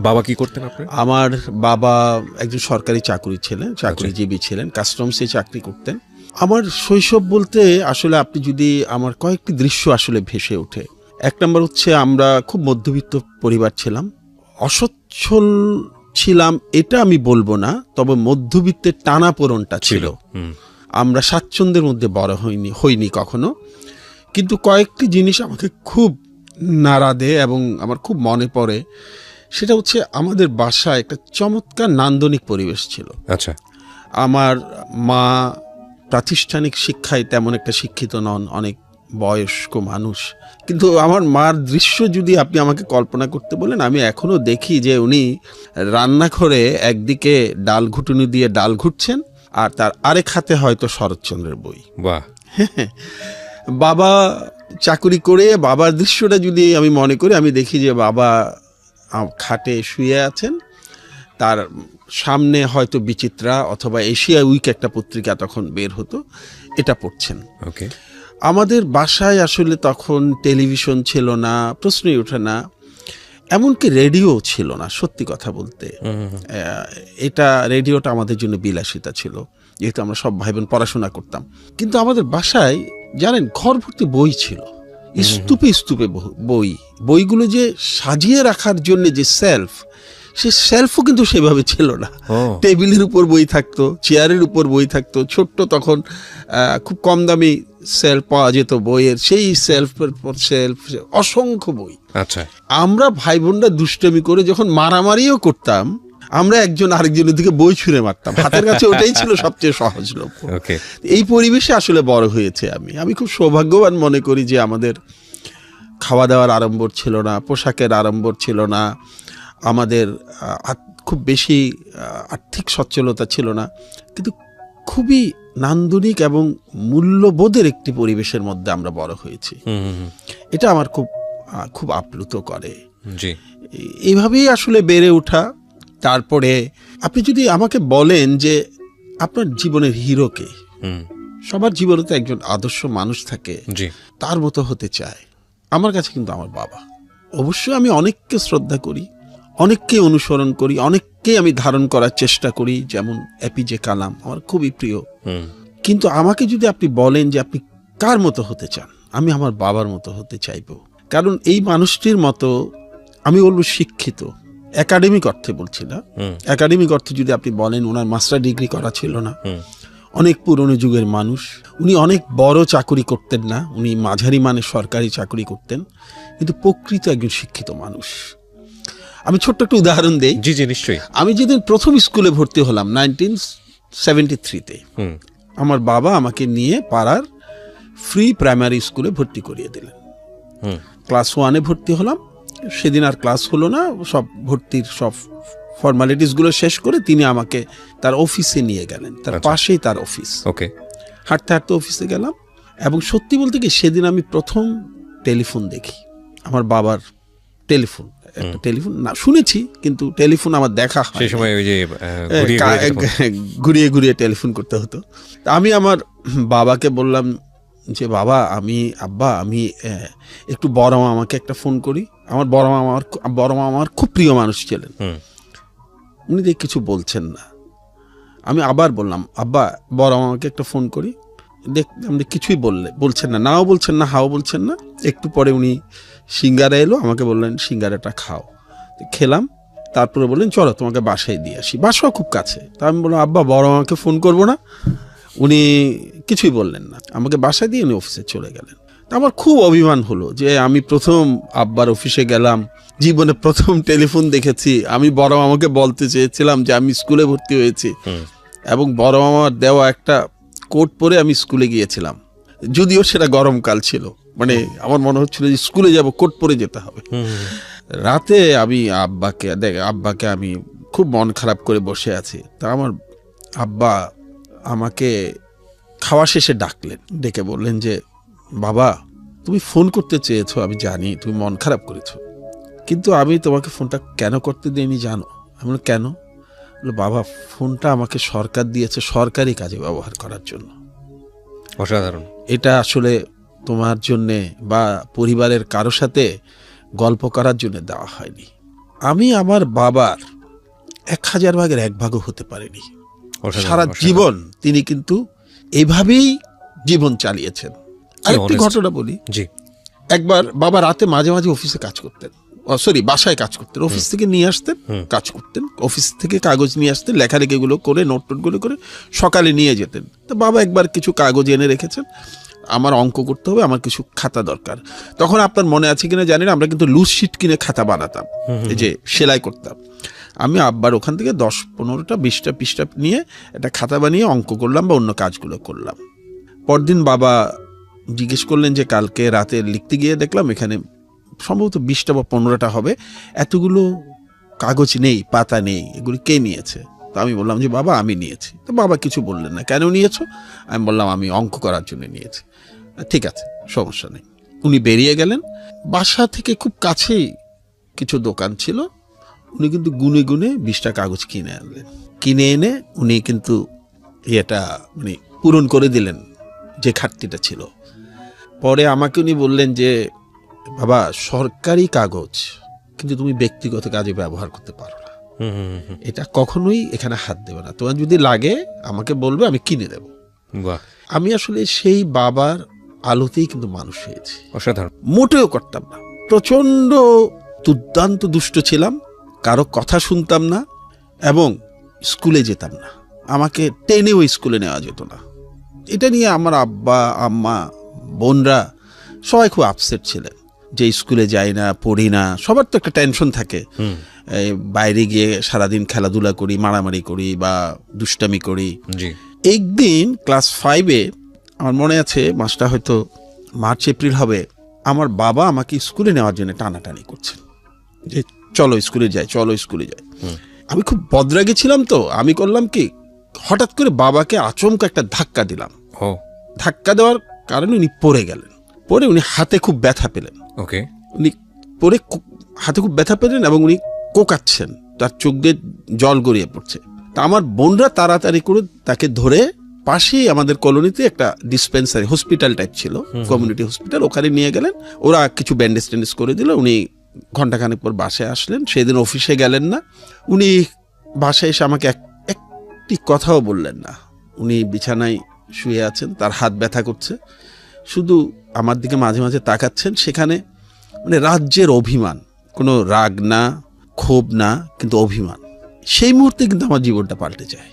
বাবা কি করতেন আপনার? আমার বাবা একজন সরকারি চাকরিজীবী ছিলেন, কাস্টমসে চাকরি করতেন। আমার শৈশব বলতে আসলে আপনি যদি আমার কয়েকটি দৃশ্য আসলে ভেসে ওঠে। এক নম্বর হচ্ছে আমরা খুব মধ্যবিত্ত পরিবার ছিলাম, অসচ্ছল ছিলাম এটা আমি বলবো না, তবে মধ্যবিত্তের টানাপোড়নটা ছিল। আমরা স্বাচ্ছন্দ্যের মধ্যে বড় হইনি কখনো, কিন্তু কয়েকটি জিনিস আমাকে খুব নাড়া দেয় এবং আমার খুব মনে পড়ে। সেটা হচ্ছে আমাদের বাসায় একটা চমৎকার নান্দনিক পরিবেশ ছিল। আচ্ছা। আমার মা প্রাতিষ্ঠানিক শিক্ষায় তেমন একটা শিক্ষিত নন, অনেক বয়স্ক মানুষ, কিন্তু আমার মার দৃশ্য যদি আপনি আমাকে কল্পনা করতে বলেন, আমি এখনো দেখি যে উনি রান্নাঘরে একদিকে ডাল ঘুটুনি দিয়ে ডাল ঘুটছেন আর তার আরেক হাতে হয়তো শরৎচন্দ্রের বই। বাহ। বাবা চাকরি করে, বাবার দৃশ্যটা যদি আমি মনে করি, আমি দেখি যে বাবা খাটে শুয়ে আছেন, তার সামনে হয়তো বিচিত্রা অথবা এশিয়া উইক একটা পত্রিকা তখন বের হতো, এটা পড়ছেন। ওকে। আমাদের বাসায় আসলে তখন টেলিভিশন ছিল না, প্রশ্নই ওঠে না, এমনকি রেডিও ছিল না। সত্যি কথা বলতে এটা রেডিওটা আমাদের জন্য বিলাসিতা ছিল, যেহেতু আমরা সব ভাই বোন পড়াশোনা করতাম। কিন্তু আমাদের বাসায় জানেন ঘর ভর্তি বই ছিল, স্তূপে স্তূপে বইগুলো যে সাজিয়ে রাখার জন্য যে সেলফ, সে সেলফও কিন্তু সেভাবে ছিল না। টেবিলের উপর বই থাকতো, চেয়ারের উপর বই থাকতো, ছোট্ট তখন খুব কম দামি সেলফ পাওয়া যেত বইয়ের, সেই সেলফের পর সেলফ, অসংখ্য বই। আচ্ছা। আমরা ভাই বোনরা দুষ্টমি করে যখন মারামারিও করতাম, আমরা একজন আরেকজনের দিকে বই ছুঁড়ে মারতাম, হাতের কাছে ওটাই ছিল সবচেয়ে সহজলভ্য। এই পরিবেশে আসলে বড় হয়েছে আমি খুব সৌভাগ্যবান মনে করি যে আমাদের খাওয়া দাওয়ার আড়ম্বর ছিল না, পোশাকের আড়ম্বর ছিল না, আমাদের খুব বেশি আর্থিক সচ্ছলতা ছিল না, কিন্তু খুবই নান্দনিক এবং মূল্যবোধের একটি পরিবেশের মধ্যে আমরা বড় হয়েছি। এটা আমার খুব আপ্লুত করে। এইভাবেই আসলে বেড়ে ওঠা। তারপরে আপনি যদি আমাকে বলেন যে আপনার জীবনের হিরোকে, সবার জীবনে তো একজন আদর্শ মানুষ থাকে, তার মতো হতে চায়। আমার কাছে কিন্তু আমার বাবা। অবশ্যই আমি অনেককে শ্রদ্ধা করি, অনেককে অনুসরণ করি, অনেককে আমি ধারণ করার চেষ্টা করি, যেমন এপিজে কালাম আমার খুবই প্রিয়। কিন্তু আমাকে যদি আপনি বলেন যে আপনি কার মতো হতে চান, আমি আমার বাবার মতো হতে চাইব। কারণ এই মানুষটির মতো, আমি বলবো শিক্ষিত, একাডেমিক অর্থে বলছি না, একাডেমিক অর্থে যদি আপনি বলেন, ওনার মাস্টার ডিগ্রি করা ছিল না, অনেক পুরনো যুগের মানুষ, উনি অনেক বড় চাকরি করতেন না, উনি মাঝারি মানের সরকারি চাকরি করতেন, কিন্তু প্রকৃত একজন শিক্ষিত মানুষ। আমি ছোট্ট একটা উদাহরণ দেই। জি জি নিশ্চয়ই। আমি যেদিন প্রথম স্কুলে ভর্তি হলাম 1973-তে, আমার বাবা আমাকে নিয়ে পাড়ার ফ্রি প্রাইমারি স্কুলে ভর্তি করিয়ে দিলেন। ক্লাস 1-এ ভর্তি হলাম। সেদিন আর ক্লাস হলো না, সব ভর্তির সব ফর্মালিটিসগুলো শেষ করে তিনি আমাকে তার অফিসে নিয়ে গেলেন, তার পাশেই তার অফিস। ওকে। হাঁটতে হাঁটতে অফিসে গেলাম, এবং সত্যি বলতে কি সেদিন আমি প্রথম টেলিফোন দেখি। আমার বাবার টেলিফোন, একটা টেলিফোন না শুনেছি, কিন্তু টেলিফোন আমার দেখা হয়। সেই সময় ওই যে ঘুরিয়ে ঘুরিয়ে টেলিফোন করতে হতো। আমি আমার বাবাকে বললাম যে বাবা, আব্বা আমি একটু বড় মামাকে একটা ফোন করি। আমার বড় মামা আমার খুব প্রিয় মানুষ ছিলেন। উনি দেখ কিছু বলছেন না। আমি আবার বললাম, আব্বা বড় মামাকে একটা ফোন করি। আপনি কিছুই বলছেন না, নাও বলছেন না, হাও বলছেন না। একটু পরে উনি সিঙ্গারা এলো, আমাকে বললেন সিঙ্গারাটা খাও। খেলাম, তারপরে বললেন চলো তোমাকে বাসায় দিয়ে আসি, বাসাও খুব কাছে। তা আমি বললাম, আব্বা বড় মামাকে ফোন করবো না? উনি কিছুই বললেন না, আমাকে বাসায় দিয়ে উনি অফিসে চলে গেলেন। আমার খুব অভিমান হলো যে আমি প্রথম আব্বার অফিসে গেলাম, জীবনে প্রথম টেলিফোন দেখেছি। আমি বড় মামাকে বলতে চেয়েছিলাম যে আমি স্কুলে ভর্তি হয়েছি, এবং বড় মামার দেওয়া একটা কোট পরে আমি স্কুলে গিয়েছিলাম, যদিও সেটা গরমকাল ছিল। মানে আমার মনে হচ্ছিল যে স্কুলে যাব, কোট পরে যেতে হবে। রাতে আমি আব্বাকে আমি খুব মন খারাপ করে বসে আছি। তা আমার আব্বা আমাকে খাওয়া শেষে ডাকলেন, ডেকে বললেন যে বাবা, তুমি ফোন করতে চেয়েছো, আমি জানি তুমি মন খারাপ করেছো, কিন্তু আমি তোমাকে ফোনটা কেন করতে দিইনি জানো? আমি বললাম কেন? বাবা, ফোনটা আমাকে সরকার দিয়েছে সরকারি কাজে ব্যবহার করার জন্য। অসাধারণ। এটা আসলে তোমার জন্যে বা পরিবারের কারো সাথে গল্প করার জন্য দেওয়া হয়নি। আমি আমার বাবার 1000 ভাগের 1 ভাগও হতে পারিনি। অসাধারণ, সারা অসাধারণ। জীবন তিনি কিন্তু এইভাবেই জীবন চালিয়েছেন। আরেকটি honest। ঘটনা বলি। জি। একবার বাবা রাতে মাঝে মাঝে অফিসে কাজ করতেন, বাসায় কাজ করতেন, অফিস থেকে নিয়ে আসতেন, কাজ করতেন, অফিস থেকে কাগজ নিয়ে আসতেন, লেখালেখিগুলো করে নোটগুলো করে সকালে নিয়ে যেতেন। তো বাবা একবার কিছু কাগজ এনে রেখেছেন, আমার অঙ্ক করতে হবে, আমার কিছু খাতা দরকার। তখন আপনার মনে আছে কিনা জানি না, আমরা কিন্তু লুজ শিট কিনে খাতা বানাতাম, এই যে সেলাই করতাম। আমি আব্বার ওখান থেকে 10-15টা 20টা পৃষ্ঠা নিয়ে একটা খাতা বানিয়ে অঙ্ক করলাম বা অন্য কাজগুলো করলাম। পরদিন বাবা জিজ্ঞেস করলেন যে কালকে রাতে লিখতে গিয়ে দেখলাম এখানে সম্ভবত 20টা বা 15টা হবে, এতগুলো কাগজ নেই, পাতা নেই, এগুলি কে নিয়েছে? তো আমি বললাম যে বাবা আমি নিয়েছি। তো বাবা কিছু বললেন না। কেন নিয়েছো? আমি বললাম আমি অঙ্ক করার জন্য নিয়েছি। ঠিক আছে, সমস্যা নেই। উনি বেরিয়ে গেলেন। বাসা থেকে খুব কাছেই কিছু দোকান ছিল, উনি কিন্তু গুনে গুনে 20টা কাগজ কিনে আনলেন। কিনে এনে উনি কিন্তু এটা মানে পূরণ করে দিলেন যে ঘাটতিটা ছিল। পরে আমাকে উনি বললেন যে বাবা সরকারি কাগজ কিন্তু তুমি ব্যক্তিগত কাজে ব্যবহার করতে পারো না, এটা কখনোই এখানে হাত দেবে না, তোমার যদি লাগে আমাকে বলবে, আমি কিনে দেব। বাহ, আমি আসলে সেই বাবার আলোতেই কিন্তু মানুষ হয়েছি। অসাধারণ। মোটেও করতাম না, প্রচণ্ড দুর্দান্ত দুষ্ট ছিলাম, কারো কথা শুনতাম না এবং স্কুলে যেতাম না। আমাকে টেনেও স্কুলে নেওয়া যেত না। এটা নিয়ে আমার আব্বা আম্মা বোনরা সবাই খুব আপসেট ছিলেন যে স্কুলে যাই না, পড়ি না। সবার তো একটা টেনশন থাকে, বাইরে গিয়ে সারাদিন খেলাধুলা করি, মারামারি করি বা দুষ্টামি করি। জি। একদিন ক্লাস 5-এ আমার মনে আছে, মাসটা হয়তো মার্চ এপ্রিল হবে, আমার বাবা আমাকে স্কুলে নেওয়ার জন্য টানাটানি করছেন যে চলো স্কুলে যাই, চলো স্কুলে যাই। আমি খুব বদরাগে ছিলাম, তো আমি করলাম কি, হঠাৎ করে বাবাকে আচমকা একটা ধাক্কা দিলাম। ও, ধাক্কা দেওয়ার কারণে উনি পড়ে গেলেন। পরে উনি হাতে খুব ব্যথা পেলেন। ওকে। উনি পরে হাতে খুব ব্যথা পেলেন এবং উনি কোকাচ্ছেন, তার চোখ দিয়ে জল গড়িয়ে পড়ছে। তা আমার বোনরা তাড়াতাড়ি করে তাকে ধরে পাশেই আমাদের কলোনিতে একটা ডিসপেন্সারি হসপিটাল টাইপ ছিল, কমিউনিটি হসপিটাল, ওখানে নিয়ে গেলেন। ওরা কিছু ব্যান্ডেজ ট্যান্ডেজ করে দিল। উনি ঘন্টাখানেক পর বাসায় আসলেন। সেদিন অফিসে গেলেন না। উনি বাসায় এসে আমাকে একটি কথাও বললেন না। উনি বিছানায় শুয়ে আছেন, তার হাত ব্যথা করছে, শুধু আমার দিকে মাঝে মাঝে তাকাচ্ছেন। সেখানে মানে রাজ্যের অভিমান, কোনো রাগ না, ক্ষোভ না, কিন্তু অভিমান। সেই মুহূর্তে কিন্তু আমার জীবনটা পাল্টে যায়।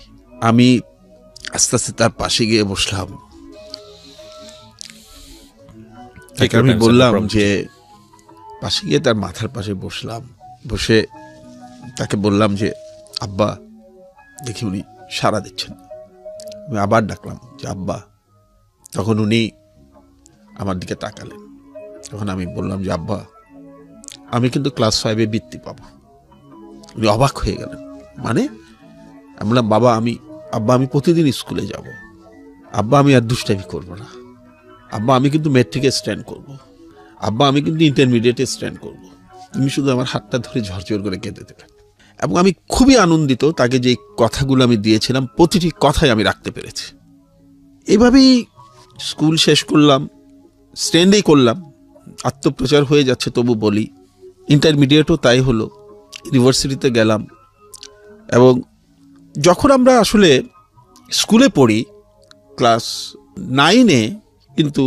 আমি আস্তে আস্তে তার পাশে গিয়ে বসলাম। আমি বললাম যে পাশে গিয়ে তার মাথার পাশে বসলাম, বসে তাকে বললাম যে আব্বা, দেখি উনি সাড়া দিচ্ছেন। আমি আবার ডাকলাম যে আব্বা। তখন উনি আমার দিকে তাকালেন। তখন আমি বললাম যে আব্বা, আমি কিন্তু ক্লাস 5-এ বৃত্তি পাবো। উনি অবাক হয়ে গেলেন। মানে? আমি বললাম বাবা, আব্বা আমি প্রতিদিন স্কুলে যাব। আব্বা আমি আর দুষ্টামি করবো না। আব্বা আমি কিন্তু ম্যাট্রিকে স্ট্যান্ড করব। আব্বা আমি কিন্তু ইন্টারমিডিয়েটে স্ট্যান্ড করব। তুমি শুধু আমার হাতটা ধরে ঝরঝর করে কেঁদে দেবেন। এবং আমি খুবই আনন্দিত, তাকে যে কথাগুলো আমি দিয়েছিলাম প্রতিটি কথাই আমি রাখতে পেরেছি। এইভাবেই স্কুল শেষ করলাম, স্ট্যান্ডেই করলাম। আত্মপ্রচার হয়ে যাচ্ছে তবু বলি। ইন্টারমিডিয়েটও তাই হলো, ইউনিভার্সিটিতে গেলাম। এবং যখন আমরা আসলে স্কুলে পড়ি ক্লাস 9-এ, কিন্তু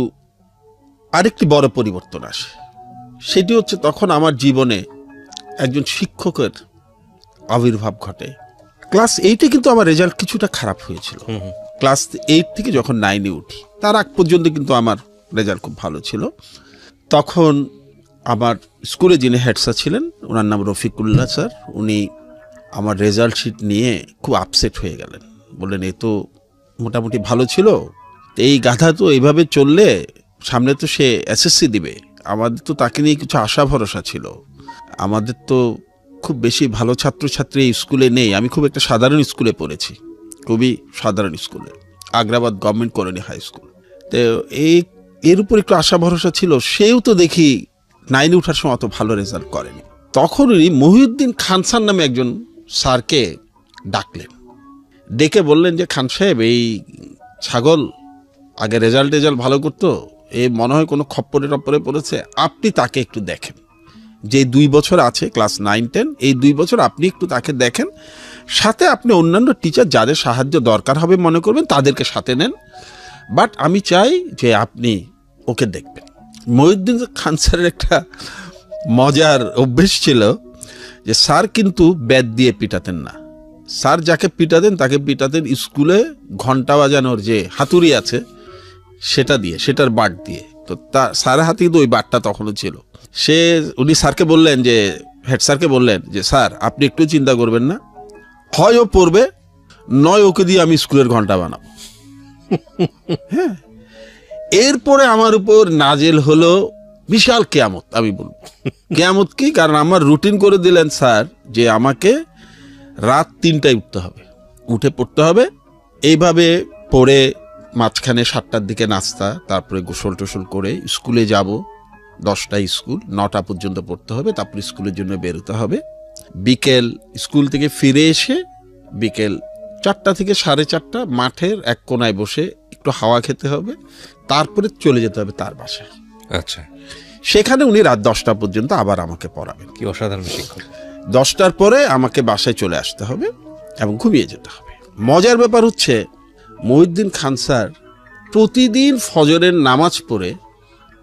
আরেকটি বড় পরিবর্তন আসে। সেটি হচ্ছে তখন আমার জীবনে একজন শিক্ষকের আবির্ভাব ঘটে। ক্লাস 8-এ কিন্তু আমার রেজাল্ট কিছুটা খারাপ হয়েছিল। ক্লাস 8 থেকে যখন 9-এ উঠি, তার আগ পর্যন্ত কিন্তু আমার রেজাল্ট খুব ভালো ছিল। তখন আমার স্কুলে যিনি হেড স্যার ছিলেন, ওনার নাম রফিকুল্লাহ স্যার, উনি আমার রেজাল্ট শিট নিয়ে খুব আপসেট হয়ে গেলেন। বললেন এ তো মোটামুটি ভালো ছিল, এই গাধা তো এইভাবে চললে সামনে তো সে এসএসসি দিবে, আমাদের তো তাকে নিয়ে কিছু আশা ভরসা ছিল, আমাদের তো খুব বেশি ভালো ছাত্রছাত্রী এই স্কুলে নেই। আমি খুব একটা সাধারণ স্কুলে পড়েছি, খুবই সাধারণ স্কুলে, Agrabad government colony high school. তো এর উপর একটু আশা ভরসা ছিল। সেও তো দেখি 9-এ ওঠার সময় অত ভালো রেজাল্ট করেনি। তখনই মহিউদ্দিন খান স্যার নামে একজন স্যারকে ডাকলেন, ডেকে বললেন যে খান সাহেব, এই ছাগল আগে রেজাল্ট ভালো করতো, এ মনে হয় কোনো খপ্পরে টপ্পরে পড়েছে, আপনি তাকে একটু দেখেন। যে 2 বছর আছে ক্লাস 9-10, এই 2 বছর আপনি একটু তাকে দেখেন, সাথে আপনি অন্যান্য টিচার যাদের সাহায্য দরকার হবে মনে করবেন তাদেরকে সাথে নেন, বাট আমি চাই যে আপনি ওকে দেখবেন। মহিউদ্দিন খান স্যারের একটা মজার অভ্যেস ছিল যে স্যার কিন্তু ব্যাট দিয়ে পিটাতেন না, স্যার যাকে পিটাতেন তাকে পিটাতেন স্কুলে ঘন্টা বাজানোর যে হাতুড়ি আছে সেটা দিয়ে, সেটার বাট দিয়ে। তো স্যারের হাতে কিন্তু ওই বাটটা তখনও ছিল। উনি স্যারকে বললেন যে, হেড স্যারকে বললেন যে স্যার আপনি একটু চিন্তা করবেন না, হয় ও পড়বে নয় ওকে দিয়ে আমি স্কুলের ঘন্টা বানাবো। হ্যাঁ, এরপরে আমার উপর নাজেল হলো বিশাল কেয়ামত। আমি বলবো কেয়ামত কি, কারণ আমার রুটিন করে দিলেন স্যার যে আমাকে রাত 3টায় উঠতে হবে, উঠে পড়তে হবে। এইভাবে পড়ে মাঝখানে 7টার দিকে নাস্তা, তারপরে গোসল টোসল করে স্কুলে যাব। 10টায় স্কুল, 9টা পর্যন্ত পড়তে হবে, তারপর স্কুলের জন্য বেরোতে হবে। বিকেল স্কুল থেকে ফিরে এসে বিকেল 4টা থেকে 4:30 মাঠের এক কোনায় বসে একটু হাওয়া খেতে হবে, তারপরে চলে যেতে হবে তার বাসায়। আচ্ছা, সেখানে উনি রাত 10টা পর্যন্ত আবার আমাকে পড়াবেন। কি অসাধারণ শিক্ষক। 10টার পরে আমাকে বাসায় চলে আসতে হবে এবং ঘুমিয়ে যেতে হবে। মজার ব্যাপার হচ্ছে মহিউদ্দিন খান স্যার প্রতিদিন ফজরের নামাজ পড়ে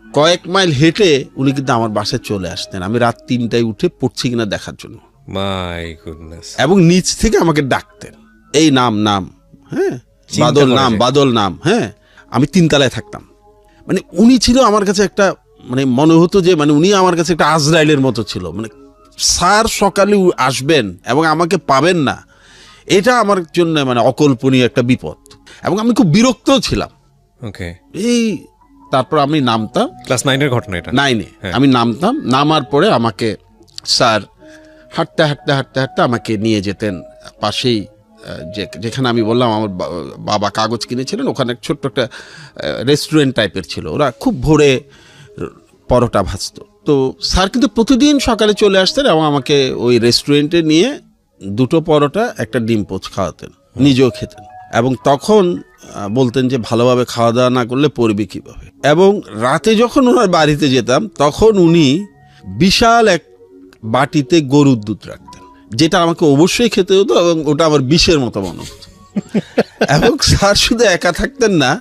কয়েক মাইল হেঁটে উনি কিন্তু আমার বাসায় চলে আসতেন, আমি রাত 3টায় উঠে পড়ছি কিনা দেখার জন্য। My goodness. এবং নিচ থেকে আমাকে ডাকতেন, এই নাম, হ্যাঁ, বাদল নাম, হ্যাঁ। আমি 3 তলায় থাকতাম। মানে উনি ছিল আমার কাছে একটা, মানে মনে হতো যে মানে উনি আমার কাছে একটা আজরাইলের মতো ছিল। মানে স্যার সকালে আসবেন এবং আমাকে পাবেন না, এটা আমার জন্য মানে অকল্পনীয় একটা বিপদ। এবং আমি খুব বিরক্তও ছিলাম। ওকে। এই তারপর আমি নামতাম, ক্লাস 9-এর ঘটনা এটা। 9-এ আমি নামতাম, নামার পরে আমাকে স্যার হাঁটতে হাঁটতে হাঁটতে হাঁটতে আমাকে নিয়ে যেতেন পাশেই, যেখানে আমি বললাম আমার বাবা কাগজ কিনেছিলেন, ওখানে ছোট্ট একটা রেস্টুরেন্ট টাইপের ছিল, ওরা খুব ভোরে পরোটা ভাজতো। তো স্যার কিন্তু প্রতিদিন সকালে চলে আসতেন এবং আমাকে ওই রেস্টুরেন্টে নিয়ে 2টো পরোটা একটা ডিম পোচ খাওয়াতেন, নিজেও খেতেন। এবং তখন বলতেন যে ভালোভাবে খাওয়া দাওয়া না করলে পড়বি কীভাবে। এবং রাতে যখন ওনার বাড়িতে যেতাম তখন উনি বিশাল এক বাটিতে গরুর দুধ রাখতেন, যেটা আমাকে অবশ্যই খেতে হতো এবং ওটা আমার বিষের মতো মনে হতো। এবং স্যার শুধু একা থাকতেন না,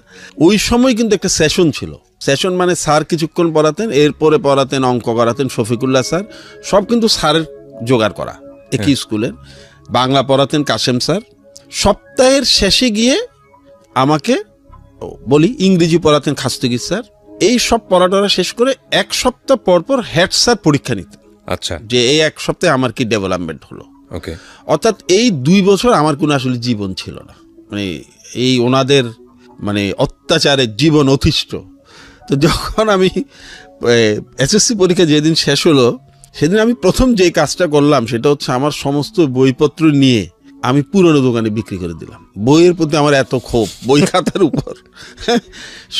ওই সময় কিন্তু একটা সেশন ছিল। সেশন মানে স্যার কিছুক্ষণ পড়াতেন, এরপরে পড়াতেন, অঙ্ক করাতেন শফিকুল্লাহ স্যার, সব কিন্তু স্যারের জোগাড় করা একই স্কুলের। বাংলা পড়াতেন কাশেম স্যার। সপ্তাহের শেষে গিয়ে আমাকে বলি ইংরেজি পড়াতেন খাস্তগীর স্যার। এই সব পড়াটা শেষ করে 1 সপ্তাহ পর পর হেড স্যার পরীক্ষা নিতেন। আচ্ছা, যে এই 1 সপ্তাহে আমার কি ডেভেলপমেন্ট হলো। ওকে। অর্থাৎ এই 2 বছর আমার কোনো আসলে জীবন ছিল না, মানে এই ওনাদের মানে অত্যাচারের জীবন অতিষ্ঠ। তো যখন আমি এসএসসি পরীক্ষা যেদিন শেষ হলো, সেদিন আমি প্রথম যে কাজটা করলাম সেটা হচ্ছে আমার সমস্ত বইপত্র নিয়ে আমি পুরনো দোকানে বিক্রি করে দিলাম। বইয়ের প্রতি আমার এত ক্ষোভ, বই খাতার উপর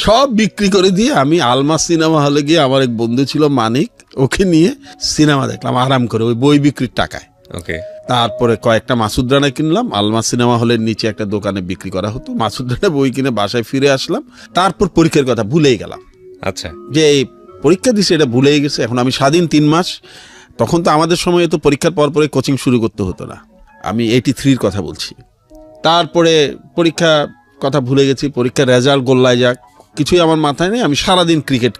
সব বিক্রি করে দিয়ে আমি আলমা সিনেমা হলে গিয়ে, আমার এক বন্ধু ছিল মানিক, ওকে নিয়ে সিনেমা দেখলাম আরাম করে ওই বই বিক্রির টাকায়। ওকে। তারপরে কয়েকটা মাসুদ রানা কিনলাম, আলমা সিনেমা হলের নিচে একটা দোকানে বিক্রি করা হতো। মাসুদ রানা বই কিনে বাসায় ফিরে আসলাম। তারপর পরীক্ষার কথা ভুলেই গেলাম। আচ্ছা, যে এই পরীক্ষা দিছে এটা ভুলেই গেছে। এখন আমি স্বাধীন 3 মাস। তখন তো আমাদের সময় তো পরীক্ষার পর পরে কোচিং শুরু করতে হতো না, আমি 83-র কথা বলছি। তারপরে পরীক্ষা কথা ভুলে গেছি, পরীক্ষার রেজাল্ট গোল্লায় যাক, কিছুই আমার মাথায় নেই। আমি সারাদিন ক্রিকেট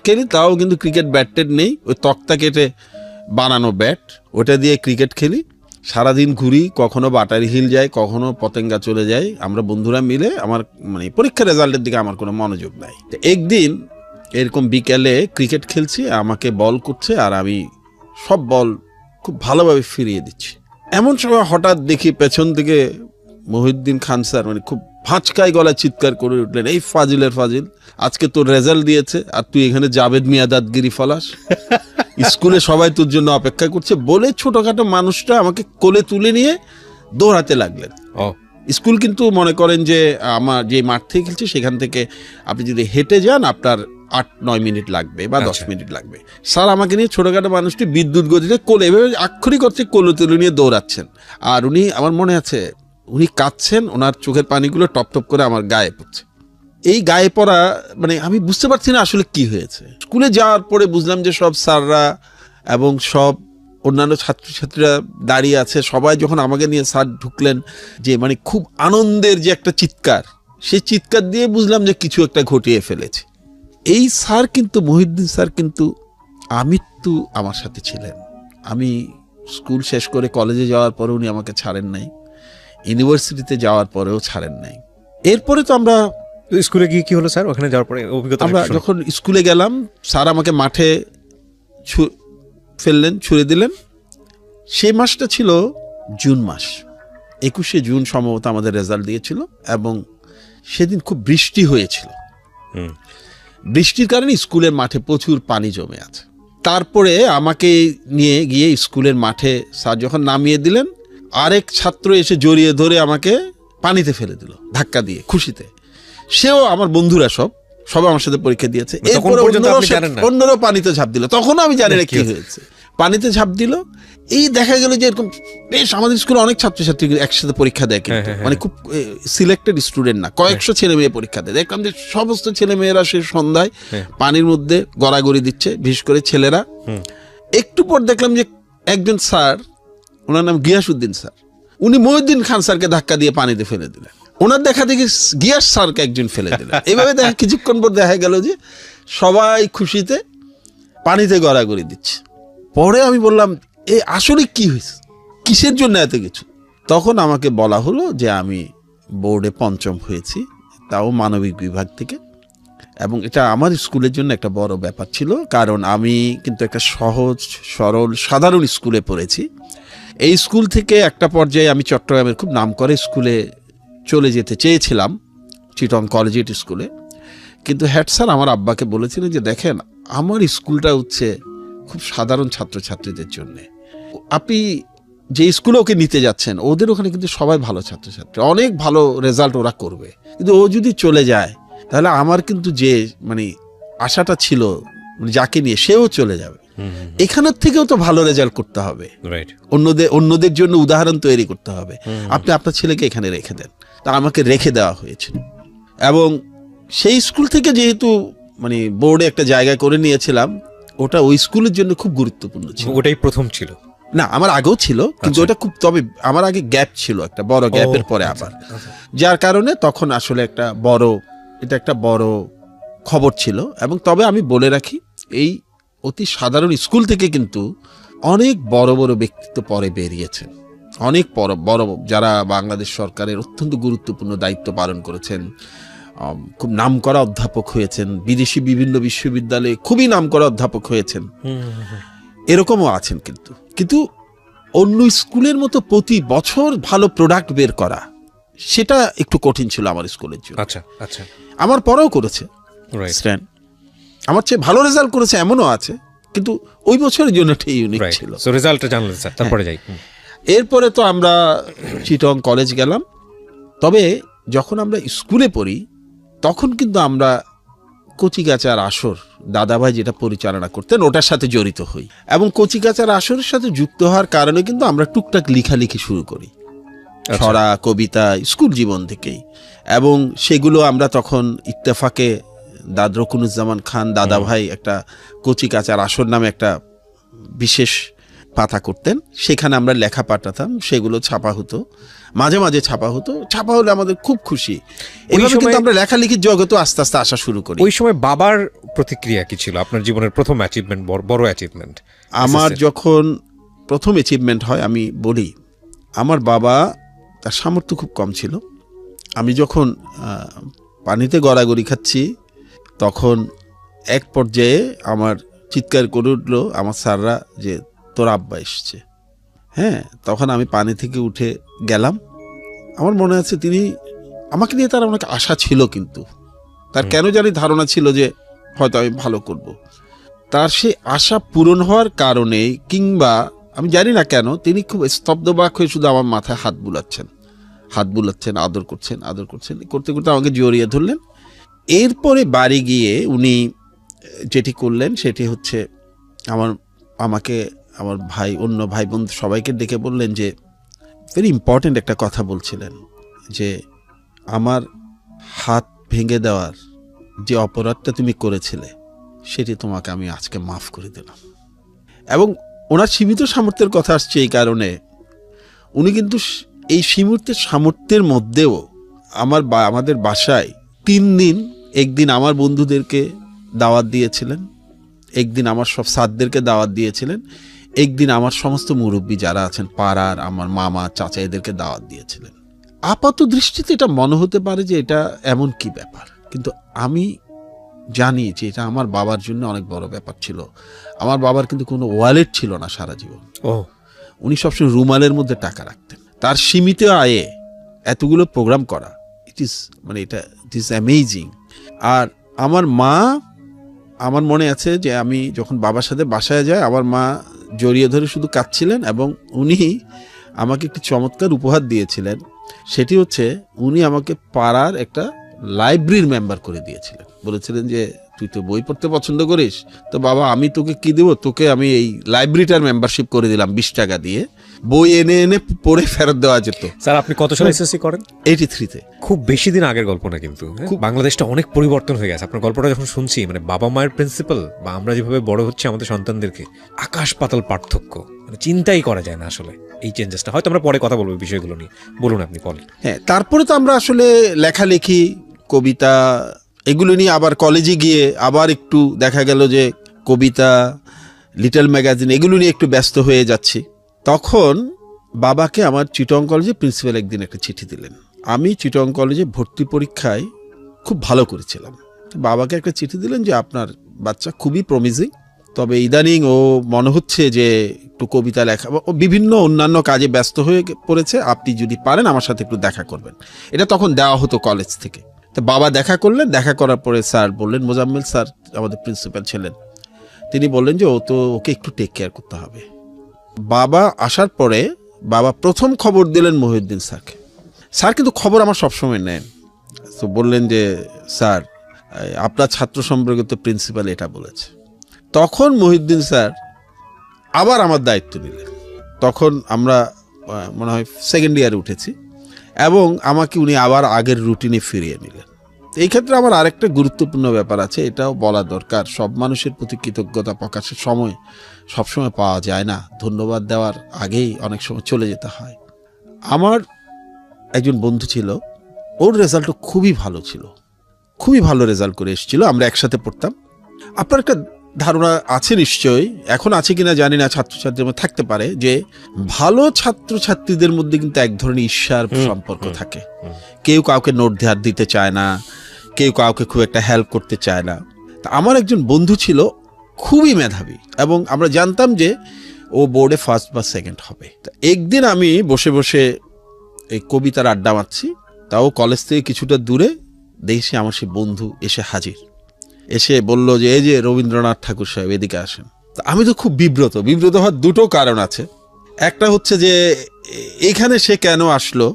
খেলি, তাও কিন্তু ক্রিকেট ব্যাট নেই, ওই তক্তা কেটে বানানো ব্যাট, ওটা দিয়ে ক্রিকেট খেলি। সারাদিন ঘুরি, কখনো বাটারি হিল যাই, কখনো পতেঙ্গা চলে যাই, আমরা বন্ধুরা মিলে। আমার মানে পরীক্ষার রেজাল্টের দিকে আমার কোনো মনোযোগ নাই। একদিন এরকম বিকেলে ক্রিকেট খেলছি, আমাকে বল করছে আর আমি সব বল খুব ভালোভাবে ফিরিয়ে দিচ্ছি। এমন সময় হঠাৎ দেখি পেছন থেকে মহিউদ্দিন খান স্যার মানে খুব ভাঁচকাই গলায় চিৎকার করে উঠলেন, এই ফাজিলের ফাজিল, আজকে তোর রেজাল্ট দিয়েছে আর তুই এখানে জাভেদ মিয়া দাদগিরি ফলাস, স্কুলে সবাই তোর জন্য অপেক্ষা করছে। বলে ছোটখাটো মানুষটা আমাকে কোলে তুলে নিয়ে দৌড়াতে লাগলেন। স্কুল কিন্তু মনে করেন যে আমার যে মাঠ থেকে খেলছি সেখান থেকে আপনি যদি হেঁটে যান আপনার 8-9 মিনিট লাগবে বা 10 মিনিট লাগবে। স্যার আমাকে নিয়ে ছোটখাটো মানুষটি বিদ্যুৎ গতিতে কোলে, এভাবে আক্ষরিক অর্থে কোলে তুলে নিয়ে দৌড়াচ্ছেন। আর উনি, আমার মনে আছে উনি কাঁদছেন, ওনার চোখের পানিগুলো টপ টপ করে আমার গায়ে পড়ছে। এই গায়ে পড়া মানে আমি বুঝতে পারছি না আসলে কি হয়েছে। স্কুলে যাওয়ার পরে বুঝলাম যে সব স্যাররা এবং সব অন্যান্য ছাত্রছাত্রীরা দাঁড়িয়ে আছে, সবাই যখন আমাকে নিয়ে স্যার ঢুকলেন, যে মানে খুব আনন্দের যে একটা চিৎকার, সেই চিৎকার দিয়ে বুঝলাম যে কিছু একটা ঘটিয়ে ফেলেছে। এই স্যার কিন্তু, মহিউদ্দিন স্যার কিন্তু আমৃত্যু আমার সাথে ছিলেন। আমি স্কুল শেষ করে কলেজে যাওয়ার পরে উনি আমাকে ছাড়েন নাই, ইউনিভার্সিটিতে যাওয়ার পরেও ছাড়েন নাই। এরপরে তো আমরা স্কুলে গিয়ে কি হলো স্যার, ওখানে যাওয়ার পরে অভিজ্ঞতা? আমরা যখন স্কুলে গেলাম, স্যার আমাকে মাঠে ফেললেন, ছুড়ে দিলেন। সেই মাসটা ছিল জুন মাস, 21শে জুন সম্ভবত আমাদের রেজাল্ট দিয়েছিল, এবং সেদিন খুব বৃষ্টি হয়েছিল। বৃষ্টির কারণে স্কুলের মাঠে প্রচুর পানি জমে আছে। তারপরে আমাকে নিয়ে গিয়ে স্কুলের মাঠে স্যার যখন নামিয়ে দিলেন, আরেক ছাত্র এসে জড়িয়ে ধরে আমাকে পানিতে ফেলে দিল ধাক্কা দিয়ে, খুশিতে। সেও আমার বন্ধুরা সবাই আমার সাথে পরীক্ষা দিয়েছে। এরপরে অন্যরাও পানিতে ঝাঁপ দিল, তখনও আমি জানি না কি হয়েছে। পানিতে ঝাঁপ দিল, এই দেখা গেল যে এরকম বেশ আমাদের স্কুলে অনেক ছাত্রছাত্রী একসাথে পরীক্ষা দেয়, কিন্তু মানে খুব সিলেক্টেড স্টুডেন্ট না, কয়েকশো ছেলে মেয়ে পরীক্ষা দেয়। দেখলাম যে সমস্ত ছেলে মেয়েরা সে সন্ধ্যায় পানির মধ্যে গড়াগড়ি দিচ্ছে, বিশেষ করে ছেলেরা। একটু পর দেখলাম যে একজন স্যার, ওনার নাম গিয়াসউদ্দিন স্যার, উনি মহিউদ্দিন খান স্যারকে ধাক্কা দিয়ে পানিতে ফেলে দিলেন। ওনার দেখা দেখি গিয়াস স্যারকে একজন ফেলে দিলেন। এইভাবে দেখা কিছুক্ষণ পর দেখা গেল যে সবাই খুশিতে পানিতে গড়াগড়ি দিচ্ছে। পরে আমি বললাম, এ আসলে কি হয়েছে, কিসের জন্য এত কিছু? তখন আমাকে বলা হলো যে আমি বোর্ডে 5ম হয়েছি, তাও মানবিক বিভাগ থেকে। এবং এটা আমার স্কুলের জন্য একটা বড় ব্যাপার ছিল, কারণ আমি কিন্তু একটা সহজ সরল সাধারণ স্কুলে পড়েছি। এই স্কুল থেকে একটা পর্যায়ে আমি চট্টগ্রামের খুব নামকরা স্কুলে চলে যেতে চেয়েছিলাম, চিটং কলেজিয়েট স্কুলে। কিন্তু হেড স্যার আমার আব্বাকে বলেছিলেন যে দেখেন, আমার স্কুলটা হচ্ছে খুব সাধারণ ছাত্রছাত্রীদের জন্য, আপনি যে স্কুলে ওকে নিতে যাচ্ছেন ওদের ওখানে কিন্তু সবাই ভালো ছাত্রছাত্রী, অনেক ভালো রেজাল্ট ওরা করবে, কিন্তু ও যদি চলে যায় তাহলে আমার কিন্তু যে মানে আশাটা ছিল যাকে নিয়ে, সেও চলে যাবে। এখানের থেকেও তো ভালো রেজাল্ট করতে হবে, অন্যদের জন্য উদাহরণ তৈরি করতে হবে। আপনি আপনার ছেলেকে এখানে রেখে দেন। তা আমাকে রেখে দেওয়া হয়েছিল, এবং সেই স্কুল থেকে যেহেতু মানে বোর্ডে একটা জায়গা করে নিয়েছিলাম, ওটা ওই স্কুলের জন্য খুব গুরুত্বপূর্ণ ছিল। ওটাই প্রথম ছিল না, আমার আগেও ছিল, কিন্তু ওটা খুব, তবে আমার আগে গ্যাপ ছিল, একটা বড় গ্যাপের পরে আবার, যার কারণে তখন আসলে এটা একটা বড় খবর ছিল। এবং তবে আমি বলে রাখি, এই অতি সাধারণ স্কুল থেকে কিন্তু অনেক বড় বড় ব্যক্তিত্ব পরে বেরিয়েছেন, অনেক বড় যারা বাংলাদেশ সরকারের অত্যন্ত গুরুত্বপূর্ণ দায়িত্ব পালন করেছেন, খুব নামকরা অধ্যাপক হয়েছেন, বিদেশি বিভিন্ন বিশ্ববিদ্যালয়ে খুবই নামকরা অধ্যাপক হয়েছেন, এরকমও আছেন। কিন্তু অন্য স্কুলের মতো প্রতি বছর ভালো প্রোডাক্ট বের করা, সেটা একটু কঠিন ছিল আমার স্কুলের জন্য। আচ্ছা আচ্ছা, আমার পরেও করেছে স্ট্যান্ড, আমার চেয়ে ভালো রেজাল্ট করেছে এমনও আছে, কিন্তু ওই বছরের জন্য একটা ইউনিক ছিল। সো রেজাল্টটা জানলেন স্যার, তারপরে যাই। এরপরে তো আমরা চিটং কলেজ গেলাম। তবে যখন আমরা স্কুলে পড়ি তখন কিন্তু আমরা কচিকাচার আসর, দাদাভাই যেটা পরিচালনা করতেন, ওটার সাথে জড়িত হই, এবং কচিকাচার আসরের সাথে যুক্ত হওয়ার কারণে কিন্তু আমরা টুকটাক লেখালেখি শুরু করি, ছড়া কবিতা, স্কুল জীবন থেকেই। এবং সেগুলো আমরা তখন ইত্তেফাকে রকুনুজ্জামান খান দাদাভাই একটা কচিকাচার আসর নামে একটা বিশেষ পাতা করতেন, সেখানে আমরা লেখা পাঠাতাম, সেগুলো ছাপা হতো, মাঝে মাঝে ছাপা হতো। ছাপা হলে আমাদের খুব খুশি। এইভাবে কিন্তু আমরা লেখালেখির জগতে আস্তে আস্তে আসা শুরু করি। ওই সময় বাবার প্রতিক্রিয়া কি ছিল আপনার জীবনের প্রথম অ্যাচিভমেন্ট, বড় অ্যাচিভমেন্ট? আমার যখন প্রথম অ্যাচিভমেন্ট হয়, আমি বলি, আমার বাবা, তার সামর্থ্য খুব কম ছিল। আমি যখন পানিতে গড়াগড়ি খাচ্ছি, তখন এক পর্যায়ে আমার চিৎকার করে উঠলো আমার স্যাররা যে তোর আব্বা এসছে। হ্যাঁ, তখন আমি পানি থেকে উঠে গেলাম। আমার মনে আছে তিনি আমাকে নিয়ে, তার অনেক আশা ছিল, কিন্তু তার কেন জানি ধারণা ছিল যে হয়তো আমি ভালো করব। তার সেই আশা পূরণ হওয়ার কারণে, কিংবা আমি জানি না কেন, তিনি খুব স্তব্ধবাক হয়ে শুধু আমার মাথায় হাত বুলাচ্ছেন, আদর করছেন, করতে করতে আমাকে জড়িয়ে ধরলেন। এরপরে বাড়ি গিয়ে উনি যেটি করলেন সেটি হচ্ছে আমাকে আমার ভাই, অন্য ভাই বোন সবাইকে ডেকে বললেন যে ভেরি ইম্পর্টেন্ট একটা কথা বলছিলেন, যে আমার হাত ভেঙে দেওয়ার যে অপরাধটা তুমি করেছিলে, সেটি তোমাকে আমি আজকে মাফ করে দিলাম। এবং ওনার সীমিত সামর্থ্যের কথা আসছে এই কারণে, উনি কিন্তু এই সীমিত সামর্থ্যের মধ্যেও আমাদের বাসায় 3 দিন, একদিন আমার বন্ধুদেরকে দাওয়াত দিয়েছিলেন, একদিন আমার সব সাদদেরকে দাওয়াত দিয়েছিলেন, একদিন আমার সমস্ত মুরব্বী যারা আছেন পাড়ার, আমার মামা চাচা এদেরকে দাওয়াত দিয়েছিলেন। আপাত দৃষ্টিতে এটা মনে হতে পারে যে এটা এমন কি ব্যাপার, কিন্তু আমি জানি যে এটা আমার বাবার জন্য অনেক বড় ব্যাপার ছিল। আমার বাবার কিন্তু কোনো ওয়ালেট ছিল না সারা জীবন। উনি সবসময় রুমালের মধ্যে টাকা রাখতেন। তার সীমিত আয়ে এতগুলো প্রোগ্রাম করা, ইট ইজ অ্যামেজিং। আর আমার মা, আমার মনে আছে যে আমি যখন বাবার সাথে বাসায় যাই, আমার মা জড়িয়ে ধরে শুধু কাঁদছিলেন এবং উনি আমাকে একটি চমৎকার উপহার দিয়েছিলেন। সেটি হচ্ছে উনি আমাকে পাড়ার একটা লাইব্রেরির মেম্বার করে দিয়েছিলেন। বলেছিলেন যে তুই তো বই পড়তে পছন্দ করিস, তো বাবা আমি তোকে কি দেবো, তোকে আমি এই লাইব্রেরিটার মেম্বারশিপ করে দিলাম 20 টাকা দিয়ে, বই এনে এনে পড়ে ফেরত দেওয়া যেত। স্যার আপনি কত সালে এসএসসি করেন? 83-তে। খুব বেশি দিন আগের গল্প না, কিন্তু বাংলাদেশটা অনেক পরিবর্তন হয়ে গেছে। আপনার গল্পটা যখন শুনছি, মানে বাবা মায়ের প্রিন্সিপাল বা আমরা যেভাবে বড় হচ্ছে আমাদের সন্তানদেরকে, আকাশ পাতাল পার্থক্য, মানে চিন্তাই করা যায় না আসলে এই চেঞ্জেসটা। হয়তো আমরা পরে কথা বলবো বিষয়গুলো নিয়ে, বলুন আপনি পলি। হ্যাঁ, তারপরে তো আমরা আসলে লেখালেখি, কবিতা এগুলো নিয়ে আবার কলেজে গিয়ে আবার একটু দেখা গেল যে কবিতা, লিটল ম্যাগাজিন এগুলো নিয়ে একটু ব্যস্ত হয়ে যাচ্ছি। তখন বাবাকে আমার চিটং কলেজে প্রিন্সিপাল একদিন একটা চিঠি দিলেন। আমি চিটং কলেজে ভর্তি পরীক্ষায় খুব ভালো করেছিলাম। বাবাকে একটা চিঠি দিলেন যে আপনার বাচ্চা খুবই প্রমিজিং, তবে ইদানিং ও মনে হচ্ছে যে একটু কবিতা লেখা, ও বিভিন্ন অন্যান্য কাজে ব্যস্ত হয়ে পড়েছে, আপনি যদি পারেন আমার সাথে একটু দেখা করবেন। এটা তখন দেওয়া হতো কলেজ থেকে। তো বাবা দেখা করলেন, দেখা করার পরে স্যার বললেন, মোজাম্মেল স্যার আমাদের প্রিন্সিপাল ছিলেন, তিনি বললেন যে ওকে একটু টেক কেয়ার করতে হবে। বাবা আসার পরে বাবা প্রথম খবর দিলেন মহিউদ্দিন স্যারকে। স্যার কিন্তু খবর আমার সবসময় নেন। তো বললেন যে স্যার আপনার ছাত্র সম্পর্কিত প্রিন্সিপাল এটা বলেছে। তখন মহিউদ্দিন স্যার আবার আমার দায়িত্ব নিলেন। তখন আমরা মনে হয় 2nd ইয়ারে উঠেছি এবং আমাকে উনি আবার আগের রুটিনে ফিরিয়ে নিলেন। এই ক্ষেত্রে আমার আরেকটা গুরুত্বপূর্ণ ব্যাপার আছে, এটাও বলা দরকার। সব মানুষের প্রতি কৃতজ্ঞতা প্রকাশের সময় সবসময় পাওয়া যায় না, ধন্যবাদ দেওয়ার আগেই অনেক সময় চলে যেতে হয়। আমার একজন বন্ধু ছিল, ওর রেজাল্টও খুবই ভালো ছিল, খুবই ভালো রেজাল্ট করে এসেছিল, আমরা একসাথে পড়তাম। আপনার একটা ধারণা আছে নিশ্চয়ই, এখন আছে কিনা জানি না, ছাত্রছাত্রীদের মধ্যে থাকতে পারে যে ভালো ছাত্রছাত্রীদের মধ্যে কিন্তু এক ধরনের ঈর্ষার সম্পর্ক থাকে। কেউ কাউকে নোট ধার দিতে চায় না, কেউ কাউকে খুব একটা হেল্প করতে চায় না। তা আমার একজন বন্ধু ছিল খুবই মেধাবী এবং আমরা জানতাম যে ও বোর্ডে 1st বা 2nd হবে। তা একদিন আমি বসে বসে এই কবিতার আড্ডা মারছি, তাও কলেজ থেকে কিছুটা দূরে, দেখছি আমার সে বন্ধু এসে হাজির। এসে বলল যে এই যে রবীন্দ্রনাথ ঠাকুর সাহেব এদিকে আসেন। আমি তো খুব বিব্রত হওয়ার 2টো কারণ আছে। একটা হচ্ছে যে এখানে সে কেন আসলো,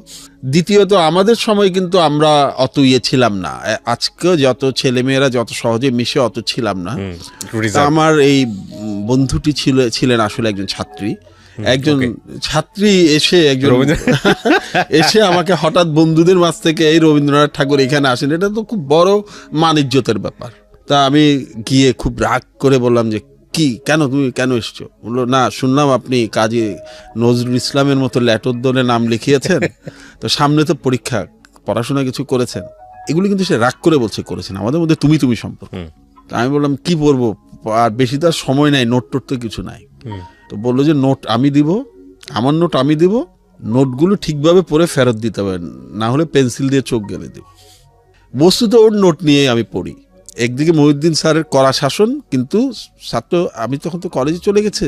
দ্বিতীয়ত আমাদের সময় কিন্তু আমরা অত ছিলাম না, আজকে যত ছেলেমেয়েরা যত সহজে মিশে অত ছিলাম না। আমার এই বন্ধুটি ছিলেন আসলে একজন ছাত্রী, একজন ছাত্রী এসে আমাকে হঠাৎ বন্ধুদের মাঝ থেকে এই রবীন্দ্রনাথ ঠাকুর এখানে আসেন, এটা তো খুব বড় মানিজ্যতের ব্যাপার। তা আমি গিয়ে খুব রাগ করে বললাম যে কি, কেন তুমি কেন এসছো? বললো না, শুনলাম আপনি কাজী নজরুল ইসলামের মতো ল্যাটোদ্দনে নাম লিখিয়েছেন, তো সামনে তো পরীক্ষা, পড়াশোনা কিছু করেছেন? এগুলি কিন্তু সে রাগ করে বলছে করেছেন, আমাদের মধ্যে তুমি সম্পর্ক। তা আমি বললাম কি পড়বো, আর বেশি তো সময় নাই, নোট টোট তো কিছু নাই। তো বললো যে নোট আমি দিব, আমার নোট আমি দিব, নোটগুলো ঠিকভাবে পড়ে ফেরত দিতে হবে, না হলে পেন্সিল দিয়ে চোখ গেলে দিব। বস্তুত ওর নোট নিয়ে আমি পড়ি। একদিকে মহিউদ্দিন স্যারের কড়া শাসন, কিন্তু ছাত্র, আমি তখন তো কলেজে চলে গেছে,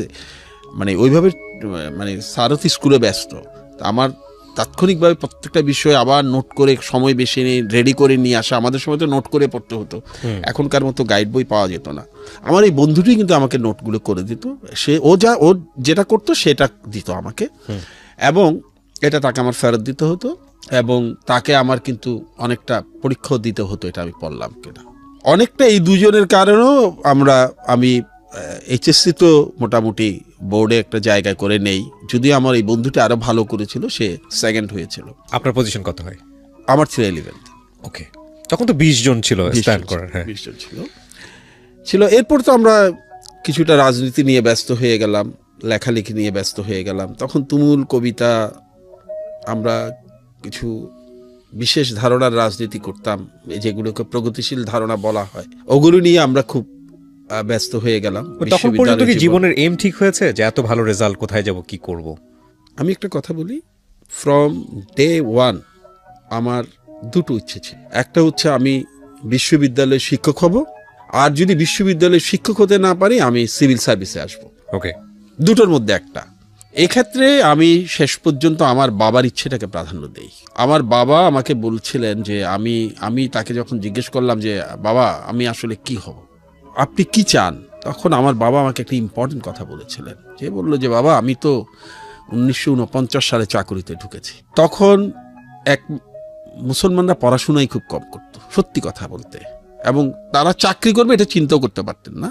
মানে ওইভাবে মানে স্যারও তো স্কুলে ব্যস্ত, আমার তাৎক্ষণিকভাবে প্রত্যেকটা বিষয় আবার নোট করে সময় বেশি নিয়ে রেডি করে নিয়ে আসা। আমাদের সময় তো নোট করে পড়তে হতো, এখনকার মতো গাইড বই পাওয়া যেত না। আমার এই বন্ধুটি কিন্তু আমাকে নোটগুলো করে দিত, ও যেটা করতো সেটা দিত আমাকে, এবং এটা তাকে আমার ফেরত দিতে হতো, এবং তাকে আমার কিন্তু অনেকটা পরীক্ষাও দিতে হতো এটা আমি পড়লাম কিনা। অনেকটা এই দুজনের কারণেও আমি এইচএসসি তো মোটামুটি বোর্ডে একটা জায়গা করে নেই, যদি আমার এই বন্ধুটি আরো ভালো করেছিল, সে 2nd হয়েছিল। আপনার পজিশন কত হয়? আমার ছিল 11th। ওকে, তখন তো 20 জন ছিল স্ট্যান্ড করার। হ্যাঁ, 20 জন ছিল। এরপর তো আমরা কিছুটা রাজনীতি নিয়ে ব্যস্ত হয়ে গেলাম, লেখালেখি নিয়ে ব্যস্ত হয়ে গেলাম। তখন তুমুল কবিতা, আমরা কিছু বিশেষ ধারণার রাজনীতি করতাম, যেগুলোকে প্রগতিশীল ধারণা বলা হয়, ওগুলো নিয়ে আমরা খুব ব্যস্ত হয়ে গেলাম। তখন পর্যন্ত কি বিশ্ববিদ্যালয় জীবন। জীবনের এম ঠিক হয়েছে যে এত ভালো রেজাল্ট, কোথায় যাব, কি করব? আমি একটা কথা বলি, ফ্রম ডে ওয়ান আমার দুটো ইচ্ছে ছিল। একটা হচ্ছে আমি বিশ্ববিদ্যালয়ের শিক্ষক হব, আর যদি বিশ্ববিদ্যালয়ের শিক্ষক হতে না পারি আমি সিভিল সার্ভিসে আসব। ওকে, দুটোর মধ্যে একটা। এক্ষেত্রে আমি শেষ পর্যন্ত আমার বাবার ইচ্ছেটাকে প্রাধান্য দেই। আমার বাবা আমাকে বলছিলেন যে আমি তাকে যখন জিজ্ঞেস করলাম যে বাবা আমি আসলে কি হব, আপনি কি চান, তখন আমার বাবা আমাকে একটা ইম্পর্টেন্ট কথা বলেছিলেন। যে বললো যে বাবা আমি তো 1949 সালে চাকরিতে ঢুকেছি। তখন মুসলমানরা পড়াশোনাই খুব কম করতো, সত্যি কথা বলতে, এবং তারা চাকরি করবে এটা চিন্তাও করতে পারতেন না।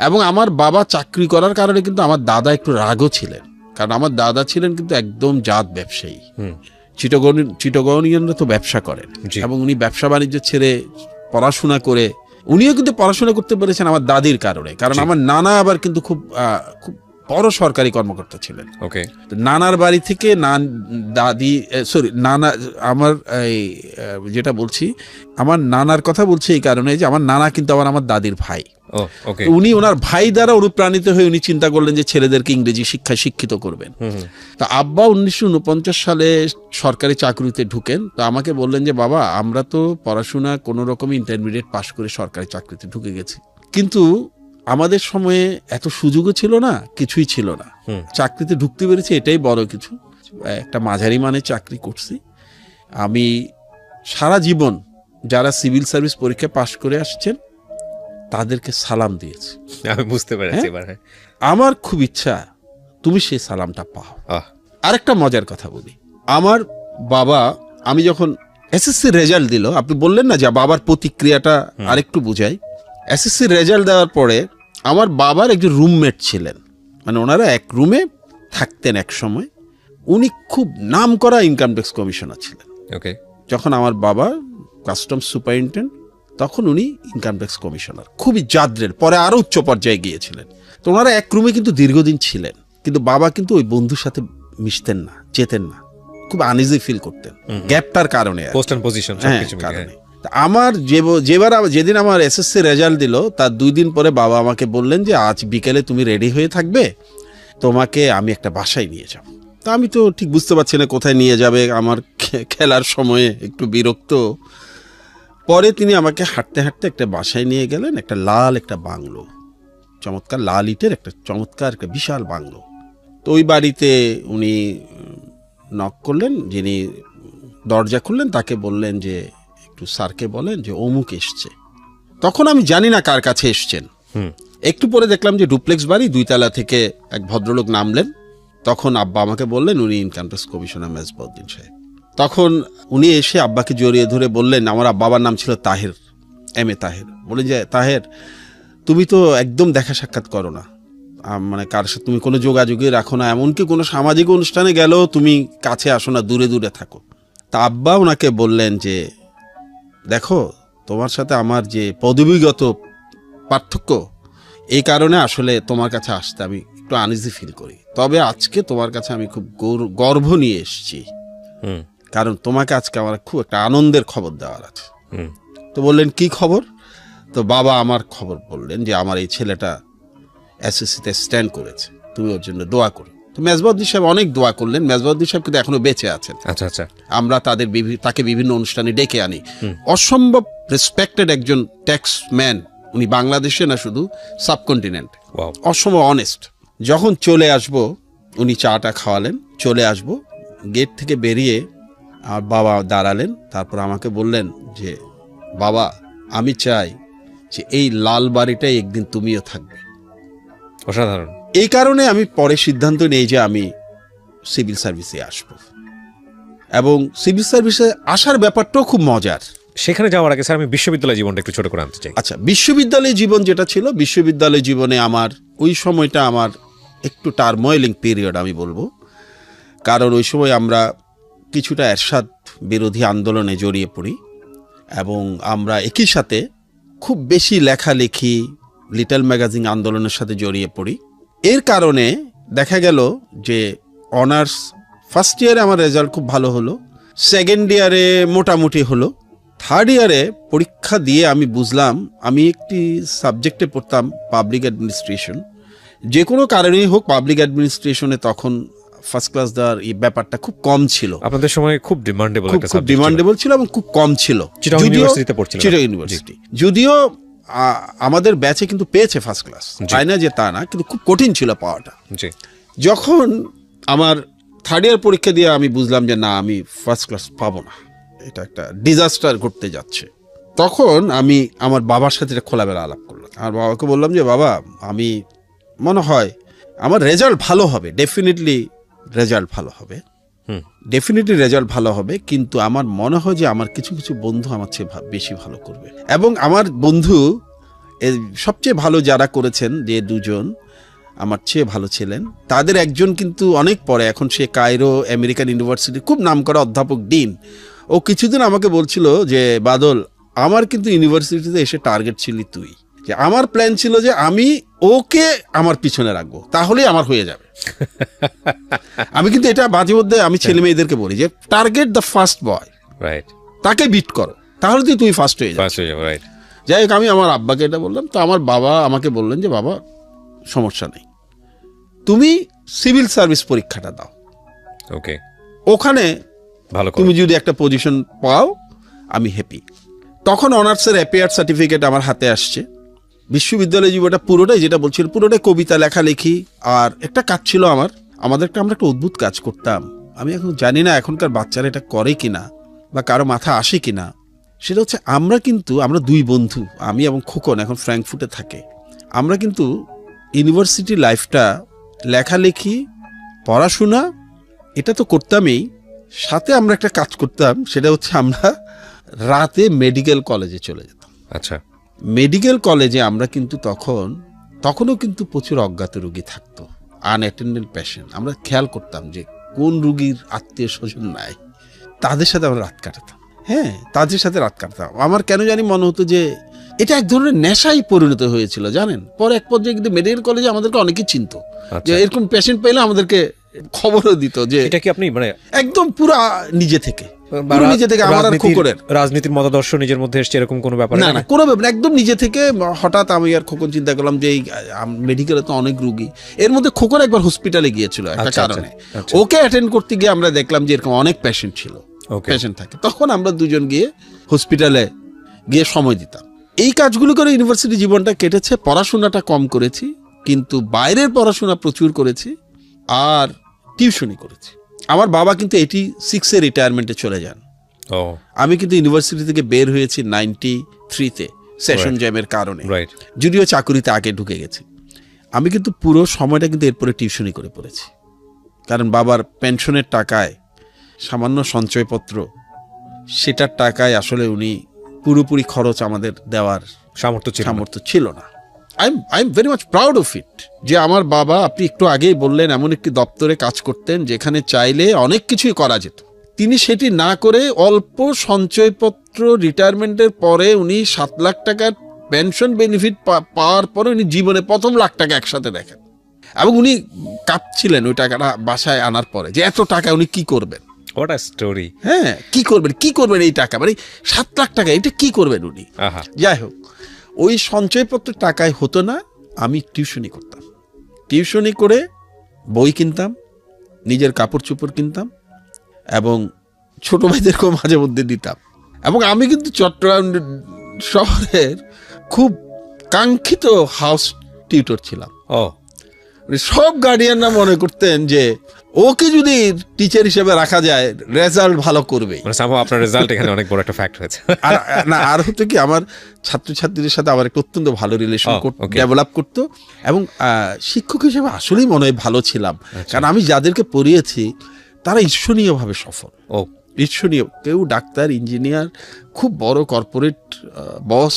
এবং আমার বাবা চাকরি করার কারণে কিন্তু আমার দাদা একটু রাগও ছিলেন, কারণ আমার দাদা ছিলেন কিন্তু একদম জাত ব্যবসায়ী। চিটাগনিয়ানরা তো ব্যবসা করেন, এবং উনি ব্যবসা বাণিজ্য ছেড়ে পড়াশোনা করে, উনিও কিন্তু পড়াশোনা করতে পেরেছেন আমার দাদির কারণে, কারণ আমার নানা আবার কিন্তু খুব বড় সরকারি কর্মকর্তা ছিলেন। ওকে, নানার বাড়ি থেকে নানা আমার যেটা বলছি, আমার নানার কথা বলছি এই কারণে যে আমার নানা কিন্তু আমার দাদির ভাই। উনি ওনার ভাই দ্বারা অনুপ্রাণিত হয়ে উনি চিন্তা করলেন যে ছেলেদেরকে ইংরেজি শিক্ষায় শিক্ষিত করবেন। তা আব্বা 1949 সালে সরকারি চাকরিতে ঢুকেন। তো আমাকে বললেন যে বাবা আমরা তো পড়াশোনা কোনো রকম ইন্টারমিডিয়েট পাশ করে সরকারি চাকরিতে ঢুকে গেছি, কিন্তু আমাদের সময়ে এত সুযোগও ছিল না, কিছুই ছিল না, চাকরিতে ঢুকতে পেরেছি এটাই বড় কিছু। একটা মাঝারি মানের চাকরি করছি আমি। সারা জীবন যারা সিভিল সার্ভিস পরীক্ষা পাশ করে আসছেন তাদেরকে সালাম দিয়েছি। আমি বুঝতে পেরেছি। আমার খুব ইচ্ছা তুমি সেই সালামটা পাও। আরেকটা মজার কথা বলি, আমার বাবা, আমি যখন এসএসসি রেজাল্ট দিল, আপনি বললেন না যে বাবার প্রতিক্রিয়াটা আরেকটু বুঝাই। এসএসসি রেজাল্ট দেওয়ার পরে আমার বাবার একজন রুমমেট ছিলেন, মানে ওনারা এক রুমে থাকতেন এক সময়। উনি খুব নাম করা ইনকাম ট্যাক্স কমিশনার ছিলেন। ওকে, যখন আমার বাবা কাস্টমস সুপারিনটেন্ডেন্ট, তখন উনি ইনকাম ট্যাক্স কমিশনার, খুবই জাদ্রেল, পরে আরো উচ্চ পর্যায়ে গিয়েছিলেন। তো ওনারা এক রুমে কিন্তু দীর্ঘদিন ছিলেন, কিন্তু বাবা কিন্তু ওই বন্ধুর সাথে মিশতেন না, যেতেন না, খুব আনইজি ফিল করতেন গ্যাপটার কারণে, পোস্ট এন্ড পজিশন কারণে। আমার যেদিন আমার এসএসসি রেজাল্ট দিল তার 2 দিন পরে বাবা আমাকে বললেন যে আজ বিকেলে তুমি রেডি হয়ে থাকবে, তোমাকে আমি একটা বাসায় নিয়ে যাব। তা আমি তো ঠিক বুঝতে পারছি না কোথায় নিয়ে যাবে, আমার খেলার সময়ে একটু বিরক্ত। পরে তিনি আমাকে হাঁটতে হাঁটতে একটা বাসায় নিয়ে গেলেন, একটা বাংলো, চমৎকার লাল ইটের একটা চমৎকার একটা বিশাল বাংলো। তো ওই বাড়িতে উনি নক করলেন, যিনি দরজা খুললেন তাকে বললেন যে একটু স্যারকে বলেন যে অমুক এসছে। তখন আমি জানি না কার কাছে এসছেন। একটু পরে দেখলাম যে ডুপ্লেক্স বাড়ি, 2 তলা থেকে এক ভদ্রলোক নামলেন। তখন আব্বা আমাকে বললেন উনি ইনকাম ট্যাক্স কমিশনার মেজবাউদ্দিন সাহেব। তখন উনি এসে আব্বাকে জড়িয়ে ধরে বললেন, আমার বাবার নাম ছিল তাহের, এম.এ. তাহের, বলে যে তাহের তুমি তো একদম দেখা সাক্ষাৎ করো না, মানে কার সাথে তুমি কোনো যোগাযোগই রাখো না, এমনকি কোনো সামাজিক অনুষ্ঠানে গেলেও তুমি কাছে আসো না, দূরে দূরে থাকো। তা আব্বা ওনাকে বললেন যে দেখো তোমার সাথে আমার যে পদবিগত পার্থক্য, এই কারণে আসলে তোমার কাছে আসতে আমি একটু আনইজি ফিল করি, তবে আজকে তোমার কাছে আমি খুব গর্ব নিয়ে এসেছি, কারণ তোমাকে আজকে আমার খুব একটা আনন্দের খবর দেওয়ার আছে। তো বললেন কি খবর? তো বাবা আমার খবর বললেন যে আমার এই ছেলেটা এসএসসিতে স্ট্যান্ড করেছে, তুমি ওর জন্য দোয়া করো। তো মেজবাউদ্দিন সাহেব অনেক দোয়া করলেন। মেজবাউদ্দিন সাহেব কিন্তু এখনো বেঁচে আছেন। আচ্ছা আচ্ছা, আমরা তাকে বিভিন্ন অনুষ্ঠানে ডেকে আনি। অসম্ভব রেসপেক্টেড একজন ট্যাক্সম্যান উনি, বাংলাদেশে না শুধু সাবকন্টিনেন্ট, অসম্ভব অনেস্ট। যখন চলে আসব উনি চাটা খাওয়ালেন, চলে আসব, গেট থেকে বেরিয়ে আমার বাবা দাঁড়ালেন, তারপর আমাকে বললেন যে বাবা আমি চাই যে এই লাল বাড়িটাই একদিন তুমিও থাকবে। অসাধারণ। এই কারণে আমি পরে সিদ্ধান্ত নেই যে আমি সিভিল সার্ভিসে আসব, এবং সিভিল সার্ভিসে আসার ব্যাপারটাও খুব মজার। সেখানে যাওয়ার আগে স্যার আমি বিশ্ববিদ্যালয় জীবনটা একটু ছোট করে আনতে চাই। আচ্ছা, বিশ্ববিদ্যালয় জীবন যেটা ছিল, বিশ্ববিদ্যালয় জীবনে আমার ওই সময়টা আমার একটু টার্ময়েলিং পিরিয়ড আমি বলবো, কারণ ওই সময় আমরা কিছুটা এরশাদ বিরোধী আন্দোলনে জড়িয়ে পড়ি, এবং আমরা একই সাথে খুব বেশি লেখালেখি, লিটল ম্যাগাজিন আন্দোলনের সাথে জড়িয়ে পড়ি। এর কারণে দেখা গেল যে অনার্স ফার্স্ট ইয়ারে আমার রেজাল্ট খুব ভালো হলো, সেকেন্ড ইয়ারে মোটামুটি হলো, থার্ড ইয়ারে পরীক্ষা দিয়ে আমি বুঝলাম আমি একটি সাবজেক্টে পড়তাম পাবলিক অ্যাডমিনিস্ট্রেশন। যে কোনো কারণেই হোক পাবলিক অ্যাডমিনিস্ট্রেশনে তখন ফার্স্ট ক্লাস দেওয়ার এই ব্যাপারটা খুব কম ছিল, আপনাদের সময় খুব ডিমান্ডেবল একটা খুব সাবজেক্ট ডিমান্ডেবল ছিল এবং খুব কম ছিল। চিটাগং ইউনিভার্সিটিতে পড়ছিলেন? চিটাগং ইউনিভার্সিটি, যদিও আমাদের ব্যাচে কিন্তু পেয়েছে ফার্স্ট ক্লাস, তাই না যে তা না, কিন্তু খুব কঠিন ছিল পাওয়াটা। জি। যখন আমার থার্ড ইয়ার পরীক্ষা দিয়ে আমি বুঝলাম যে না, আমি ফার্স্ট ক্লাস পাবো না, এটা একটা ডিজাস্টার ঘটতে যাচ্ছে, তখন আমি আমার বাবার সাথে এটা খোলামেলা আলাপ করলাম। আমার বাবাকে বললাম যে বাবা, আমি মনে হয় আমার রেজাল্ট ভালো হবে, ডেফিনেটলি রেজাল্ট ভালো হবে, ডেফিনেটলি রেজাল্ট ভালো হবে, কিন্তু আমার মনে হয় যে আমার কিছু কিছু বন্ধু আমার চেয়ে বেশি ভালো করবে। এবং আমার বন্ধু সবচেয়ে ভালো যারা করেছেন, যে দুজন আমার চেয়ে ভালো ছিলেন, তাদের একজন কিন্তু অনেক পরে, এখন সে কায়রো আমেরিকান ইউনিভার্সিটির খুব নামকরা অধ্যাপক, ডিন। ও কিছুদিন আমাকে বলছিল যে বাদল, আমার কিন্তু ইউনিভার্সিটিতে এসে টার্গেট ছিলি তুই, যে আমার প্ল্যান ছিল যে আমি ওকে আমার পিছনে রাখবো, তাহলেই আমার হয়ে যাবে। আমি কিন্তু এটা মাঝে মধ্যে আমি ছেলে মেয়েদেরকে বলি যে target the first boy, right, তাকে বিট করো, তাহলে তুই ফার্স্ট হয়ে যাবে। রাইট। যাই হোক, আমি আমার আব্বাকে এটা বললাম, তো আমার বাবা আমাকে বললেন যে বাবা, সমস্যা নেই, তুমি সিভিল সার্ভিস পরীক্ষাটা দাও, ওকে, ওখানে ভালো তুমি যদি একটা পজিশন পাও আমি হ্যাপি। তখন অনার্সের অ্যাপিয়ার সার্টিফিকেট আমার হাতে আসছে। বিশ্ববিদ্যালয় জীবনটা পুরোটাই, যেটা বলছিল, পুরোটাই কবিতা লেখালেখি। আর একটা কাজ ছিল আমরা একটা অদ্ভুত কাজ করতাম, আমি এখন জানি না এখনকার বাচ্চারা এটা করে কিনা বা কারো মাথা আসে কিনা। সেটা হচ্ছে আমরা দুই বন্ধু, আমি এবং খোকন, এখন ফ্র্যাঙ্কফুর্টে থাকে। আমরা কিন্তু ইউনিভার্সিটি লাইফটা লেখালেখি, পড়াশোনা, এটা তো করতামই, সাথে আমরা একটা কাজ করতাম, সেটা হচ্ছে আমরা রাতে মেডিকেল কলেজে চলে যেতাম। আচ্ছা, মেডিকেল কলেজে আমরা কিন্তু তখনও কিন্তু প্রচুর অজ্ঞাত রোগী থাকতো, আনঅ্যাটেন্ডেড পেশেন্ট। আমরা খেয়াল করতাম যে কোন রোগীর আত্মীয় স্বজন নাই, তাদের সাথে আমরা রাত কাটাতাম। হ্যাঁ, তাদের সাথে রাত কাটাতাম। আমার কেন জানি মনে হতো যে এটা এক ধরনের নেশাই পরিণত হয়েছিল, জানেন। পরে এক পর্যায়ে কিন্তু মেডিকেল কলেজে আমাদেরকে অনেকেই চিনতো, যে এরকম পেশেন্ট পেলে আমাদেরকে খবরও দিত, যে এটা কি আপনি মানে একদম পুরো নিজে থেকে আমার আর খোকনের রাজনীতির মতাদর্শ নিজের মধ্যে এসছে এরকম কোনো ব্যাপার না, কোনো ব্যাপার, একদম নিজে থেকে। হঠাৎ আমি আর খোকন চিন্তা করলাম যে এই মেডিকেলে তো অনেক রুগী, এর মধ্যে খোকন একবার হসপিটালে গিয়েছিল একটা কারণে, ওকে অ্যাটেন্ড করতে গিয়ে আমরা দেখলাম যে এরকম অনেক পেশেন্ট ছিল, পেশেন্ট থাকে। তখন আমরা দুজন গিয়ে হসপিটালে গিয়ে সময় দিতাম। এই কাজগুলো করে ইউনিভার্সিটি জীবনটা কেটেছে। পড়াশোনাটা কম করেছি, কিন্তু বাইরের পড়াশোনা প্রচুর করেছি, আর টিউশনি করেছি। আমার বাবা কিন্তু 86-এ রিটায়ারমেন্টে চলে যান। আমি কিন্তু ইউনিভার্সিটি থেকে বের হয়েছি 93-তে সেশন জ্যামের কারণে, যদিও চাকুরিতে আগে ঢুকে গেছি। আমি কিন্তু পুরো সময়টা কিন্তু এরপরে টিউশনি করে পড়েছি, কারণ বাবার পেনশনের টাকায় সামান্য সঞ্চয়পত্র, সেটার টাকায় আসলে উনি পুরোপুরি খরচ আমাদের দেওয়ার সামর্থ্য ছিল না। I am very much proud of it, যে আমার বাবা, আপনি একটু আগেই বললেন, এমন একটি দপ্তরে কাজ করতেন যেখানে চাইলে অনেক কিছুই করা যেত। তিনি সেটি না করে অল্প সঞ্চয়পত্র, রিটায়ারমেন্টের পরে উনি 7 লাখ টাকার পেনশন বেনিফিট পাওয়ার পরে উনি জীবনে প্রথম লাখ টাকা একসাথে দেখেন, এবং উনি কাঁদছিলেন ওই টাকাটা বাসায় আনার পরে, যে এত টাকা উনি কি করবেন। What a story! হ্যাঁ, কি করবেন এই টাকা, মানে 7 লাখ টাকা, এটা কি করবেন উনি। যাই হোক, ওই সঞ্চয়পত্রের টাকায় হতো না, আমি টিউশনি করতাম। টিউশনি করে বই কিনতাম, নিজের কাপড় চোপড় কিনতাম, এবং ছোট ভাইদেরকেও মাঝে মধ্যে দিতাম। এবং আমি কিন্তু চট্টগ্রাম শহরের খুব কাঙ্ক্ষিত হাউস টিউটর ছিলাম। সব গার্ডিয়ানরা মনে করতেন যে ওকে যদি টিচার হিসেবে রাখা যায় রেজাল্ট ভালো করবে। আপনার রেজাল্ট এখানে অনেক বড় একটা ফ্যাক্ট হয়েছে। আর হতো কি, আমার ছাত্রছাত্রীদের সাথে আমার একটা অত্যন্ত ভালো রিলেশন ডেভেলপ করতো, এবং শিক্ষক হিসেবে আসলেই মনে হয় ভালো ছিলাম, কারণ আমি যাদেরকে পড়িয়েছি তারা ঈর্ষণীয়ভাবে সফল। ঈর্ষণীয়, কেউ ডাক্তার, ইঞ্জিনিয়ার, খুব বড় কর্পোরেট বস।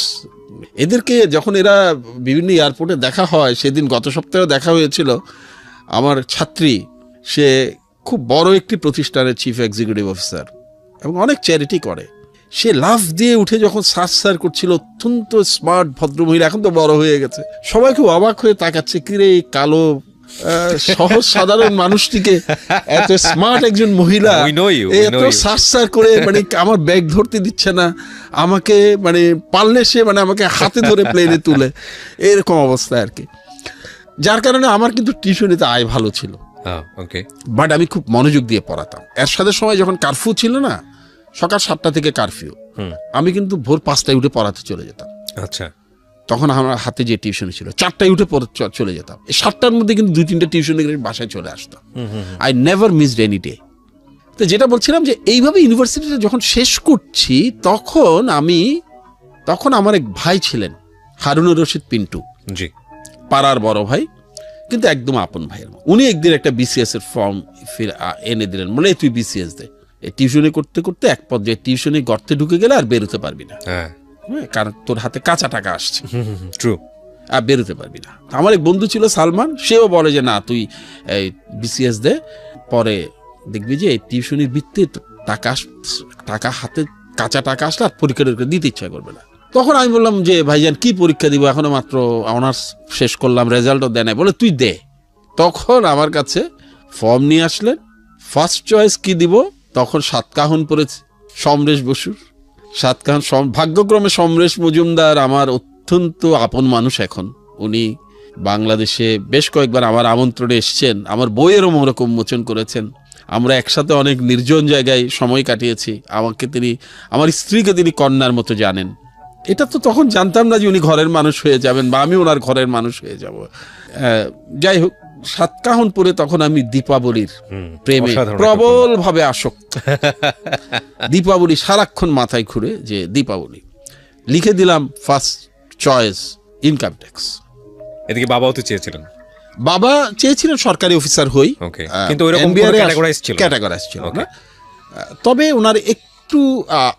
এদেরকে যখন এরা বিভিন্ন এয়ারপোর্টে দেখা হয়, সেদিন গত সপ্তাহে দেখা হয়েছিল, আমার ছাত্রী, সে খুব বড় একটি প্রতিষ্ঠানের চিফ এক্সিকিউটিভ অফিসার এবং অনেক চ্যারিটি করে। সে লাফ দিয়ে উঠে যখন সার করছিল, অত্যন্ত স্মার্ট ভদ্রমহিলা, এখন তো বড় হয়ে গেছে, সবাই খুব অবাক হয়ে তাকাচ্ছে, কিরে এই কালো সহজ সাধারণ মানুষটিকে এত স্মার্ট একজন মহিলা এত সার করে, মানে আমার ব্যাগ ধরতে দিচ্ছে না আমাকে, মানে পারলে সে মানে আমাকে হাতে ধরে প্লেনে তুলে, এরকম অবস্থা আর কি। যার কারণে আমার কিন্তু টিউশনিতে আয় ভালো ছিল, বাট আমি খুব মনোযোগ দিয়ে পড়াতাম। এরশাদের সময় যখন কারফিউ ছিল না, সকাল 7টা থেকে কারফিউ, আমি কিন্তু ভোর 5টায় উঠে পড়াতে চলে যেতাম। আচ্ছা, তখন আমার হাতে যে টিউশন ছিল 4টায় উঠে চলে যেতাম। এই 7টার মধ্যে কিন্তু 2-3টা টিউশন বাসায় চলে আসতাম। I never missed any day. তো যেটা বলছিলাম যে এইভাবে ইউনিভার্সিটিটা যখন শেষ করছি, তখন আমার এক ভাই ছিলেন, হারুনুর রশিদ পিন্টু, জি, পাড়ার বড় ভাই, কিন্তু একদম আপন ভাইয়ের। উনি একদিন একটা বিসিএস এর ফর্ম এনে দিলেন, বলে তুই বিসিএস দে। টিউশনি করতে করতে এক পর্যায়ে টিউশনি গর্তে ঢুকে গেলে আর বেরোতে পারবি না, কারণ তোর হাতে কাঁচা টাকা আসছে, ট্রু, আর বেরোতে পারবি না। আমার এক বন্ধু ছিল সালমান, সেও বলে যে না তুই বিসিএস দে, পরে দেখবি যে এই টিউশনির ভিত্তিতে টাকা হাতে কাঁচা টাকা আসলে আর পরীক্ষা দিতে ইচ্ছা করবে না। তখন আমি বললাম যে ভাইজান কি পরীক্ষা দিব, এখনো মাত্র অনার্স শেষ করলাম, রেজাল্টও দেয় নাই। বলে তুই দে। তখন আমার কাছে ফর্ম নিয়ে আসলেন, ফার্স্ট চয়েস কি দিব, তখন সাতকাহন পড়েছে সমরেশ বসুর, সাতকাহন। ভাগ্যক্রমে সমরেশ মজুমদার আমার অত্যন্ত আপন মানুষ এখন। উনি বাংলাদেশে বেশ কয়েকবার আমার আমন্ত্রণে এসছেন, আমার বইয়েরও মোড়ক উন্মোচন করেছেন, আমরা একসাথে অনেক নির্জন জায়গায় সময় কাটিয়েছি। আমার স্ত্রীকে তিনি কন্যার মতো জানেন। এটা তো তখন জানতাম না যে উনি ঘরের মানুষ হয়ে যাবেন বা আমি ওনার ঘরের মানুষ হয়ে যাব। যাই হোক, সাতকাহনপুরে তখন আমি দীপাবলির প্রেমে প্রবল ভাবে আসক্ত। দীপাবলি সারাক্ষণ মাথায় ঘুরে যে দীপাবলি লিখে দিলাম ফার্স্ট চয়েস ইনকাম ট্যাক্স। এদিকে বাবাও তো চেয়েছিলেন, বাবা চেয়েছিলেন সরকারি অফিসার হই, কিন্তু ওইরকম ক্যাটাগরাইজ ছিল না। তবে ওনার একটু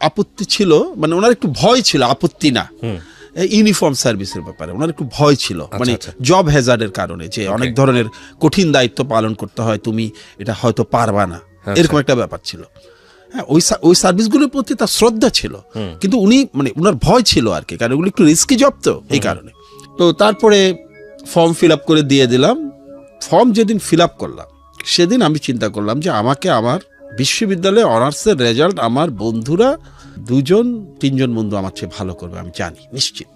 আপত্তি ছিল, মানে ওনার একটু ভয় ছিল, আপত্তি না, ইউনিফর্ম সার্ভিসের ব্যাপারে ওনার একটু ভয় ছিল, মানে জব হ্যাজার্ডের কারণে, যে অনেক ধরনের কঠিন দায়িত্ব পালন করতে হয়, তুমি এটা হয়তো পারবা না, এরকম একটা ব্যাপার ছিল। হ্যাঁ, ওই সার্ভিসগুলোর প্রতি তার শ্রদ্ধা ছিল, কিন্তু উনি মানে ওনার ভয় ছিল আর কি, কারণ ওগুলো একটু রিস্কি জব, তো এই কারণে। তো তারপরে ফর্ম ফিল আপ করে দিয়ে দিলাম। ফর্ম যেদিন ফিল আপ করলাম সেদিন আমি চিন্তা করলাম যে আমাকে আমার বিশ্ববিদ্যালয়ে অনার্সের রেজাল্ট আমার বন্ধুরা 2-3জন বন্ধু আমার চেয়ে ভালো করবে, আমি জানি নিশ্চিত।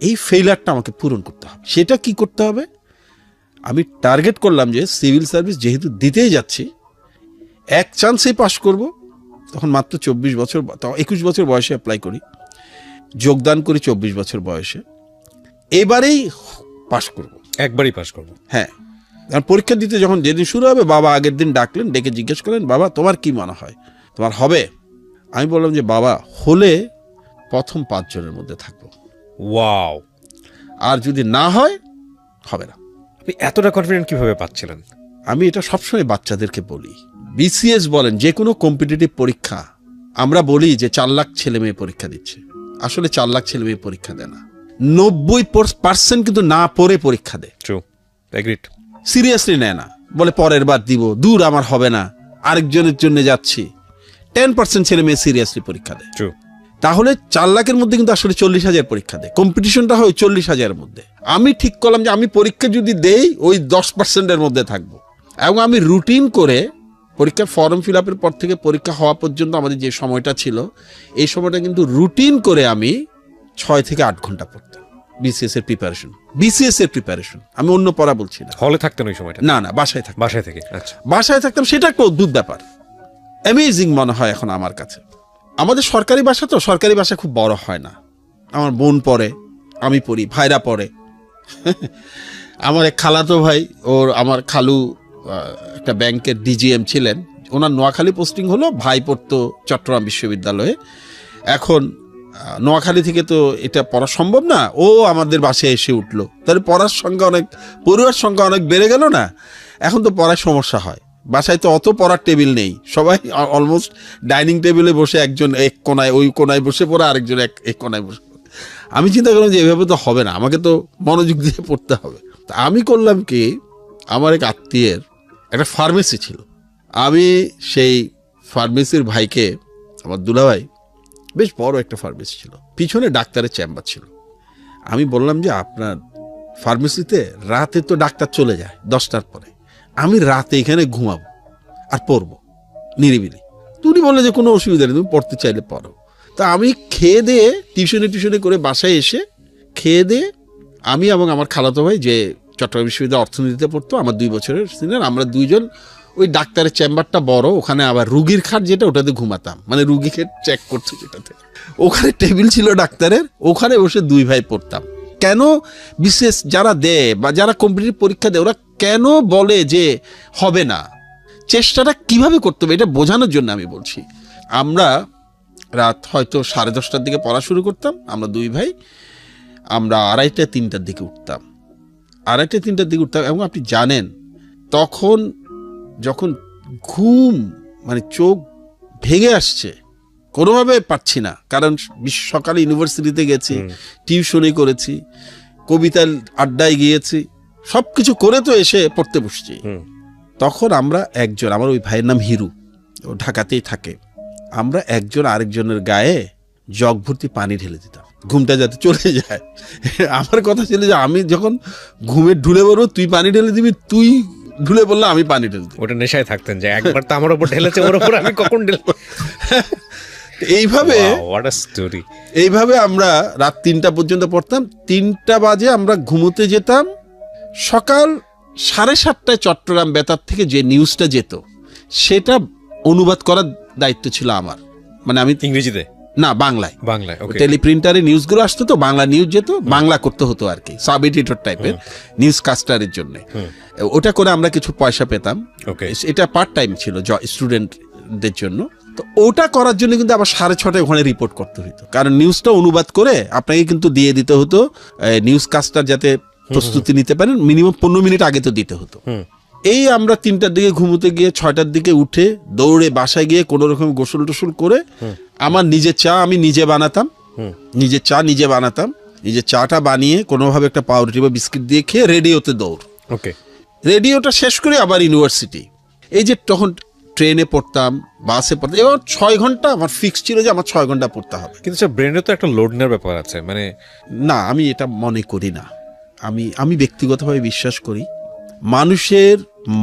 এই ফেইলারটা আমাকে পূরণ করতে হবে। সেটা কি করতে হবে, আমি টার্গেট করলাম যে সিভিল সার্ভিস যেহেতু দিতেই যাচ্ছি, এক চান্সেই পাস করব। তখন মাত্র 24 বছর, 21 বছর বয়সে অ্যাপ্লাই করি, যোগদান করি 24 বছর বয়সে। এবারেই পাস করব, একবারই পাস করব। হ্যাঁ, আর পরীক্ষা দিতে যখন যেদিন শুরু হবে, বাবা আগের দিন ডাকলেন, ডেকে জিজ্ঞেস করলেন, বাবা তোমার কি মনে হয়, তোমার হবে? আমি বললাম যে বাবা, হলে প্রথম 5 জনের মধ্যে থাকবো, ওয়াও, আর যদি না হয় হবে না। আপনি এতটা কনফিডেন্ট কিভাবে পাচ্ছিলেন? আমি এটা সবসময় বাচ্চাদেরকে বলি, বিসিএস বলেন, যে কোনো কম্পিটিটিভ পরীক্ষা, আমরা বলি যে 4 লাখ ছেলে মেয়ে পরীক্ষা দিচ্ছে, আসলে 4 লাখ ছেলে মেয়ে পরীক্ষা দেয় না, 90% কিন্তু না পড়ে পরীক্ষা দেয়। True, agreed. সিরিয়াসলি নেয় না, বলে পরের বার দিব, দূর আমার হবে না, আরেকজনের জন্য যাচ্ছি। 10% ছেলে মেয়ে সিরিয়াসলি পরীক্ষা দেয়। ট্রু। তাহলে 4 লাখের মধ্যে কিন্তু আসলে 40,000 পরীক্ষা দেয়, কম্পিটিশনটা হয় 40,000-এর মধ্যে। আমি ঠিক করলাম যে আমি পরীক্ষা যদি দেই ওই 10%-এর মধ্যে থাকবো, এবং আমি রুটিন করে পরীক্ষার ফর্ম ফিল আপের পর থেকে পরীক্ষা হওয়া পর্যন্ত আমাদের যে সময়টা ছিল, এই সময়টা কিন্তু রুটিন করে আমি 6 থেকে 8 ঘন্টা পড়তাম। বিসিএস এর প্রিপারেশন আমি অন্য পড়া বলছি না। হলে থাকতেন ওই সময়টা? না, বাসায় থাকতাম। বাসায় থেকে? আচ্ছা, বাসায় থাকতাম। সেটা একটা অদ্ভুত ব্যাপার, অ্যামেজিং মনে হয় এখন আমার কাছে। আমাদের সরকারি বাসা তো, সরকারি বাসা খুব বড় হয় না। আমার বোন পড়ে, আমি পড়ি, ভাইরা পড়ে। আমার এক খালাতো ভাই, আমার খালু একটা ব্যাংকের ডিজিএম ছিলেন, ওনার নোয়াখালী পোস্টিং হলো, ভাই পড়তো চট্টগ্রাম বিশ্ববিদ্যালয়ে। এখন নোয়াখালী থেকে তো এটা পড়া সম্ভব না, ও আমাদের বাসায় এসে উঠলো, তাহলে পড়ার সংখ্যা অনেক বেড়ে গেল না? এখন তো পড়ার সমস্যা হয়, বাসায় তো অত পড়ার টেবিল নেই, সবাই অলমোস্ট ডাইনিং টেবিলে বসে, একজন এক কোনায়, ওই কোনায় বসে পড়ে, আরেকজন এক কোনায় বসে পড়ে। আমি চিন্তা করলাম যে এভাবে তো হবে না, আমাকে তো মনোযোগ দিয়ে পড়তে হবে। তা আমি করলাম কি, আমার এক আত্মীয়ের একটা ফার্মেসি ছিল, আমি সেই ফার্মেসির ভাইকে, আমার দুলাভাই, বেশ বড় একটা ফার্মেসি ছিল, পিছনে ডাক্তারের চেম্বার ছিল। আমি বললাম যে আপনার ফার্মেসিতে রাতে তো ডাক্তার চলে যায় 10টার পরে, আমি রাতে এখানে ঘুমাবো আর পড়বো নিরিবিলি। উনি বললেন যে কোনো অসুবিধা নেই, তুমি পড়তে চাইলে পড়ো। তা আমি খেয়ে দিয়ে টিউশনে করে বাসায় এসে খেয়ে দিয়ে আমি এবং আমার খালাতো ভাই যে চট্টগ্রাম বিশ্ববিদ্যালয়ে অর্থনীতিতে পড়তো, আমার 2 বছরের সিনিয়র, আমরা দুইজন ওই ডাক্তারের চেম্বারটা বড়, ওখানে আবার রুগীর খাট যেটা ওটাতে ঘুমাতাম, মানে রুগীকে চেক করছে যেটাতে, ওখানে টেবিল ছিল ডাক্তারের, ওখানে বসে 2 ভাই পড়তাম। কেন বিশেষ যারা দেয় বা যারা কম্পিটিটিভ পরীক্ষা দেয় ওরা কেন বলে যে হবে না, চেষ্টাটা কিভাবে করতে হবে এটা বোঝানোর জন্য আমি বলছি। আমরা রাত হয়তো 10:30টার দিকে পড়া শুরু করতাম, আমরা 2 ভাই, আমরা 2:30-3টার দিকে উঠতাম, 2:30-3টার দিকে উঠতাম। এবং আপনি জানেন তখন যখন ঘুম মানে চোখ ভেঙে আসছে, কোনোভাবে পারছি না, কারণ সকালে ইউনিভার্সিটিতে গেছি, টিউশনি করেছি, কবিতার আড্ডায় গিয়েছি, সব কিছু করে তো এসে পড়তে বসছি। তখন আমরা একজন, আমার ওই ভাইয়ের নাম হিরু, ও ঢাকাতেই থাকে, আমরা একজন আরেকজনের গায়ে জগ ভর্তি পানি ঢেলে দিতাম ঘুমটা যাতে চলে যায়। আমার কথা ছিল যে আমি যখন ঘুমে ঢুলে পড়বো তুই পানি ঢেলে দিবি, তুই ঢুলে পড়লে আমি পানি ঢেলে দিই। ওটা নেশায় থাকতেন যে একবার তো আমার উপর ঢেলেছে, ওর উপর আমি কখন ঢেলে। এইভাবে হোয়াট আ স্টোরি। এইভাবে আমরা রাত 3টা পর্যন্ত পড়তাম, 3টা বাজে আমরা ঘুমোতে যেতাম। সকাল 7:30টায় চট্টগ্রাম বেতার থেকে যে নিউজটা যেত সেটা অনুবাদ করার দায়িত্ব ছিল আমার, মানে আমি ইংরেজিতে না বাংলায়, ওকে। টেলিপ্রিন্টারে নিউজগুলো আসতো তো, বাংলা নিউজ যেত, বাংলা করতে হতো আর কি, সাব এডিটর টাইপের নিউজ কাস্টারের জন্য। ওটা করে আমরা কিছু পয়সা পেতাম, এটা পার্ট টাইম ছিল স্টুডেন্টদের জন্য। তো ওটা করার জন্য কিন্তু আবার 6:30টায় ওখানে রিপোর্ট করতে হতো, কারণ নিউজটা অনুবাদ করে আপনাকে কিন্তু দিয়ে দিতে হতো, নিউজ কাস্টার যাতে প্রস্তুতি নিতে পারেন মিনিমাম 15 মিনিট আগে তো দিতে হতো। এই আমরা 3টার দিকে ঘুমোতে গিয়ে 6টার দিকে উঠে দৌড়ে বাসায় গিয়ে কোনো রকম গোসল টোসল করে আমার নিজের চা আমি নিজে বানাতাম, নিজের চা নিজে বানাতাম, নিজের চাটা বানিয়ে কোনোভাবে একটা পাউরুটি বা বিস্কিট দিয়ে খেয়ে রেডিওতে দৌড়। ওকে, রেডিওটা শেষ করে আবার ইউনিভার্সিটি। এই যে তখন ট্রেনে পড়তাম, বাসে পড়তাম, এবার 6 ঘন্টা আমার ফিক্স ছিল যে আমার 6 ঘন্টা পড়তে হবে। কিন্তু স্যার ব্রেনে তো একটা লোড নেওয়ার ব্যাপার আছে, মানে না আমি এটা মনে করি না। আমি ব্যক্তিগতভাবে বিশ্বাস করি মানুষের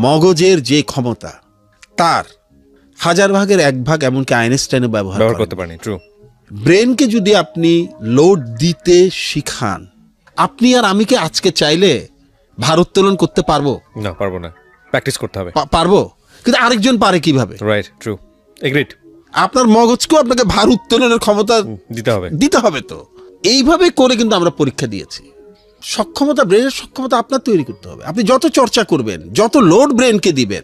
মগজের যে ক্ষমতা তার 1000 ভাগের 1 ভাগ এমনকি আইনস্টাইনও ব্যবহার করতে পারেনি। ট্রু। ব্রেনকে যদি আপনি লোড দিতে শিখান, আপনি আর আমি কি আজকে চাইলে ভারোত্তোলন করতে পারবো? না, পারবো না, প্র্যাকটিস করতে হবে। পারবো, কিন্তু আরেকজন পারে কিভাবে? Right, true, agreed. আপনার মগজকেও আপনাকে ভার উত্তোলনের ক্ষমতা দিতে হবে তো। এইভাবে করে কিন্তু আমরা পরীক্ষা দিয়েছি। সক্ষমতা, ব্রেনের সক্ষমতা আপনার তৈরি করতে হবে। আপনি যত চর্চা করবেন, যত লোড ব্রেনকে দিবেন,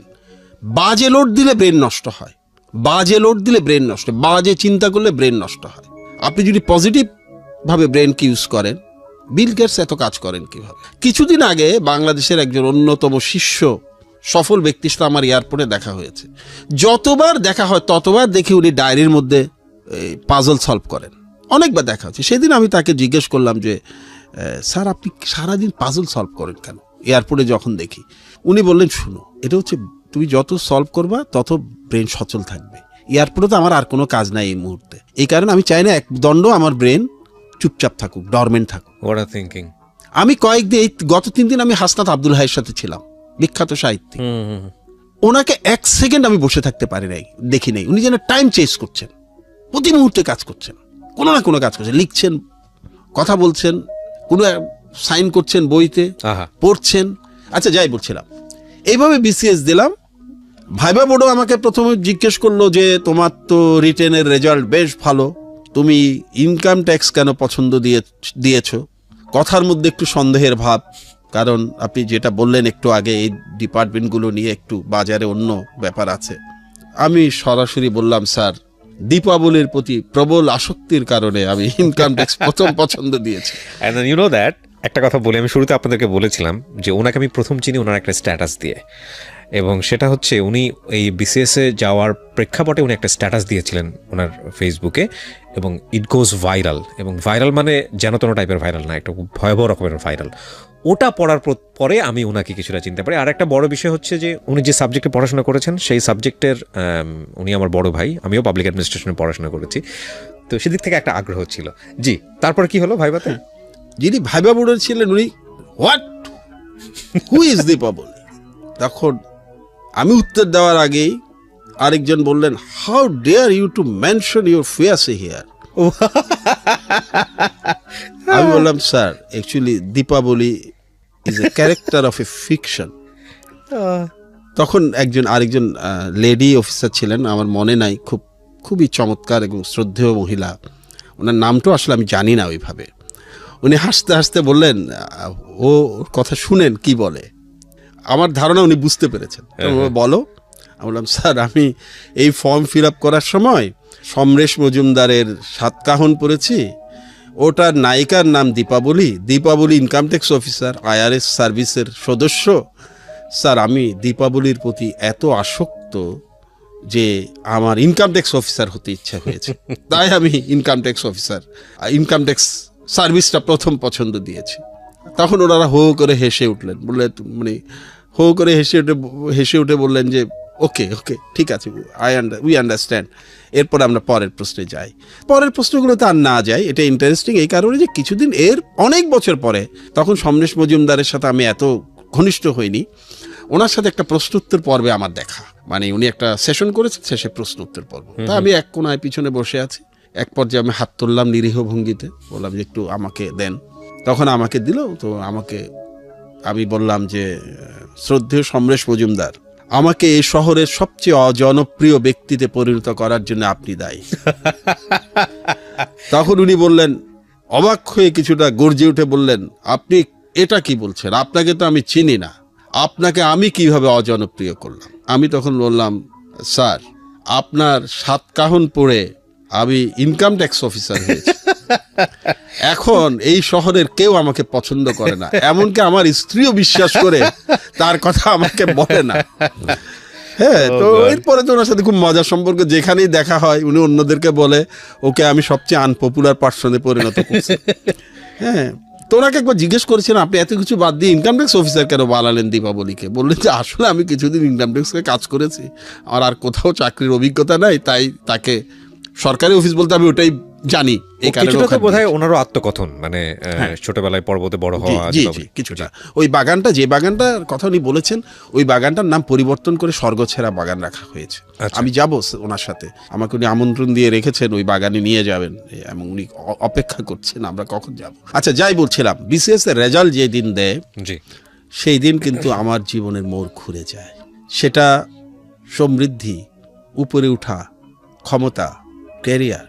বাজে লোড দিলে ব্রেন নষ্ট হয়, বাজে লোড দিলে ব্রেন নষ্ট হয়, বাজে চিন্তা করলে ব্রেন নষ্ট হয়। আপনি যদি পজিটিভ ভাবে ব্রেনকে ইউজ করেন, বিল গেটস এত কাজ করেন কিভাবে? কিছুদিন আগে বাংলাদেশের একজন অন্যতম শীর্ষ সফল ব্যক্তির সাথে আমার এয়ারপোর্টে দেখা হয়েছে। যতবার দেখা হয় ততবার দেখি উনি ডায়েরির মধ্যে পাজল সলভ করেন। অনেকবার দেখা হচ্ছে। সেদিন আমি তাকে জিজ্ঞেস করলাম যে স্যার আপনি সারাদিন পাজল সলভ করেন কেন? এয়ারপোর্টে যখন দেখি। উনি বললেন শুনো, এটা হচ্ছে তুমি যত সলভ করবা তত ব্রেন সচল থাকবে। এয়ারপোর্টে তো আমার আর কোনো কাজ নাই এই মুহূর্তে, এই কারণে আমি চাই না এক দণ্ড আমার ব্রেন চুপচাপ থাকুক, ডরমেন্ট থাকুক। আমি কয়েকদিন, গত 3 দিন আমি হাসনাত আব্দুল হাইয়ের সাথে ছিলাম, বিখ্যাত সাহিত্যিক। ওনাকে 1 সেকেন্ড আমি বসে থাকতে পারি নাই, দেখি নাই। উনি যেন টাইম চেঞ্জ করছেন, প্রতি মুহূর্তে কাজ করছেন, কোনো না কোনো কাজ করছেন, লিখছেন, কথা বলছেন, কোনো সাইন করছেন বইতে, পড়ছেন। আচ্ছা যাই বলছিলাম, এইভাবে বিসিএস দিলাম। ভাইবা বোর্ডও আমাকে প্রথমে জিজ্ঞেস করলো যে তোমার তো রিটেনের রেজাল্ট বেশ ভালো, তুমি ইনকাম ট্যাক্স কেন পছন্দ দিয়েছো? কথার মধ্যে একটু সন্দেহের ভাব, কারণ আপনি যেটা বললেন একটু আগে, এই ডিপার্টমেন্টগুলো নিয়ে একটু বাজারে অন্য ব্যাপার আছে। আমি সরাসরি বললাম স্যার, দীপাবলির প্রতি প্রবল আসক্তির কারণে আমি ইনকাম ট্যাক্স প্রথম পছন্দ দিয়েছি। And then you know that, একটা কথা বলি, আমি শুরুতে আপনাদেরকে বলেছিলাম যে ওনাকে আমি প্রথম চিনি ওনার একটা স্ট্যাটাস দিয়ে, এবং সেটা হচ্ছে উনি এই বিসিএসে যাওয়ার প্রেক্ষাপটে উনি একটা স্ট্যাটাস দিয়েছিলেন ওনার ফেসবুকে, এবং ইট গোজ ভাইরাল। এবং ভাইরাল মানে যেন তেন টাইপের ভাইরাল না, একটা ভয়াবহ রকমের ভাইরাল। ওটা পড়ার পরে আমি ওনাকে কিছুটা চিনতে পারি। আর একটা বড় বিষয় হচ্ছে যে উনি যে সাবজেক্টে পড়াশোনা করেছেন সেই সাবজেক্টের উনি আমার বড় ভাই, আমিও পাবলিক অ্যাডমিনিস্ট্রেশনে পড়াশোনা করেছি। তো সেদিক থেকে একটা আগ্রহ ছিল। জি, তারপর কি হলো ভাইবাতে? যিনি ভাইবা বোর্ডের ছিলেন উনি হোয়াট, হু ইজ দীপাবলি? তখন আমি উত্তর দেওয়ার আগেই আরেকজন বললেন, how dare you to mention your face here. আমি বললাম, sir actually Dipabali is a character of a fiction. তখন আরেকজন লেডি অফিসার ছিলেন, আমার মনে নাই, খুবই চমৎকার এবং শ্রদ্ধেয় মহিলা, ওনার নামটাও আসলে আমি জানি না ওইভাবে। উনি হাসতে হাসতে বললেন, ও কথা শুনেন কি বলে। আমার ধারণা উনি বুঝতে পেরেছেন। বলো। আমি বললাম, স্যার আমি এই ফর্ম ফিল আপ করার সময় সমরেশ মজুমদারের সাতকাহন পড়েছি, ওটার নায়িকার নাম Deepavali, Deepavali income tax officer, IRS সার্ভিসের সদস্য। স্যার আমি দীপাবলির প্রতি এত আসক্ত যে আমার ইনকাম ট্যাক্স অফিসার হতে ইচ্ছা হয়েছে, তাই আমি ইনকাম ট্যাক্স সার্ভিসটা প্রথম পছন্দ দিয়েছি। তখন ওনারা হো করে হেসে উঠলেন, বললেন মানে হো করে হেসে উঠে বললেন যে ওকে ঠিক আছে, উই আন্ডারস্ট্যান্ড। এরপর আমরা পরের প্রশ্নে যাই। পরের প্রশ্নগুলোতে আর না যাই, এটা ইন্টারেস্টিং এই কারণে যে কিছুদিন অনেক বছর পরে, তখন সমরেশ মজুমদারের সাথে আমি এত ঘনিষ্ঠ হইনি, ওনার সাথে একটা প্রশ্ন উত্তর পর্বে আমার দেখা, মানে উনি একটা সেশন করেছেন, শেষে প্রশ্ন উত্তর পর্ব। তা আমি এক কোনায় পিছনে বসে আছি, এক পর্যায়ে আমি হাত তুললাম নিরীহ ভঙ্গিতে, বললাম যে একটু আমাকে দেন। তখন আমাকে দিল। তো আমি বললাম যে শ্রদ্ধেয় সমরেশ মজুমদার, আমাকে এই শহরের সবচেয়ে অজনপ্রিয় ব্যক্তিতে পরিণত করার জন্য আপনি দায়ী। তখন উনি বললেন, অবাক হয়ে কিছুটা গর্জে উঠে বললেন, আপনি এটা কি বলছেন? আপনাকে তো আমি চিনি না, আপনাকে আমি কিভাবে অজনপ্রিয় করলাম? আমি তখন বললাম, স্যার আপনার সাতকাহন পড়ে আমি ইনকাম ট্যাক্স অফিসার হয়েছি, এখন এই শহরের কেউ আমাকে পছন্দ করে না, এমনকি আমার স্ত্রীও বিশ্বাস করে তার কথা আমাকে বলে না। হ্যাঁ, তো এরপরে তো ওনার সাথে খুব মজার সম্পর্ক, যেখানেই দেখা হয় উনি অন্যদেরকে বলে ওকে আমি সবচেয়ে আনপপুলার পার্সনে পরিণত করছি। হ্যাঁ, তো ওনাকে একবার জিজ্ঞেস করেছিলেন, আপনি এত কিছু বাদ দিয়ে ইনকাম ট্যাক্স অফিসার কেন বানালেন দীপাবলিকে? বললেন যে আসলে আমি কিছুদিন ইনকাম ট্যাক্সে কাজ করেছি, আমার আর কোথাও চাকরির অভিজ্ঞতা নাই, তাই তাকে সরকারি অফিস বলতে আমি ওটাই জানি। এই কারণে বোধহয় ওনারও আত্মকথন, মানে ছোটবেলায় পর্বতে বড় হওয়া। কিছুটা ওই বাগানটা, যে বাগানটার কথা উনি বলেছেন, ওই বাগানটার নাম পরিবর্তন করে স্বর্গছেরা বাগান রাখা হয়েছে। আমি যাব ওনার সাথে, আমাকে উনি আমন্ত্রণ দিয়ে রেখেছেন ওই বাগানে নিয়ে যাবেন, এবং উনি অপেক্ষা করছেন আমরা কখন যাব। আচ্ছা, যাই বলছিলাম, BCS এর রেজাল্ট যে দিন দেয়, সেই দিন কিন্তু আমার জীবনের মোড় ঘুরে যায়। সেটা সমৃদ্ধি, উপরে উঠা, ক্ষমতা, ক্যারিয়ার,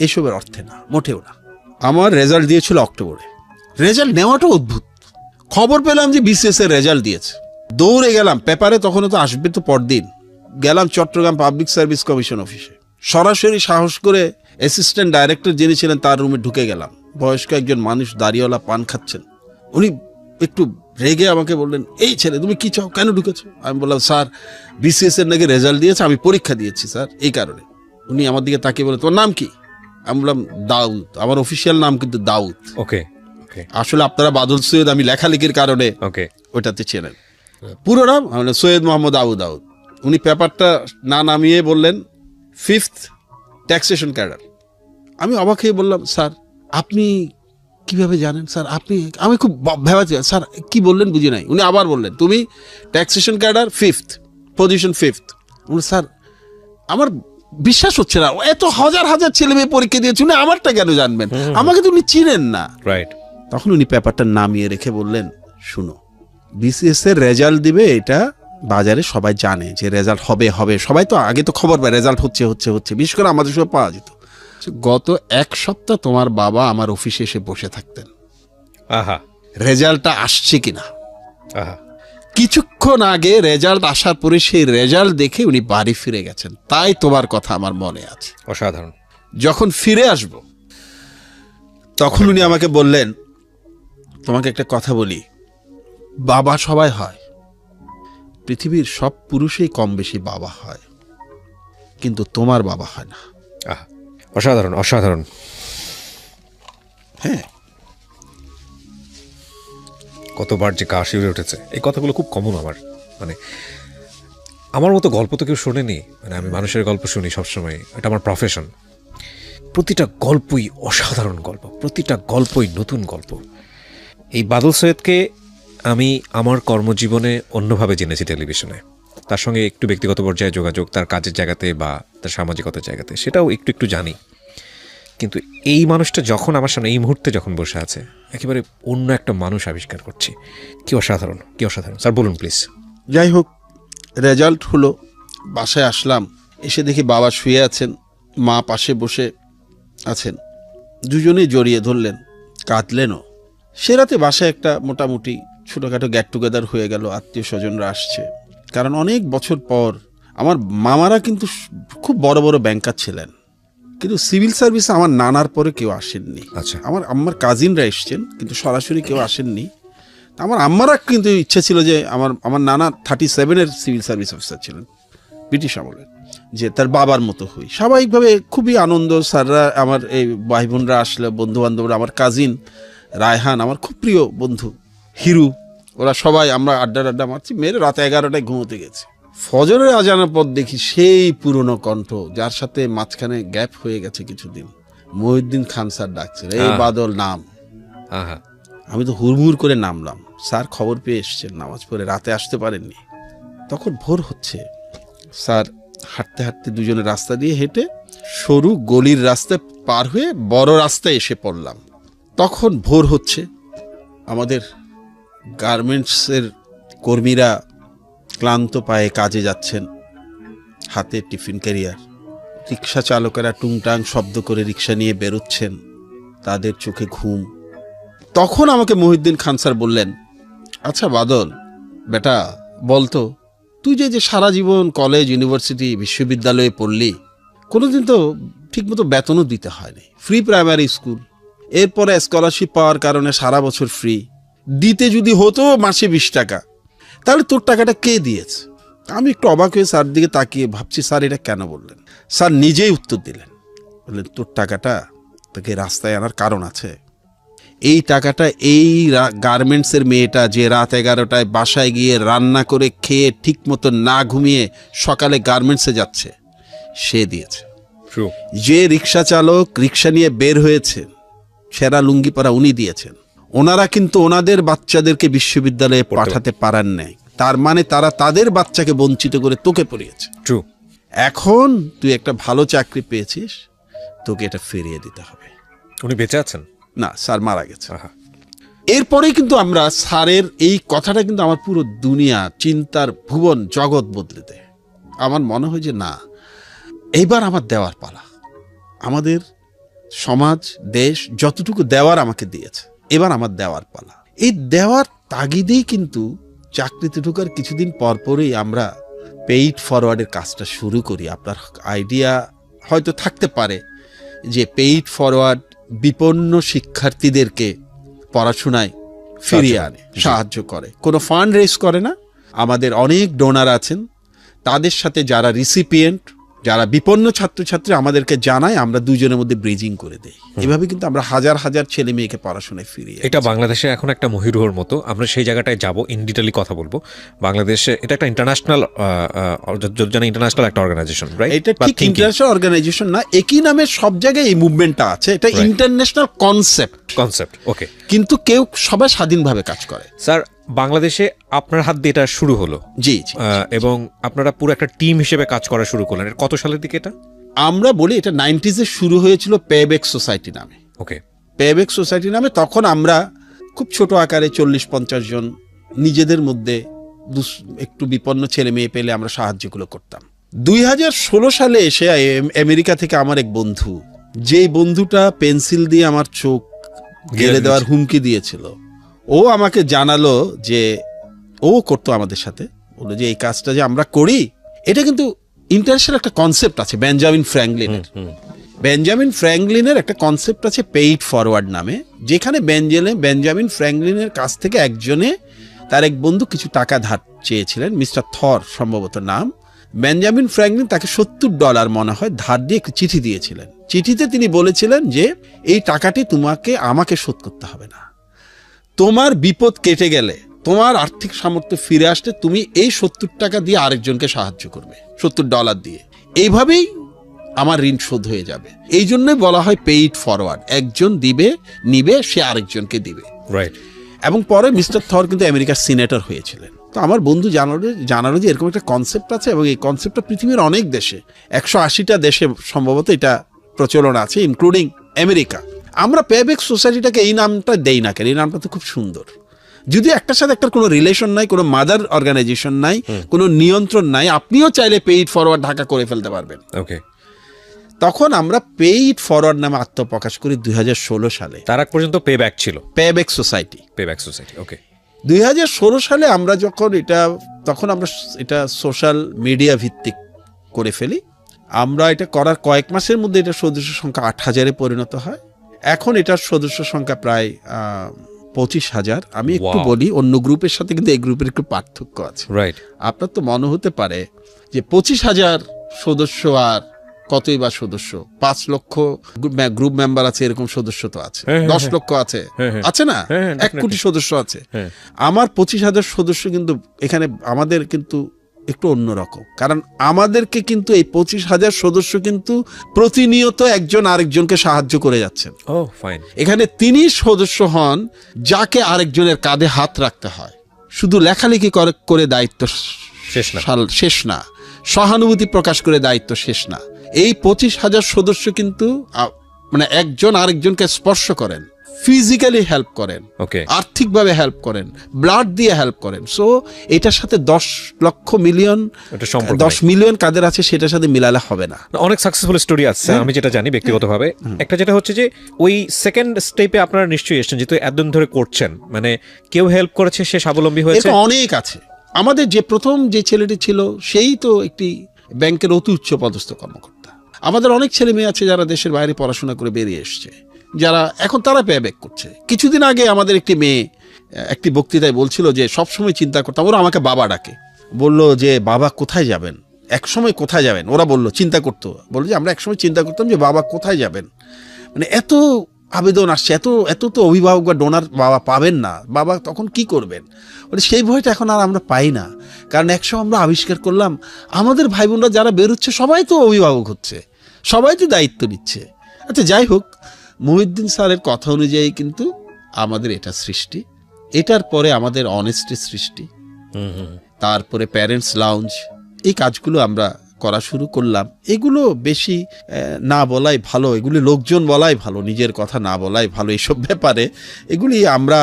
এসবের অর্থে না, মোটেও না। আমার রেজাল্ট দিয়েছিল অক্টোবরে। রেজাল্ট নেওয়াটা অদ্ভুত। খবর পেলাম যে BCS এর রেজাল্ট দিয়েছে, দৌড়ে গেলাম পেপারে, তখনও তো আসবে তো পরদিন, গেলাম চট্টগ্রাম পাবলিক সার্ভিস কমিশন অফিসে, সরাসরি সাহস করে অ্যাসিস্ট্যান্ট ডাইরেক্টর যিনি ছিলেন তার রুমে ঢুকে গেলাম। বয়স্ক একজন মানুষ, দাড়িওয়ালা, পান খাচ্ছেন। উনি একটু রেগে আমাকে বললেন, এই ছেলে তুমি কি চাও, কেন ঢুকেছো? আমি বললাম, স্যার BCS এর নাকি রেজাল্ট দিয়েছে, আমি পরীক্ষা দিয়েছি স্যার, এই কারণে। উনি আমার দিকে তাকিয়ে বলে, তোমার নাম কি? আমি বললাম, দাউদ। আমার অফিসিয়াল নাম কিন্তু দাউদ। ওকে, আসলে আপনারা বাদল সৈয়দ আমি লেখালেখির কারণে ওইটাতে চেনেন। পুরো নাম সৈয়দ মোহাম্মদ আবু দাউদ। উনি পেপারটা না নামিয়ে বললেন, 5th ট্যাক্সেশন ক্যাডার। আমি অবাক হয়ে বললাম, স্যার আপনি কিভাবে জানেন? স্যার আপনি, আমি খুব ভেবাচ্ছি, স্যার কি বললেন বুঝি নাই। উনি আবার বললেন, তুমি taxation cadre 5th position 5th। Sir আমার বিশ্বাস হচ্ছে না, এত হাজার হাজার ছেলে মেয়ে পরীক্ষা দিয়েছে, উনি আমারটা কেন জানবেন? আমাকে তো উনি চিনেন না। তখন উনি পেপারটা নামিয়ে রেখে বললেন, শুনো, BCS এর রেজাল্ট দিবে, এটা বাজারে সবাই জানে যে রেজাল্ট হবে, সবাই তো আগে তো খবর পায় রেজাল্ট হচ্ছে, বিশেষ করে আমাদের সব পাওয়া যেত। গত 1 সপ্তাহ তোমার বাবা আমার অফিসে এসে বসে থাকতেন, রেজাল্টটা আসছে কিনা। কিছুক্ষণ আগে রেজাল্ট আসার পরে সেই রেজাল্ট দেখে উনি বাড়ি ফিরে গেছেন, তাই তোমার কথা আমার মনে আছে। অসাধারণ। যখন ফিরে আসব তখন উনি আমাকে বললেন, তোমাকে একটা কথা বলি, বাবা সবাই হয়, পৃথিবীর সব পুরুষেই কম বেশি বাবা হয়, কিন্তু তোমার বাবা হয় না। অসাধারণ। হ্যাঁ, কতবার যে গা শিউরে উঠেছে। এই কথাগুলো খুব কমন আমার মতো গল্প তো কেউ শোনেনি। আমি মানুষের গল্প শুনি সবসময়, এটা আমার প্রফেশন। প্রতিটা গল্পই অসাধারণ গল্প, প্রতিটা গল্পই নতুন গল্প। এই বাদল সৈয়দকে আমি আমার কর্মজীবনে অন্যভাবে জেনেছি টেলিভিশনে, তার সঙ্গে একটু ব্যক্তিগত পর্যায়ে যোগাযোগ, তার কাজের জায়গাতে বা তার সামাজিকতার জায়গাতে, সেটাও একটু একটু জানি। কিন্তু এই মানুষটা যখন আমার সামনে এই মুহূর্তে যখন বসে আছে, একেবারে অন্য একটা মানুষ আবিষ্কার করছি। কি অসাধারণ, কি অসাধারণ। স্যার বলুন প্লিজ। যাই হোক, রেজাল্ট হলো, বাসায় আসলাম, এসে দেখি বাবা শুয়ে আছেন, মা পাশে বসে আছেন, দুজনেই জড়িয়ে ধরলেন, কাঁদলেনও। সে রাতে বাসায় একটা মোটামুটি ছোটোখাটো গেট টুগেদার হয়ে গেল, আত্মীয় স্বজনরা আসছে। কারণ অনেক বছর পর আমার মামারা কিন্তু খুব বড় বড় ব্যাংকার ছিলেন, কিন্তু সিভিল সার্ভিসে আমার নানার পরে কেউ আসেননি। আচ্ছা। আমার কাজিনরা এসছেন, কিন্তু সরাসরি কেউ আসেননি। আমার আম্মারা কিন্তু ইচ্ছে ছিল যে আমার নানা 37-এর সিভিল সার্ভিস অফিসার ছিলেন ব্রিটিশ আমলের, যে তার বাবার মতো হই। স্বাভাবিকভাবে খুবই আনন্দ। স্যাররা, আমার এই ভাই বোনরা আসলে, বন্ধু বান্ধবরা, আমার কাজিন রায়হান, আমার খুব প্রিয় বন্ধু হিরু, ওরা সবাই, আমরা আড্ডা মারছি, মেরে রাত 11টায় ঘুমোতে গেছি। ফজরের আজানের পর দেখি সেই পুরনো কণ্ঠ, যার সাথে মাঝখানে গ্যাপ হয়ে গেছে কিছুদিন, মহিউদ্দিন খান স্যার ডাকছে, এই বাদল নাম। আমি তো হুড়মুড় করে নামলাম। স্যার খবর পেয়ে এসছেন, নামাজ পড়ে রাতে আসতে পারেননি। তখন ভোর হচ্ছে, স্যার হাঁটতে হাঁটতে দুজনে রাস্তা দিয়ে হেঁটে সরু গলির রাস্তায় পার হয়ে বড় রাস্তায় এসে পড়লাম। তখন ভোর হচ্ছে, আমাদের গার্মেন্টসের কর্মীরা ক্লান্ত পায়ে কাজে যাচ্ছেন, হাতে টিফিন ক্যারিয়ার। রিক্সা চালকেরা টুংটাং শব্দ করে রিক্সা নিয়ে বেরোচ্ছেন, তাদের চোখে ঘুম। তখন আমাকে মহিউদ্দিন খান স্যার বললেন, আচ্ছা বাদল বেটা, বলতো তুই যে সারা জীবন কলেজ, ইউনিভার্সিটি, বিশ্ববিদ্যালয়ে পড়লি, কোনোদিন তো ঠিকমতো বেতনও দিতে হয়নি, ফ্রি প্রাইমারি স্কুল, এরপরে স্কলারশিপ পাওয়ার কারণে সারা বছর ফ্রি, দিতে যদি হতো মাসে 20 টাকা, তাহলে তোর টাকাটা কে দিয়েছে? আমি একটু অবাক হয়ে স্যার দিকে তাকিয়ে ভাবছি, স্যার এটা কেন বললেন? স্যার নিজেই উত্তর দিলেন, বললেন তোর টাকাটা তোকে রাস্তায় আনার কারণ আছে। এই টাকাটা এই গার্মেন্টসের মেয়েটা যে রাত 11টায় বাসায় গিয়ে রান্না করে খেয়ে ঠিক মতো না ঘুমিয়ে সকালে গার্মেন্টসে যাচ্ছে, সে দিয়েছে। যে রিক্সা চালক রিক্সা নিয়ে বের হয়েছে, সেরা লুঙ্গি পরা, উনি দিয়েছেন। ওনারা কিন্তু ওনাদের বাচ্চাদেরকে বিশ্ববিদ্যালয়ে পাঠাতে পারেন নাই, তার মানে তারা তাদের বাচ্চাকে বঞ্চিত করে তোকে পড়িয়েছে। এখন তুই একটা ভালো চাকরি পেয়েছিস, তোকে এটা ফিরিয়ে দিতে হবে। উনি বেঁচে আছেন? না, স্যার মারা গেছে। এরপরে কিন্তু আমরা স্যারের এই কথাটা কিন্তু আমার পুরো দুনিয়া, চিন্তার ভুবন, জগৎ বদলে দেয়। আমার মনে হয় যে না, এইবার আমার দেওয়ার পালা। আমাদের সমাজ, দেশ যতটুকু দেওয়ার আমাকে দিয়েছে, এবার আমার দেওয়ার পালা। এই দেওয়ার তাগিদেই কিন্তু চাকরিতে ঢোকার কিছুদিন পরপরই আমরা পেইড ফরওয়ার্ডের কাজটা শুরু করি। আপনার আইডিয়া হয়তো থাকতে পারে যে পেইড ফরওয়ার্ড বিপন্ন শিক্ষার্থীদেরকে পড়াশোনায় ফিরিয়ে আনে, সাহায্য করে, কোনো ফান্ড রেজ করে না। আমাদের অনেক ডোনার আছেন, তাদের সাথে যারা রিসিপিয়েন্ট, যারা বিপন্ন ছাত্রছাত্রী আমাদেরকে জানায়, আমরা দুজনের মধ্যে ব্রিজিং করে দেই। এভাবে কিন্তু আমরা হাজার হাজার ছেলে মেয়েকে পড়াশোনায় ফিরিয়ে। এটা বাংলাদেশে এখন একটা মহিরুহর মতো, আমরা সেই জায়গাটায় যাব, ইন ডিটেইলি কথা বলবো। বাংলাদেশে এটা একটা ইন্টারন্যাশনাল, ইন্টারন্যাশনাল একটা অর্গানাইজেশন, রাইট? এটা ঠিক ইন্টারন্যাশনাল অর্গানাইজেশন না, একই নামে সব জায়গায় এই মুভমেন্টটা আছে। এটা ইন্টারন্যাশনাল কনসেপ্ট, ওকে, কিন্তু কেউ সবাই স্বাধীনভাবে কাজ করে। স্যার, বাংলাদেশে আপনার হাত দিয়ে এটা শুরু হলো? জি। এবং আপনারা পুরো একটা টিম হিসেবে কাজ করা শুরু করলেন। কত সালের দিকে এটা? আমরা বলি এটা 90s শুরু হয়েছিল পেব্যাক সোসাইটি নামে। ওকে, পেব্যাক সোসাইটি নামে। তখন আমরা খুব ছোট আকারে 40-50 জন নিজেদের মধ্যে একটু বিপন্ন ছেলে মেয়ে পেলে আমরা সাহায্যগুলো করতাম। 2016 সালে এসে আমেরিকা থেকে আমার এক বন্ধু, যেই বন্ধুটা পেন্সিল দিয়ে আমার চোখ গেলে দেওয়ার হুমকি দিয়েছিল, ও আমাকে জানালো যে ও করতো আমাদের সাথে, বললো যে এই কাজটা যে আমরা করি, এটা কিন্তু ইন্টারন্যাশনাল একটা কনসেপ্ট আছে। বেঞ্জামিন ফ্র্যাঙ্কলিনের একটা কনসেপ্ট আছে পেইড ফরওয়ার্ড নামে, যেখানে বেঞ্জামিন ফ্র্যাঙ্কলিনের কাছ থেকে একজনে, তার এক বন্ধু কিছু টাকা ধার চেয়েছিলেন, মিস্টার থর সম্ভবত নাম। বেঞ্জামিন ফ্র্যাঙ্কলিন তাকে $70 মনে হয় ধার দিয়ে একটি চিঠি দিয়েছিলেন। চিঠিতে তিনি বলেছিলেন যে এই টাকাটি আমাকে শোধ করতে হবে না, তোমার বিপদ কেটে গেলে, তোমার আর্থিক সামর্থ্য ফিরে আসতে তুমি এই $70 দিয়ে আরেকজনকে সাহায্য করবে, $70 দিয়ে। এইভাবেই আমার ঋণ শোধ হয়ে যাবে। এই জন্যই বলা হয় পে ইট ফরওয়ার্ড, একজন দিবে, নিবে, সে আরেকজনকে দিবে। রাইট। এবং পরে মিস্টার থর কিন্তু আমেরিকার সিনেটর হয়েছিলেন। তো আমার বন্ধু জানালো যে এরকম একটা কনসেপ্ট আছে, এবং এই কনসেপ্টটা পৃথিবীর অনেক দেশে, 180টা দেশে সম্ভবত এটা প্রচলন আছে, ইনক্লুডিং আমেরিকা। আমরা পেব্যাক সোসাইটিটাকে এই নামটা দেই না কেন? এই নামটা তো খুব সুন্দর। যদি একটার সাথে একটার কোনো রিলেশন নাই, কোনো মাদার অর্গানাইজেশন নাই, কোনো নিয়ন্ত্রণ নাই, আপনিও চাইলে পে ইট ফরওয়ার্ড ঢাকা করে ফেলতে পারবেন। ওকে। তখন আমরা পে ইট ফরওয়ার্ড নামে আত্মপ্রকাশ করি 2016 সালে। তার আগ পর্যন্ত পে ব্যাক ছিল, payback society. Pay back society. Okay. 2016 সালে আমরা যখন তখন আমরা এটা সোশ্যাল মিডিয়া ভিত্তিক করে ফেলি। আমরা এটা করার কয়েক মাসের মধ্যে এটা সদস্য সংখ্যা 8,000-এ পরিণত হয়। এখন এটার সদস্য সংখ্যা প্রায় 25,000। আমি একটু বলি, অন্য গ্রুপের সাথে কিন্তু এই গ্রুপের একটু পার্থক্য আছে। রাইট। আপনার তো মনে হতে পারে যে 25,000 সদস্য আর কতই বা সদস্য, 5 লক্ষ গ্রুপ মেম্বার আছে, এরকম সদস্য তো আছে, 10 লক্ষ আছে, আছে না, 1 কোটি সদস্য আছে। আমার 25,000 সদস্য কিন্তু এখানে আমাদের কিন্তু একটু অন্যরকম, কারণ আমাদেরকে কিন্তু এই 25,000 সদস্য কিন্তু প্রতিনিয়ত একজন আরেকজনকে সাহায্য করে যাচ্ছেন। ও ফাইন। এখানে তিনি সদস্য হন যাকে আরেকজনের কাঁধে হাত রাখতে হয়। শুধু লেখালেখি করে দায়িত্ব শেষ না, সহানুভূতি প্রকাশ করে দায়িত্ব শেষ না। এই 25,000 সদস্য কিন্তু মানে একজন আরেকজনকে স্পর্শ করেন, ফিজিক্যালি হেল্প করেন, আর্থিকভাবে হেল্প করেন, ব্লাড দিয়ে হেল্প করেন। সো এটার সাথে 10 মিলিয়ন কাদের আছে সেটার সাথে মিলালে হবে না। অনেক সাকসেসফুল স্টোরি আছে আমি যেটা জানি ব্যক্তিগতভাবে। একটা যেটা হচ্ছে যে ওই সেকেন্ড স্টেপে আপনারা নিশ্চয়ই এসেছেন, যেহেতু এতদিন ধরে করছেন, মানে কেউ হেল্প করেছে, সে স্বাবলম্বী হয়েছে। অনেক আছে। আমাদের যে প্রথম যে ছেলেটি ছিল সেই তো একটি ব্যাংকের অতি উচ্চ পদস্থ কর্মকর্তা। আমাদের অনেক ছেলে মেয়ে আছে যারা দেশের বাইরে পড়াশোনা করে বেরিয়ে এসছে, যারা এখন তারা পে ব্যাক করছে। কিছুদিন আগে আমাদের একটি মেয়ে একটি বক্তৃতায় বলছিল যে সবসময় চিন্তা করতাম, ওরা আমাকে বাবা ডাকে, বলল যে বাবা কোথায় যাবেন, একসময় কোথায় যাবেন। ওরা বলল চিন্তা করতো, বললো যে আমরা একসময় চিন্তা করতাম যে বাবা কোথায় যাবেন। মানে এত আবেদন আসছে, এত তো অভিভাবক বা ডোনার বাবা পাবেন না, বাবা তখন কি করবেন। মানে সেই ভয়টা এখন আর আমরা পাই না, কারণ একসময় আমরা আবিষ্কার করলাম আমাদের ভাই বোনরা যারা বেরোচ্ছে সবাই তো অভিভাবক হচ্ছে, সবাই তো দায়িত্ব নিচ্ছে। আচ্ছা যাই হোক, মহিউদ্দিন স্যারের কথা অনুযায়ী কিন্তু আমাদের এটা সৃষ্টি, এটার পরে আমাদের অনেস্টি সৃষ্টি, তারপরে প্যারেন্টস লাউঞ্জ, এই কাজগুলো আমরা করা শুরু করলাম। এগুলো বেশি না বলাই ভালো, এগুলি লোকজন বলাই ভালো, নিজের কথা না বলাই ভালো। এইসব ব্যাপারে এগুলি আমরা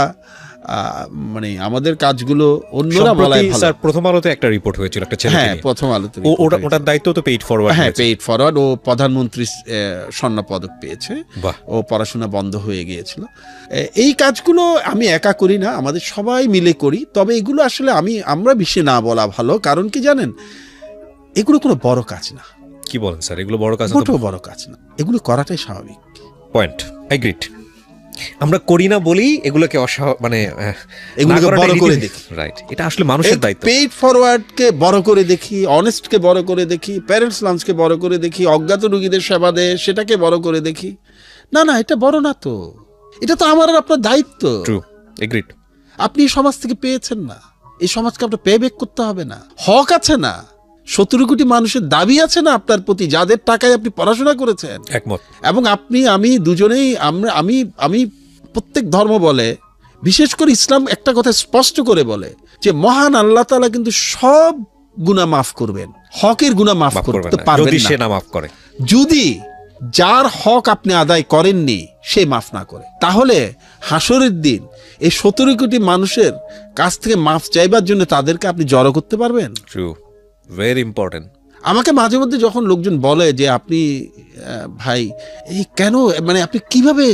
মানে আমাদের কাজগুলো অন্যরা বলাই ভালো। স্যার প্রথম আলোতে একটা রিপোর্ট হয়েছিল একটা ছেলে, হ্যাঁ প্রথম আলোতে, ওটার দায়িত্ব তো পেইড ফরওয়ার্ড। হ্যাঁ পেইড ফরওয়ার্ড। ও প্রধানমন্ত্রী স্বর্ণ পদক পেয়েছে, ও পড়াশোনা বন্ধ হয়ে গিয়েছিল। এই কাজগুলো আমি একা করি না, আমাদের সবাই মিলে করি। তবে এগুলো আসলে আমরা বেশি না বলা ভালো, কারণ কি জানেন, এগুলো কোনো বড় কাজ না। কি বলেন স্যার, এগুলো বড় কাজ? বড় কাজ না, এগুলো করাটাই স্বাভাবিক। Point, agreed. আমরা করি না বলি এগুলোকে মানে এগুলোকে বড় করে দেখি। রাইট, এটা আসলে মানুষের দায়িত্ব। পেইড ফরওয়ার্ডকে বড় করে দেখি, অনেস্টকে বড় করে দেখি, প্যারেন্টস লাঞ্চকে বড় করে দেখি, অজ্ঞাত রোগীদের সেবা দেয় সেটাকে বড় করে দেখি। না এটা বড় না তো, এটা তো আমার আর আপনার দায়িত্ব। True, agreed. আপনি এই সমাজ থেকে পেয়েছেন না, এই সমাজকে আপনার পে ব্যাক করতে হবে না। হক আছে না, 17 কোটি মানুষের দাবি আছে না আপনার প্রতি, যাদের টাকায় আপনি পড়াশোনা করেছেন। একমত। এবং আমি দুজনেই আমি প্রত্যেক ধর্ম বলে, বিশেষ করে ইসলাম একটা কথা স্পষ্ট করে বলে যে মহান আল্লাহ তাআলা কিন্তু সব গুনাহ মাফ করবেন, হকের গুনাহ মাফ করতে পারবেন না, যদি সে না মাফ করে। যদি যার হক আপনি আদায় করেননি সে মাফ না করে, তাহলে হাসরের দিন এই 17 কোটি মানুষের কাছ থেকে মাফ চাইবার জন্য তাদেরকে আপনি জড়ো করতে পারবেন? True, very important. আমাকে মাঝে মধ্যে যখন লোকজন বলে যে আপনি ভাই এই কেন, মানে আপনি কিভাবে,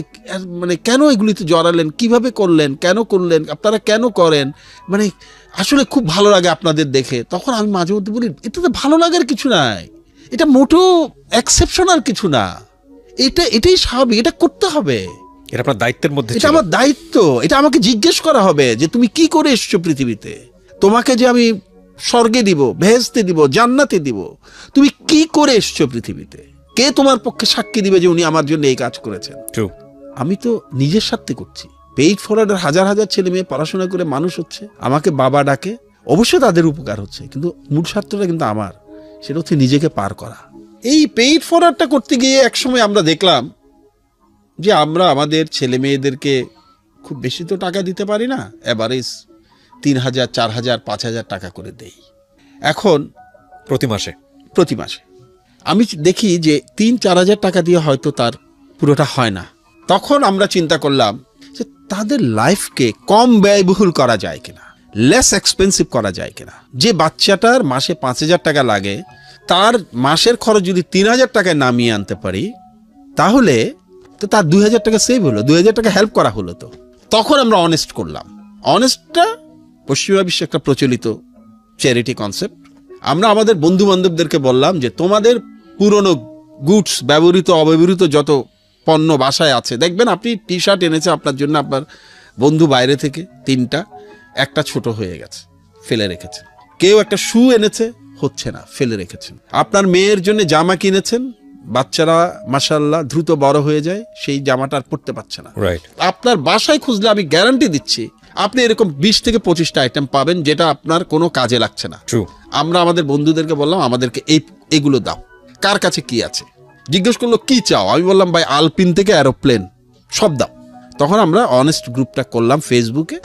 মানে কেন এগুলিতে জড়ালেন, কিভাবে করলেন, কেন করলেন, আপনারা কেন করেন, মানে আসলে খুব ভালো লাগে আপনাদের দেখে। তখন আমি মাঝে মধ্যে বলি এটাতে ভালো লাগার কিছু নাই, এটা মোটেও এক্সেপশনাল কিছু না, এটাই স্বাভাবিক, এটা করতে হবে, এটা আপনার দায়িত্বের মধ্যে, এটা আমার দায়িত্ব। এটা আমাকে জিজ্ঞেস করা হবে যে তুমি কি করে এসছো পৃথিবীতে, তোমাকে যে আমি স্বর্গে দিব, বেহেশতে দিব, জান্নাতে দিব, তুমি কি করে এসছো পৃথিবীতে, কে তোমার পক্ষে সাক্ষী দিবে যে উনি আমার জন্য এই কাজ করেছেন? আমি তো নিজের স্বার্থে করছি। পেইড ফরওয়ার্ডের হাজার হাজার ছেলে মেয়ে পড়াশোনা করে মানুষ হচ্ছে, আমাকে বাবা ডাকে, অবশ্যই তাদের উপকার হচ্ছে, কিন্তু মূল স্বার্থটা কিন্তু আমার, সেটা হচ্ছে নিজেকে পার করা। এই পেইড ফরওয়ার্ডটা করতে গিয়ে একসময় আমরা দেখলাম যে আমরা আমাদের ছেলে মেয়েদেরকে খুব বেশি তো টাকা দিতে পারি না, এভারেজ 3,000, 4,000, 5,000 টাকা করে দেই এখন প্রতি মাসে। আমি দেখি যে 3-4 হাজার টাকা দিয়ে হয়তো তার পুরোটা হয় না। তখন আমরা চিন্তা করলাম যে তাদের লাইফকে কম ব্যয়বহুল করা যায় কিনা, লেস এক্সপেন্সিভ করা যায় কিনা। যে বাচ্চাটার মাসে 5,000 টাকা লাগে, তার মাসের খরচ যদি 3,000 টাকায় নামিয়ে আনতে পারি, তাহলে তো তার 2,000 টাকা সেভ হলো, 2,000 টাকা হেল্প করা হলো। তো তখন আমরা অনেস্ট করলাম। অনেস্টটা পশ্চিমা বিশ্বে একটা প্রচলিত চ্যারিটি কনসেপ্ট। আমরা আমাদের বন্ধু বান্ধবদেরকে বললাম যে তোমাদের পুরনো গুডস, ব্যবহৃত অব্যবহৃত যত পণ্য বাসায় আছে, দেখবেন আপনি টি শার্ট এনেছে আপনার জন্য, আপনার বন্ধু বাইরে থেকে 3টা, একটা ছোট হয়ে গেছে, ফেলে রেখেছে। কেউ একটা শু এনেছে, হচ্ছে না, ফেলে রেখেছেন। আপনার মেয়ের জন্য জামা কিনেছেন, বাচ্চারা মাশাআল্লাহ দ্রুত বড় হয়ে যায়, সেই জামাটা আর পরতে পারছে না। আপনার বাসায় খুঁজলে আমি গ্যারান্টি দিচ্ছি আপনি এরকম 20 থেকে 25টা আইটেম পাবেন যেটা আপনার কোনো কাজে লাগছে না। আমরা আমাদের বন্ধুদেরকে বললাম আমাদেরকে এইগুলো দাও। কার কাছে কি আছে জিজ্ঞেস করলো, কি চাও? আমি বললাম ভাই আলপিন থেকে অ্যারোপ্লেন সব দাও। তখন আমরা অনেস্ট গ্রুপটা করলাম ফেসবুকে।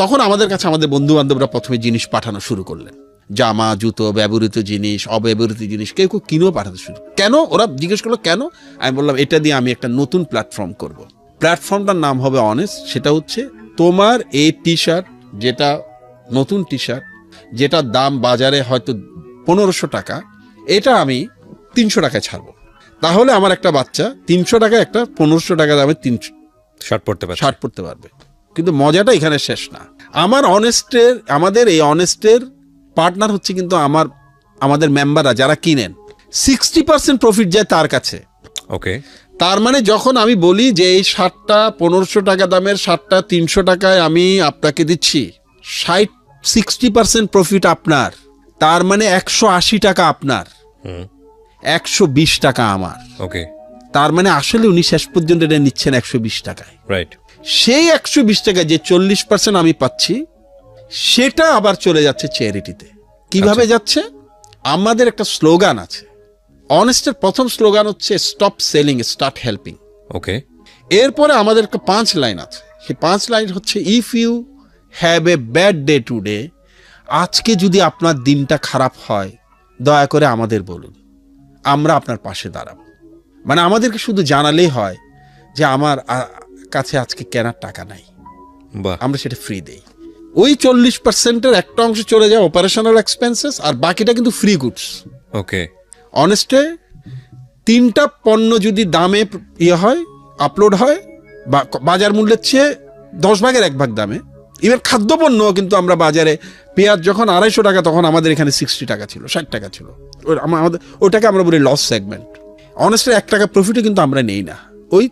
তখন আমাদের কাছে আমাদের বন্ধু বান্ধবরা প্রথমে জিনিস পাঠানো শুরু করলেন, জামা, জুতো, ব্যবহৃত জিনিস, অব্যবহৃত জিনিস, কেউ কেউ কিনেও পাঠাতে শুরু। কেন? ওরা জিজ্ঞেস করলো কেন? আমি বললাম এটা দিয়ে আমি একটা নতুন প্ল্যাটফর্ম করব। প্ল্যাটফর্মটার নাম হবে অনেস্ট। সেটা হচ্ছে তোমার এই টি শার্ট, যেটা নতুন টি শার্ট, যেটার দাম বাজারে হয়তো 1500 টাকা, এটা আমি 300 টাকায় ছাড়বো। তাহলে আমার একটা বাচ্চা 300 টাকায় একটা 1500 টাকা দামে শার্ট পরতে পারবে। কিন্তু মজাটা এখানে শেষ না। আমাদের এই অনেস্টের পার্টনার হচ্ছে কিন্তু আমাদের মেম্বাররা যারা কিনেন, 60% প্রফিট যায় তার কাছে। ওকে, তার মানে যখন আমি বলি যে এই শার্টটা 1500 টাকা দামের শার্টটা 300 টাকায় আমি আপনাকে দিচ্ছি, 60% প্রফিট আপনার। তার মানে 180 টাকা আপনার, 120 টাকা আমার। ওকে, তার মানে আসলে উনি শেষ পর্যন্ত এটা নিচ্ছেন 120 টাকায়। রাইট। সেই 120 টাকায় যে 40% আমি পাচ্ছি, সেটা আবার চলে যাচ্ছে চ্যারিটিতে। কিভাবে যাচ্ছে? আমাদের একটা স্লোগান আছে অনেস্টের। প্রথম স্লোগান হচ্ছে স্টপ সেলিং, স্টার্ট হেল্পিং। ওকে, এরপরে আমাদের একটা 5 লাইন আছে। সেই 5 লাইন হচ্ছে if you have a bad day today, আজকে যদি আপনার দিনটা খারাপ হয়, দয়া করে আমাদের বলুন, আমরা আপনার পাশে দাঁড়াবো। মানে আমাদেরকে শুধু জানালেই হয় যে আমার কাছে আজকে কেনার টাকা নাই, আমরা সেটা ফ্রি দেই। ওই 40%-এর একটা অংশ চলে যায় অপারেশনাল এক্সপেন্সেস, আর বাকিটা কিন্তু ফ্রি গুডস। ওকে, অনেস্টে 3টা পণ্য যদি দামে হয়, আপলোড হয়, বা বাজার মূল্যের চেয়ে 10 ভাগের 1 ভাগ দামে, ইভেন খাদ্যপণ্য কিন্তু আমরা বাজারে পেঁয়াজ যখন 250 টাকা, তখন আমাদের এখানে 60 টাকা ছিল, 60 টাকা ছিল। ওটাকে আমরা বলি লস সেগমেন্ট। অনেস্টলি 1 টাকা প্রফিটে কিন্তু আমরা নেই না।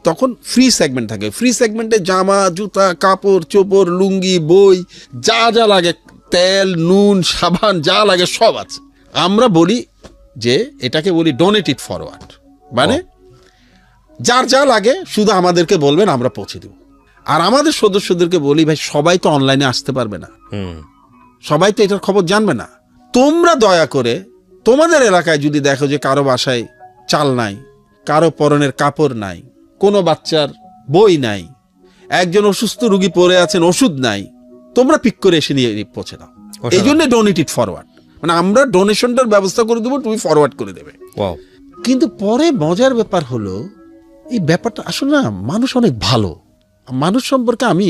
তখন ফ্রি সেগমেন্ট থাকে। ফ্রি সেগমেন্টে জামা, জুতা, কাপড় চোপড়, লুঙ্গি, বই, যা যা লাগে, তেল, নুন, সাবান, যা লাগে সব আছে। আমরা বলি যে এটাকে বলি ডোনেটেড ফরওয়ার্ড। মানে যার যা লাগে শুধু আমাদেরকে বলবেন, আমরা পৌঁছে দেব। আর আমাদের সদস্যদেরকে বলি, ভাই সবাই তো অনলাইনে আসতে পারবে না, সবাই তো এটার খবর জানবে না। তোমরা দয়া করে তোমাদের এলাকায় যদি দেখো যে কারো বাসায় চাল নাই, কারো পরনের কাপড় নাই, কোনো বাচ্চার বই নাই, একজন অসুস্থ রোগী পড়ে আছেন, ওষুধ নাই, তোমরা পিক করে এসে নিয়ে পৌঁছে দাও। এই জন্য ডোনেটেড ফরওয়ার্ড। মানে আমরা ডোনেশনটার ব্যবস্থা করে দেবো, তুমি ফরওয়ার্ড করে দেবে। কিন্তু পরে মজার ব্যাপার হলো, এই ব্যাপারটা আসলে না, মানুষ অনেক ভালো। মানুষ সম্পর্কে আমি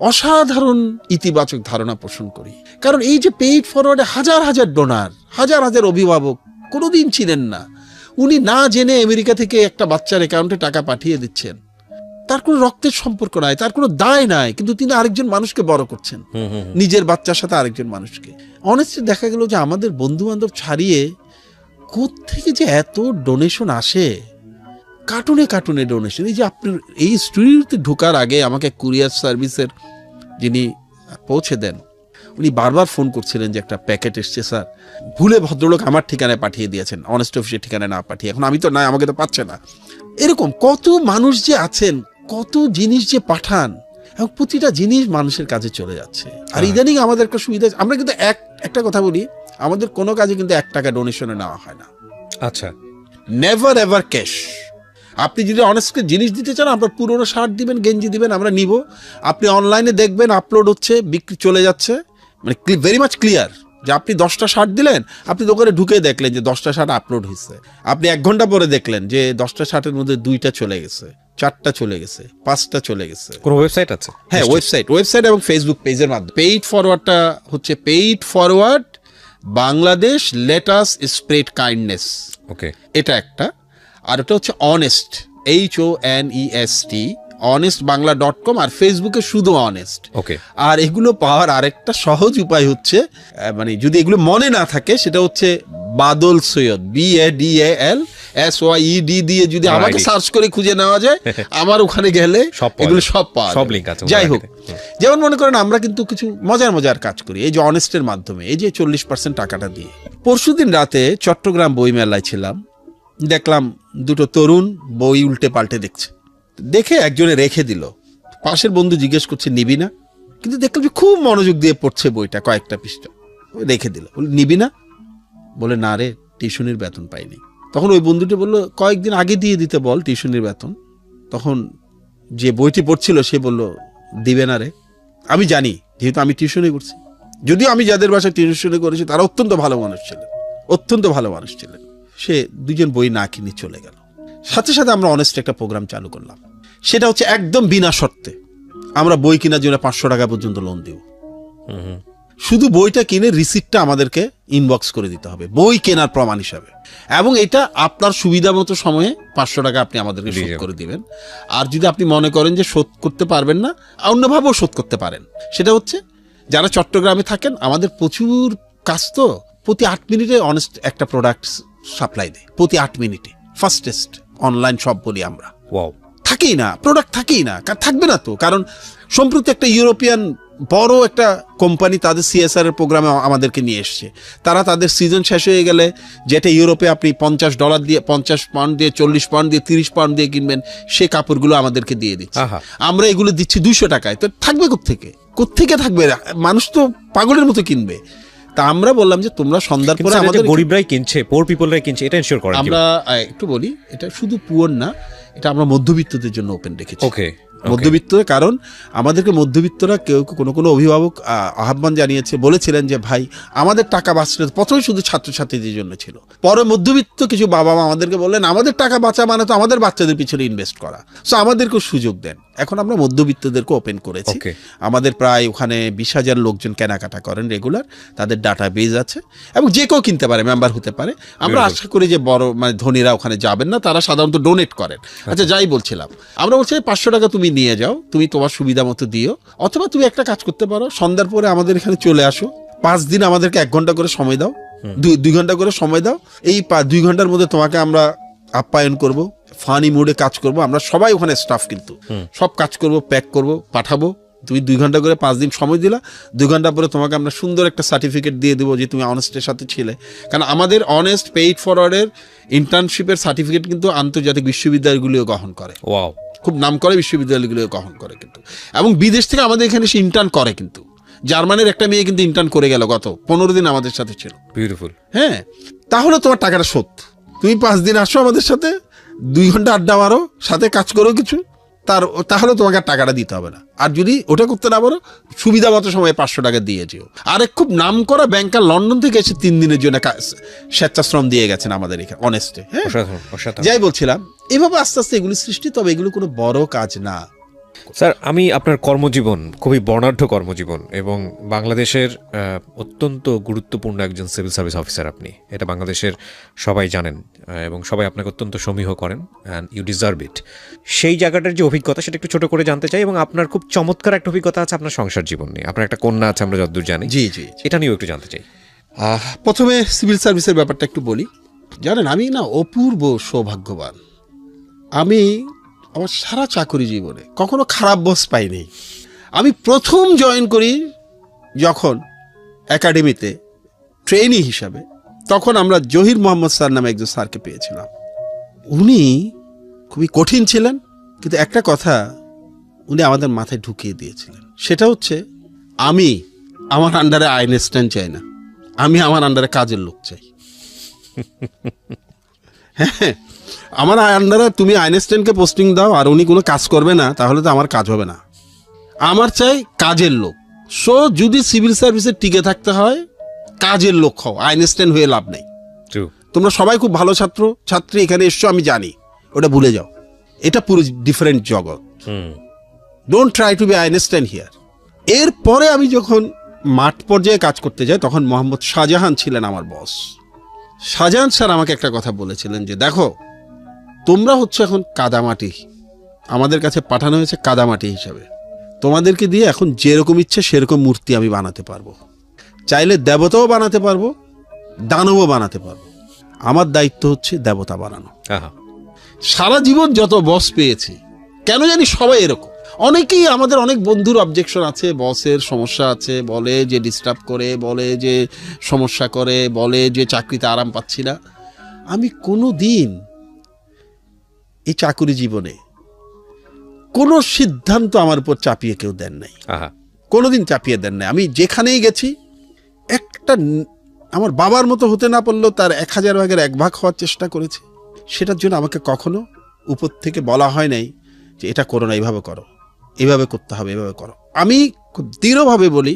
অসাধারণ ইতিবাচক ধারণা পোষণ করি। কারণ এই যে পেইড ফরওয়ার্ডে হাজার হাজার ডোনার, হাজার হাজার অভিভাবক কোনোদিন ছিলেন না, উনি না জেনে আমেরিকা থেকে একটা বাচ্চার অ্যাকাউন্টে টাকা পাঠিয়ে দিচ্ছেন। তার কোনো রক্তের সম্পর্ক নাই, তার কোনো দায় নাই, কিন্তু তিনি আরেকজন মানুষকে বড় করছেন, নিজের বাচ্চার সাথে আরেকজন মানুষকে। অনেস্টলি দেখা গেল যে আমাদের বন্ধু বান্ধব ছাড়িয়ে কোত্থেকে যে এত ডোনেশন আসে, কার্টুনে ডোনেশন। এই যে আপনার এই স্টুডিওতে ঢোকার আগে আমাকে কুরিয়ার সার্ভিসের যিনি পৌঁছে দেন, উনি বারবার ফোন করছিলেন যে একটা প্যাকেট এসছে স্যার, ভুলে ভদ্রলোক আমার ঠিকানায় পাঠিয়ে দিয়েছেন, অনেস্ট অফিসের ঠিকানায় না পাঠিয়ে। এখন আমি তো নাই, আমাকে তো পাচ্ছে না। এরকম কত মানুষ যে আছেন, কত জিনিস যে পাঠান, এবং প্রতিটা জিনিস মানুষের কাজে চলে যাচ্ছে। আর ইদানিং আমাদের একটা সুবিধা, আমরা কিন্তু একটা কথা বলি, আমাদের কোনো কাজে কিন্তু 1 টাকা ডোনেশনে নেওয়া হয় না। আচ্ছা, নেভার এভার ক্যাশ। আপনি যদি অনেস্টকে জিনিস দিতে চান, আপনার পুরোনো শার্ট দিবেন, গেঞ্জি দিবেন, আমরা নিব। আপনি অনলাইনে দেখবেন আপলোড হচ্ছে, বিক্রি চলে যাচ্ছে, মানে ভেরি মাচ ক্লিয়ার যে আপনি 10টা শার্ট দিলেন, আপনি দোকানে ঢুকে দেখলেন যে 10টা শার্ট আপলোড হয়েছে। আপনি 1 ঘন্টা পরে দেখলেন যে 10টা শার্টের মধ্যে 2টা চলে গেছে, 4টা চলে গেছে, 5টা চলে গেছে। কোনো ওয়েবসাইট আছে? হ্যাঁ, ওয়েবসাইট এবং ফেসবুক পেজের মাধ্যমে। পেইড ফরওয়ার্ডটা হচ্ছে paid forward Bangladesh let us spread kindness, okay, এটা একটা। আর এটা হচ্ছে অনেস্ট, HONEST, honestbangla.com, আর ফেসবুকে শুধু অনেস্ট। ওকে। আর এগুলো পাওয়ার আরেকটা সহজ উপায় হচ্ছে, মানে যদি এগুলো মনে না থাকে, সেটা হচ্ছে বাদল সৈয়দ, BADALSYED দিয়ে যদি আমাকে সার্চ করে খুঁজে নেওয়া যায়, আমার ওখানে গেলে এগুলো সব পাওয়া সব লিংক আছে। যাই হোক, যেমন মনে করেন আমরা কিন্তু কিছু মজার কাজ করি এই যে অনেস্টের মাধ্যমে, এই যে 40% টাকাটা দিয়ে। পরশুদিন রাতে চট্টগ্রাম বইমেলায় ছিলাম, দেখলাম 2টো তরুণ বই উল্টে পাল্টে দেখছে। দেখে একজনে রেখে দিল, পাশের বন্ধু জিজ্ঞেস করছে নিবি না, কিন্তু দেখলাম যে খুব মনোযোগ দিয়ে পড়ছে বইটা, কয়েকটা পৃষ্ঠা, রেখে দিল। নিবি না? বলে না রে, টিউশনির বেতন পাইনি। তখন ওই বন্ধুটি বলল কয়েকদিন আগে দিয়ে দিতে বল টিউশনির বেতন। তখন যে বইটি পড়ছিল সে বলল দিবে না রে। আমি জানি, যেহেতু আমি টিউশনি করছি, যদিও আমি যাদের বাসায় টিউশনি করেছি তারা অত্যন্ত ভালো মানুষ ছিলেন, সে 2জন বই না কিনে চলে গেল। সাথে সাথে আমরা অনেস্ট একটা প্রোগ্রাম চালু করলাম, সেটা হচ্ছে একদম বিনা শর্তে আমরা বই কেনার জন্য 500 টাকা পর্যন্ত লোন দেব। শুধু বইটা কিনে রিসিপ্টটা আমাদেরকে ইনবক্স করে দিতে হবে বই কেনার প্রমাণ হিসাবে, এবং এটা আপনার সুবিধা মতো সময়ে 500 টাকা আপনি আমাদেরকে শোধ করে দিবেন। আর যদি আপনি মনে করেন যে শোধ করতে পারবেন না, অন্যভাবেও শোধ করতে পারেন। সেটা হচ্ছে যারা চট্টগ্রামে থাকেন, আমাদের প্রচুর কাজ তো, প্রতি 8 মিনিটে অনেস্ট একটা প্রোডাক্ট সাপ্লাই দেয়, প্রতি 8 মিনিটে। ফাস্টেস্ট অনলাইন শপ বলি আমরা। ওয়াও। থাকেই না, প্রোডাক্ট থাকেই না, থাকবে না তো। কারণ সম্প্রতি একটা ইউরোপিয়ান বড় একটা কোম্পানি তাদের CSR এর প্রোগ্রামে আমাদেরকে নিয়ে এসছে। তারা তাদের সিজন শেষ হয়ে গেলে, যেটা ইউরোপে আপনি $50 দিয়ে, 50 পাউন্ড দিয়ে, 40 পাউন্ড দিয়ে, 30 পাউন্ড দিয়ে কিনবেন, সে কাপড়গুলো আমাদেরকে দিয়ে দিচ্ছে। আমরা এগুলো দিচ্ছি 200 টাকায়। তো থাকবে কোত্থেকে থাকবে? মানুষ তো পাগলের মতো কিনবে। তা আমরা বললাম যে তোমরা সন্ধ্যার পরে আমাদের, গরিবরাই কিনছে, পোর পিপলরাই কিনছে, এটা এনশিওর করেন। আমরা একটু বলি, এটা শুধু পুয়ার না, এটা আমরা মধ্যবিত্তদের জন্য ওপেন রেখেছি। ওকে, মধ্যবিত্ত, কারণ আমাদেরকে মধ্যবিত্তরা কেউ কোনো অভিভাবক আহ্বান জানিয়েছে, বলেছিলেন যে ভাই আমাদের টাকা বাঁচলে, প্রথমে শুধু ছাত্রছাত্রীদের জন্য ছিল, পরে মধ্যবিত্ত কিছু বাবা মা আমাদেরকে বললেন আমাদের টাকা বাঁচা মানে তো আমাদের বাচ্চাদের পিছনে ইনভেস্ট করা, সো আমাদেরকে সুযোগ দেন। এখন আমরা মধ্যবিত্তদেরকে ওপেন করেছি। আমাদের প্রায় ওখানে 20,000 লোকজন কেনাকাটা করেন রেগুলার, তাদের ডাটা বেজ আছে, এবং যে কেউ কিনতে পারে, মেম্বার হতে পারে। আমরা আশা করি যে বড় মানে ধনীরা ওখানে যাবেন না, তারা সাধারণত ডোনেট করেন। আচ্ছা, যাই বলছিলাম, আমরা বলছি 500 টাকা তুমি নিয়ে যাও, তুমি তোমার সুবিধা মতো দিও, অথবা তুমি একটা কাজ করতে পারো, সন্ধ্যার পরে আমাদের এখানে চলে আসো, 5 দিন আমাদেরকে 1 ঘন্টা করে সময় দাও, 2 ঘন্টা করে সময় দাও। এই 2 ঘন্টার মধ্যে তোমাকে আমরা আপ্যায়ন করব, ফানি মুডে কাজ করব। আমরা সবাই ওখানে স্টাফ, কিন্তু সব কাজ করব, প্যাক করব, পাঠাবো। তুমি 2 ঘন্টা করে 5 দিন সময় দিলা, 2 ঘন্টা পরে তোমাকে আমরা সুন্দর একটা সার্টিফিকেট দিয়ে দেবো যে তুমি অনেস্টের সাথে ছিলে। কারণ আমাদের অনেস্ট পেইড ফরওয়ার্ডের ইন্টার্নশিপের সার্টিফিকেট কিন্তু আন্তর্জাতিক বিশ্ববিদ্যালয়গুলিও গ্রহণ করে। ওয়াও, খুব নাম করে বিশ্ববিদ্যালয়গুলো গ্রহণ করে কিন্তু, এবং বিদেশ থেকে আমাদের এখানে সে ইন্টার্ন করে। কিন্তু জার্মানির একটা মেয়ে কিন্তু ইন্টার্ন করে গেল, গত 15 দিন আমাদের সাথে ছিল। বিউটিফুল। হ্যাঁ, তাহলে তোমার টাকাটা শোধ। তুমি 5 দিন আসো আমাদের সাথে, 2 ঘন্টা আড্ডা মারো, সাথে কাজ করো কিছু, তাহলে তোমাকে আর টাকাটা দিতে হবে না। আর যদি ওটা করতে না পারো, সুবিধা মতো সময় 500 টাকা দিয়ে যেও। আরেক খুব নাম করা ব্যাংকার লন্ডন থেকে এসে 3 দিনের জন্য স্বেচ্ছাশ্রম দিয়ে গেছেন আমাদের এখানে অনেস্টে। হ্যাঁ, যাই বলছিলাম, এভাবে আস্তে আস্তে এগুলি সৃষ্টি, তবে এগুলো কোনো বড় কাজ না। স্যার, আমি আপনার কর্মজীবন খুবই বর্ণাঢ্য কর্মজীবন, এবং বাংলাদেশের অত্যন্ত গুরুত্বপূর্ণ একজন সিভিল সার্ভিস অফিসার আপনি, এটা বাংলাদেশের সবাই জানেন, এবং সবাই আপনাকে অত্যন্ত সমীহ করেন, অ্যান্ড ইউ ডিজার্ভ ইট। সেই জায়গাটার যে অভিজ্ঞতা, সেটা একটু ছোট করে জানতে চাই। এবং আপনার খুব চমৎকার একটা অভিজ্ঞতা আছে আপনার সংসার জীবন নিয়ে, আপনার একটা কন্যা আছে আমরা যতদূর জানি। জি জি, এটা নিয়েও একটু জানতে চাই। প্রথমে সিভিল সার্ভিসের ব্যাপারটা একটু বলি। জানেন, আমি না অপূর্ব সৌভাগ্যবান। আমি আমার সারা চাকরি জীবনে কখনো খারাপ বস পাইনি। আমি প্রথম জয়েন করি যখন একাডেমিতে ট্রেনি হিসাবে, তখন আমরা জহির মোহাম্মদ স্যার নামে একজন স্যারকে পেয়েছিলাম। উনি খুবই কঠিন ছিলেন, কিন্তু একটা কথা উনি আমাদের মাথায় ঢুকিয়ে দিয়েছিলেন, সেটা হচ্ছে আমি আমার আন্ডারে আইনস্টাইন চাই না, আমি আমার আন্ডারে কাজের লোক চাই। হ্যাঁ, আমার আন্ডারে তুমি আইনস্টাইনকে পোস্টিং দাও আর উনি কোনো কাজ করবে না, তাহলে তো আমার কাজ হবে না। আমার চাই কাজের লোক। সো যদি সিভিল সার্ভিসে টিকে থাকতে হয়, কাজের লোক হও, আইনস্টাইন হয়ে লাভ নেই। তোমরা সবাই খুব ভালো ছাত্র ছাত্রী এখানে এসছো, আমি জানি, ওটা ভুলে যাও। এটা পুরো ডিফারেন্ট জগৎ। Don't try to be Einstein here. এরপরে আমি যখন মাঠ পর্যায়ে কাজ করতে যাই, তখন মোহাম্মদ শাহজাহান ছিলেন আমার বস। শাহজাহান স্যার আমাকে একটা কথা বলেছিলেন যে, দেখো তোমরা হচ্ছে এখন কাদামাটি, আমাদের কাছে পাঠানো হয়েছে কাদামাটি হিসাবে, তোমাদেরকে দিয়ে এখন যেরকম ইচ্ছে সেরকম মূর্তি আমি বানাতে পারবো, চাইলে দেবতাও বানাতে পারবো, দানবও বানাতে পারবো। আমার দায়িত্ব হচ্ছে দেবতা বানানো। সারা জীবন যত বস পেয়েছি, কেন জানি সবাই এরকম। অনেকেই আমাদের অনেক বন্ধুর অবজেকশন আছে, বসের সমস্যা আছে, বলে যে ডিস্টার্ব করে, বলে যে সমস্যা করে, বলে যে চাকরিতে আরাম পাচ্ছি না। আমি কোনো দিন এই চাকরি জীবনে কোনো সিদ্ধান্ত আমার উপর চাপিয়ে কেউ দেন নাই, কোনোদিন চাপিয়ে দেন নাই। আমি যেখানেই গেছি, একটা আমার বাবার মতো হতে না পারলেও তার 1000 ভাগের 1 ভাগ হওয়ার চেষ্টা করেছে। সেটার জন্য আমাকে কখনো উপর থেকে বলা হয় নাই যে এটা করো না, এইভাবে করো, এইভাবে করতে হবে, এইভাবে করো। আমি খুব দৃঢ়ভাবে বলি,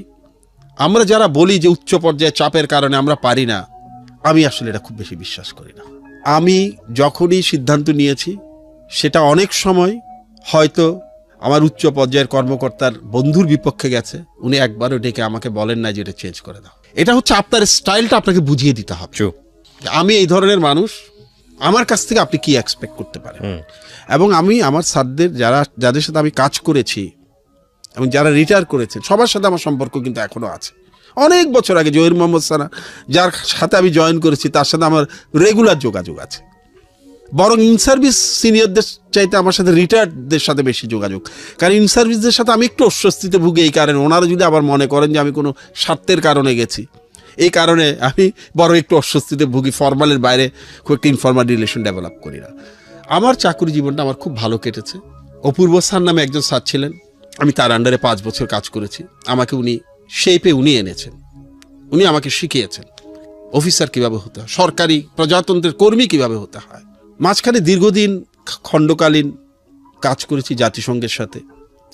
আমরা যারা বলি যে উচ্চ পর্যায়ে চাপের কারণে আমরা পারি না, আমি আসলে এটা খুব বেশি বিশ্বাস করি না। আমি যখনই সিদ্ধান্ত নিয়েছি, সেটা অনেক সময় হয়তো আমার উচ্চ পর্যায়ের কর্মকর্তার বন্ধুর বিপক্ষে গেছে, উনি একবারও ডেকে আমাকে বলেন না যে এটা চেঞ্জ করে দাও। এটা হচ্ছে আপনার স্টাইলটা আপনাকে বুঝিয়ে দিতে হবে। আমি এই ধরনের মানুষ, আমার কাছ থেকে আপনি কি এক্সপেক্ট করতে পারেন। এবং আমি আমার স্যারদের যাদের সাথে আমি কাজ করেছি এবং যারা রিটায়ার করেছেন, সবার সাথে আমার সম্পর্ক কিন্তু এখনো আছে। অনেক বছর আগে জহির মোহাম্মদ সানা, যার সাথে আমি জয়েন করেছি, তার সাথে আমার রেগুলার যোগাযোগ আছে। বরং ইন সার্ভিস সিনিয়রদের চাইতে আমার সাথে রিটায়ার্ডদের সাথে বেশি যোগাযোগ। কারণ ইন সার্ভিসদের সাথে আমি একটু অস্বস্তিতে ভুগি এই কারণে, ওনারা যদি আবার মনে করেন যে আমি কোনো স্বার্থের কারণে গেছি, এই কারণে আমি বড় একটু অস্বস্তিতে ভুগি, ফর্মালের বাইরে খুব একটা ইনফর্মাল রিলেশন ডেভেলপ করি না। আমার চাকরি জীবনটা আমার খুব ভালো কেটেছে। অপূর্ব স্যার নামে একজন স্যার ছিলেন, আমি তার আন্ডারে 5 বছর কাজ করেছি। আমাকে উনি শেপে এনেছেন, উনি আমাকে শিখিয়েছেন অফিসার কিভাবে হতে হয়, সরকারি প্রজাতন্ত্রের কর্মী কিভাবে হতে হয়। মাঝখানে দীর্ঘদিন খণ্ডকালীন কাজ করেছি জাতিসংঘের সাথে,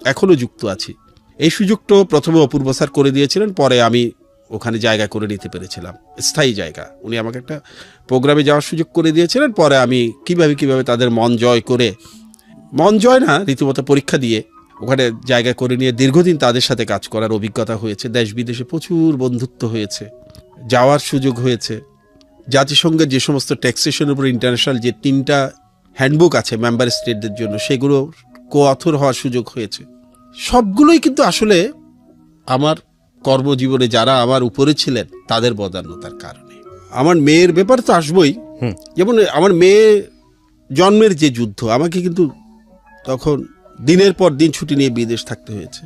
এখনও যুক্ত আছি। এই সুযোগটা প্রথমে অপূর্ব স্যার করে দিয়েছিলেন, পরে আমি ওখানে জায়গা করে নিতে পেরেছিলাম, স্থায়ী জায়গা। উনি আমাকে একটা প্রোগ্রামে যাওয়ার সুযোগ করে দিয়েছিলেন। পরে আমি কিভাবে তাদের মন জয় করে, মন জয় না, রীতিমতো পরীক্ষা দিয়ে ওখানে জায়গা করে নিয়ে দীর্ঘদিন তাদের সাথে কাজ করার অভিজ্ঞতা হয়েছে। দেশ বিদেশে প্রচুর বন্ধুত্ব হয়েছে, যাওয়ার সুযোগ হয়েছে। জাতিসংঘের যে সমস্ত ট্যাক্সেশনের উপর ইন্টারন্যাশনাল যে 3টা হ্যান্ডবুক আছে মেম্বার স্টেটদের জন্য, সেগুলো কো-অথর হওয়ার সুযোগ হয়েছে। সবগুলোই কিন্তু আসলে আমার কর্মজীবনে যারা আমার উপরে ছিলেন তাদের বদান্যতার কারণে। আমার মেয়ের ব্যাপার তো আসবই, যেমন আমার মেয়ে জন্মের যে যুদ্ধ, আমাকে কিন্তু তখন দিনের পর দিন ছুটি নিয়ে বিদেশ থাকতে হয়েছে।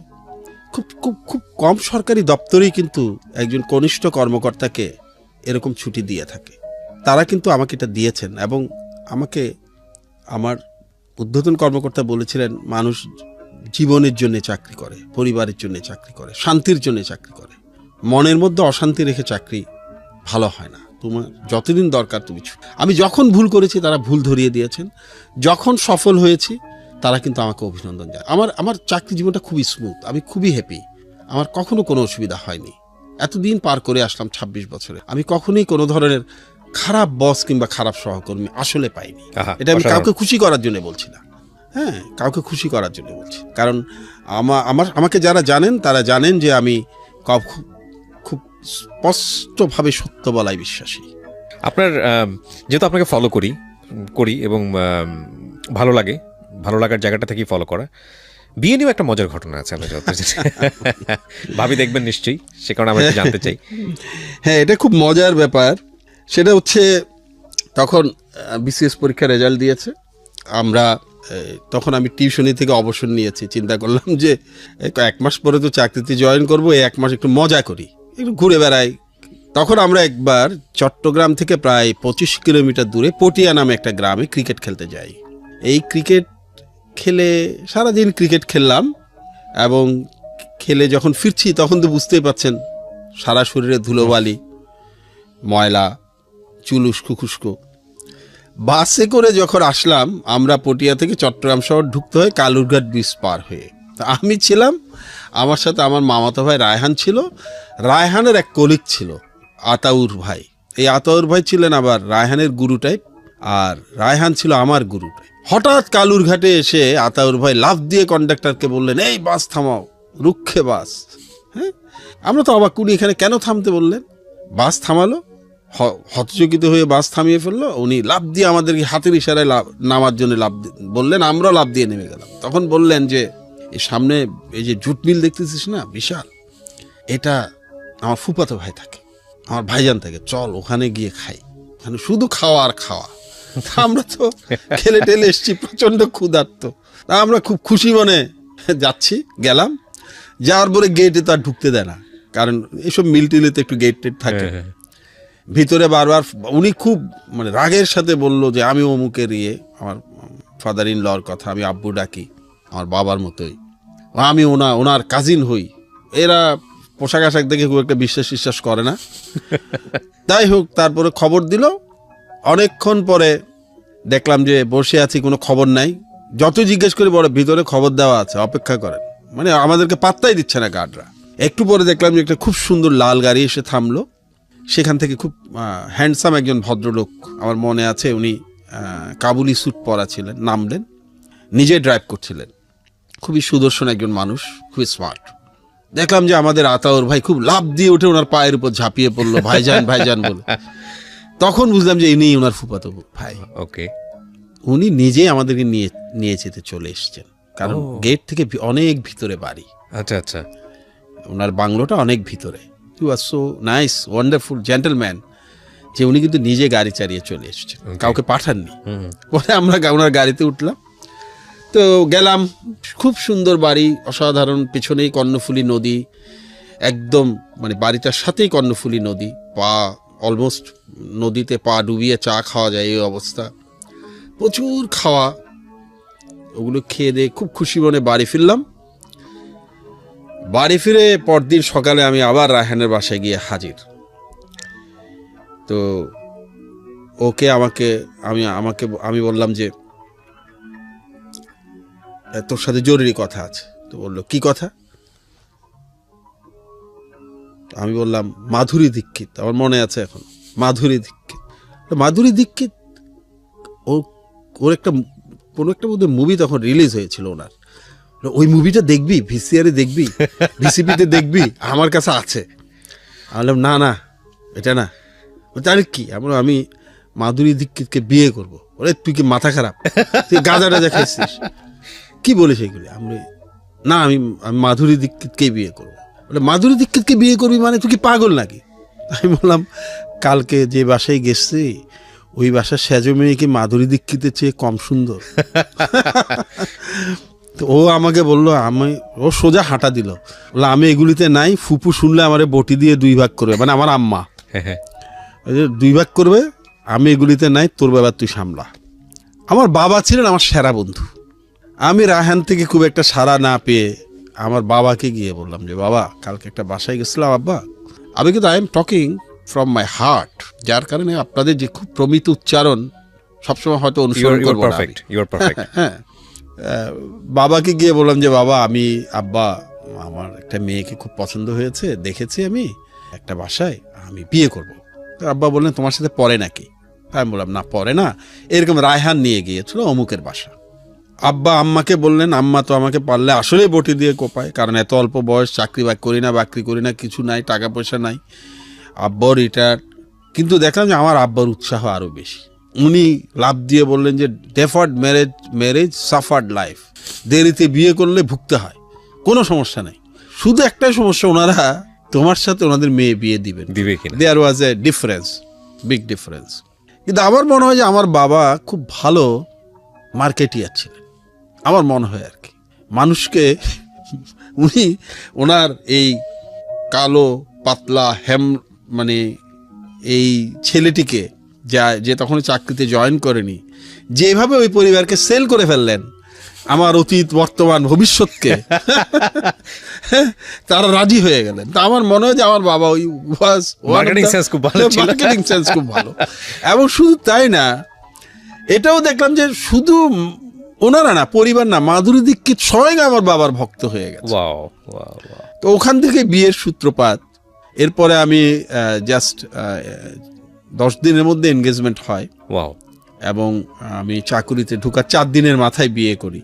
খুব খুব খুব কম সরকারি দপ্তরেই কিন্তু একজন কনিষ্ঠ কর্মকর্তাকে এরকম ছুটি দিয়ে থাকে। তারা কিন্তু আমাকে এটা দিয়েছেন। এবং আমাকে আমার ঊর্ধ্বতন কর্মকর্তা বলেছিলেন, মানুষ জীবনের জন্য চাকরি করে, পরিবারের জন্য চাকরি করে, শান্তির জন্য চাকরি করে। মনের মধ্যে অশান্তি রেখে চাকরি ভালো হয় না। তোমার যতদিন দরকার তুমি। আমি যখন ভুল করেছি তারা ভুল ধরিয়ে দিয়েছেন, যখন সফল হয়েছি তারা কিন্তু আমাকে অভিনন্দন জানায়। আমার চাকরি জীবনটা খুবই স্মুথ, আমি খুবই হ্যাপি। আমার কখনো কোনো অসুবিধা হয়নি। এতদিন পার করে আসলাম 26 বছরে, আমি কখনোই কোনো ধরনের খারাপ বস কিংবা খারাপ সহকর্মী আসলে পাইনি। এটা আমি কাউকে খুশি করার জন্য বলছি না, হ্যাঁ, কাউকে খুশি করার জন্য বলছি। কারণ আমাকে যারা জানেন তারা জানেন যে আমি খুব স্পষ্টভাবে সত্য বলাই বিশ্বাসী। আপনার যেহেতু আপনাকে ফলো করি এবং ভালো লাগার জায়গাটা থেকেই ফলো করা, বিয়ে নিয়েও একটা মজার ঘটনা আছে। আমি ভাবি দেখবেন নিশ্চয়ই, সে কারণে আমি জানতে চাই। হ্যাঁ, এটা খুব মজার ব্যাপার। সেটা হচ্ছে তখন বিসিএস পরীক্ষার রেজাল্ট দিয়েছে, তখন আমি টিউশনি থেকে অবসর নিয়েছি। চিন্তা করলাম যে 1 মাস পরে তো চাকরিতে জয়েন করবো, 1 মাস একটু মজা করি, একটু ঘুরে বেড়াই। তখন আমরা একবার চট্টগ্রাম থেকে প্রায় 25 কিলোমিটার দূরে পটিয়া নামে একটা গ্রামে ক্রিকেট খেলতে যাই। এই ক্রিকেট খেলে সারাদিন ক্রিকেট খেললাম, এবং খেলে যখন ফিরছি তখন তো বুঝতেই পাচ্ছেন সারা শরীরে ধুলোবালি, ময়লা, চুল উস্কো খুস্কো। বাসে করে যখন আসলাম আমরা পটিয়া থেকে চট্টগ্রাম শহর ঢুকতে হয় কালুরঘাট ব্রিজ পার হয়ে। তা আমি ছিলাম, আমার সাথে আমার মামাতো ভাই রায়হান ছিল, রায়হানের এক কলিগ ছিল আতাউর ভাই। এই আতাউর ভাই ছিলেন আবার রায়হানের গুরু টাইপ, আর রায়হান ছিল আমার গুরু টাইপ। হঠাৎ কালুরঘাটে এসে আতাউর ভাই লাফ দিয়ে কন্ডাক্টরকে বললেন, এই বাস থামাও, রুক্ষে বাস। হ্যাঁ, আমরা তো অবাক করি, এখানে কেন থামতে বললেন? বাস থামালো, হতচকিত হয়ে বাস থামিয়ে ফেললো। উনি লাফ দিয়ে আমাদেরকে হাতের ইশারায় নামার জন্য বললেন, আমরা লাফ দিয়ে নেমে গেলাম। তখন বললেন যে এই সামনে এই যে জুট মিল দেখতেছিস না বিশাল, এটা আমার ফুফাতো ভাই থাকে, আমার ভাইজান থাকে, চল ওখানে গিয়ে খাই, ওখানে শুধু খাওয়া আর খাওয়া। আমরা তো খেলে টেলে এসছি, প্রচন্ড ক্ষুধার্ত। আমরা খুব খুশি মনে যাচ্ছি, গেলাম। যাওয়ার পরে গেটে তো আর ঢুকতে দেয় না, কারণ এইসব মিল টিলেতে একটু গেট টেট থাকে। ভিতরে বারবার উনি খুব মানে রাগের সাথে বললো যে আমি অমুকের আমার ফাদার ইন লর কথা, আমি আব্বু ডাকি, আমার বাবার মতোই, আমি ওনার কাজিন হই। এরা পোশাক আশাক দেখে খুব একটা বিশ্বাস করে না। তাই হোক, তারপরে খবর দিল। অনেকক্ষণ পরে দেখলাম যে বসে আছি, কোনো খবর নাই। যত জিজ্ঞেস করি বলে ভিতরে খবর দেওয়া আছে, অপেক্ষা করেন। মানে আমাদেরকে পাত্তাই দিচ্ছে না গার্ডরা। একটু পরে দেখলাম যে একটা খুব সুন্দর লাল গাড়ি এসে থামলো। সেখান থেকে খুব হ্যান্ডসাম একজন ভদ্রলোক, আমার মনে আছে উনি কাবুলি স্যুট পরা ছিলেন, নামলেন, নিজে ড্রাইভ করছিলেন। খুবই সুদর্শন একজন মানুষ, খুবই স্মার্ট। দেখলাম যে আমাদের আতাউর ভাই খুব লাফ দিয়ে উঠে ওনার পায়ের উপর ঝাঁপিয়ে পড়লো, ভাইজান ভাইজান বলে। তখন বুঝলাম যে ইনি ওনার ফুফাতো ভাই। ওকে, উনি নিজেই আমাদেরকে নিয়ে যেতে চলে এসছেন, কারণ গেট থেকে অনেক ভিতরে বাড়ি। আচ্ছা আচ্ছা, ওনার বাংলোটা অনেক ভিতরে। He was so nice, wonderful gentleman, যে উনি কিন্তু নিজে গাড়ি চালিয়ে চলে এসছেন, কাউকে পাঠাননি। পরে আমরা ওনার গাড়িতে উঠলাম, তো গেলাম। খুব সুন্দর বাড়ি, অসাধারণ। পেছনেই কর্ণফুলী নদী, একদম মানে বাড়িটার সাথেই কর্ণফুলী নদী, অলমোস্ট নদীতে পা ডুবিয়ে চা খাওয়া যায় এই অবস্থা। প্রচুর খাওয়া, ওগুলো খেয়ে দিয়ে খুব খুশি মনে বাড়ি ফিরলাম। বাড়ি ফিরে পরদিন সকালে আমি আবার রায়হানের বাসায় গিয়ে হাজির। তো ওকে আমি বললাম যে তোর সাথে জরুরি কথা আছে। তো বললো কি কথা? আমি বললাম মাধুরী দীক্ষিত, আমার মনে আছে এখন, মাধুরী দীক্ষিত ওর কোনো একটা বোধহয় মুভি তখন রিলিজ হয়েছিল ওনার, ওই মুভিটা দেখবি, ভিসিআরে দেখবি, ভিসিপিতে দেখবি, আমার কাছে আছে। আমি বললাম না এটা না। তাহলে কি? আমি মাধুরী দীক্ষিতকে বিয়ে করবো। ওরে তুই কি মাথা খারাপ, তুই গাঁজা টাজা খাইছিস, কি বলিস এগুলি? আমি মাধুরী দীক্ষিতকেই বিয়ে করবো। বলে মাধুরী দীক্ষিতকে বিয়ে করবি মানে তুই কি পাগল নাকি? আমি বললাম কালকে যে বাসায় গেছি ওই বাসার সেজো মেয়ে কি মাধুরী দীক্ষিতের চেয়ে কম সুন্দর? তো ও আমাকে বললো, ও সোজা হাঁটা দিল, বললো আমি এগুলিতে নাই, ফুপু শুনলে আমারে বটি দিয়ে 2 ভাগ করবে, মানে আমার আম্মা 2 ভাগ করবে, আমি এগুলিতে নাই, তোর ব্যাপার তুই সামলা। আমার বাবা ছিলেন আমার সেরা বন্ধু। আমি রায়হান থেকে খুব একটা সাড়া না পেয়ে আমার বাবাকে গিয়ে বললাম যে বাবা, কালকে একটা বাসায় গেছিলাম আব্বা, আমি কিন্তু I am talking from my heart, যার কারণে আপনাদের যে খুব প্রমিত উচ্চারণ সবসময় হয়তো অনুসরণ করবো না। হ্যাঁ, বাবাকে গিয়ে বললাম যে বাবা, আব্বা আমার একটা মেয়েকে খুব পছন্দ হয়েছে, দেখেছি আমি একটা বাসায়, আমি বিয়ে করব। আব্বা বললেন তোমার সাথে পরে নাকি? আমি বললাম না পরে না, এরকম রায়হান নিয়ে গিয়েছিল অমুকের বাসা। আব্বা আম্মাকে বললেন, আম্মা তো আমাকে পারলে আসলেই বটি দিয়ে কোপায়, কারণ এত অল্প বয়স, চাকরি বাকরি করি না, কিছু নাই, টাকা পয়সা নাই, আব্বাও রিটায়ার্ড। কিন্তু দেখলাম যে আমার আব্বার উৎসাহ আরও বেশি। উনি লাভ দিয়ে বললেন যে ডেফার্ড ম্যারেজ সাফার্ড লাইফ, দেরিতে বিয়ে করলে ভুগতে হয়, কোনো সমস্যা নেই, শুধু একটাই সমস্যা, ওনারা তোমার সাথে ওনাদের মেয়ে বিয়ে দিবে কিনা। দেয়ার ওয়াজ এ ডিফারেন্স, বিগ ডিফারেন্স। কিন্তু আমার মনে হয় যে আমার বাবা খুব ভালো মার্কেটিয়ার ছিলেন, আমার মনে হয় আর কি। মানুষকে উনি ওনার এই কালো পাতলা মানে এই ছেলেটিকে যে তখন চাকরিতে জয়েন করেনি, যেভাবে ওই পরিবারকে সেল করে ফেললেন, আমার অতীত বর্তমান ভবিষ্যৎকে তারা রাজি হয়ে গেলেন। তা আমার মনে হয় যে আমার বাবা ওই মার্কেটিং সেন্স খুব ভালো, এবং শুধু তাই না, এটাও দেখলাম যে শুধু ওনারা না, পরিবার না, মাধুরী দীক্ষিত স্বয়ং আমার বাবার ভক্ত হয়ে গেছে। Wow wow wow. তো ওখান থেকে বিয়ের সূত্রপাত। এরপরে আমি জাস্ট 10 দিনের মধ্যে এনগেজমেন্ট হয় ওয়াও। এবং আমি চাকুরিতে ঢোকার 4 দিনের মাথায় বিয়ে করি।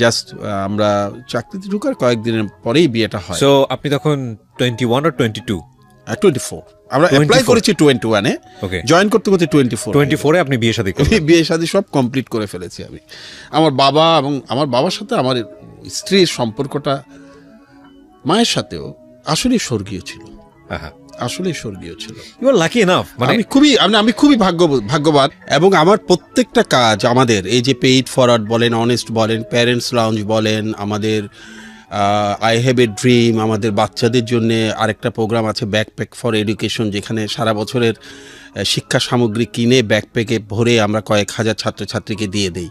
জাস্ট আমরা চাকরিতে ঢোকার কয়েকদিনের পরেই বিয়েটা হয়। সো আপনি তখন 21 or 22? 24 আমরা অ্যাপ্লাই 24 করেছি 21-এ, ওকে, জয়েন করতে করতে 24 এ আপনি বিয়ে শাদী করলেন। বিয়ে শাদী সব কমপ্লিট করে ফেলেছি আমি। আমার বাবা এবং আমার বাবার সাথে আমার স্ত্রীর সম্পর্কটা মায়ের সাথেও আসলেই স্বর্গীয় ছিল, আসলেই স্বর্গীয় ছিল। ইউ আর লাকি এনাফ, মানে আমি খুবই ভাগ্যবান। এবং আমার প্রত্যেকটা কাজ, আমাদের এই যে পেইড ফরওয়ার্ড বলেন, অনেস্ট বলেন, প্যারেন্টস লাউঞ্জ বলেন, আমাদের আই হ্যাভ এ ড্রিম, আমাদের বাচ্চাদের জন্য আরেকটা প্রোগ্রাম আছে ব্যাকপ্যাক ফর এডুকেশন, যেখানে সারা বছরের শিক্ষা সামগ্রী কিনে ব্যাকপ্যাকে ভরে আমরা কয়েক হাজার ছাত্রছাত্রীকে দিয়ে দেই।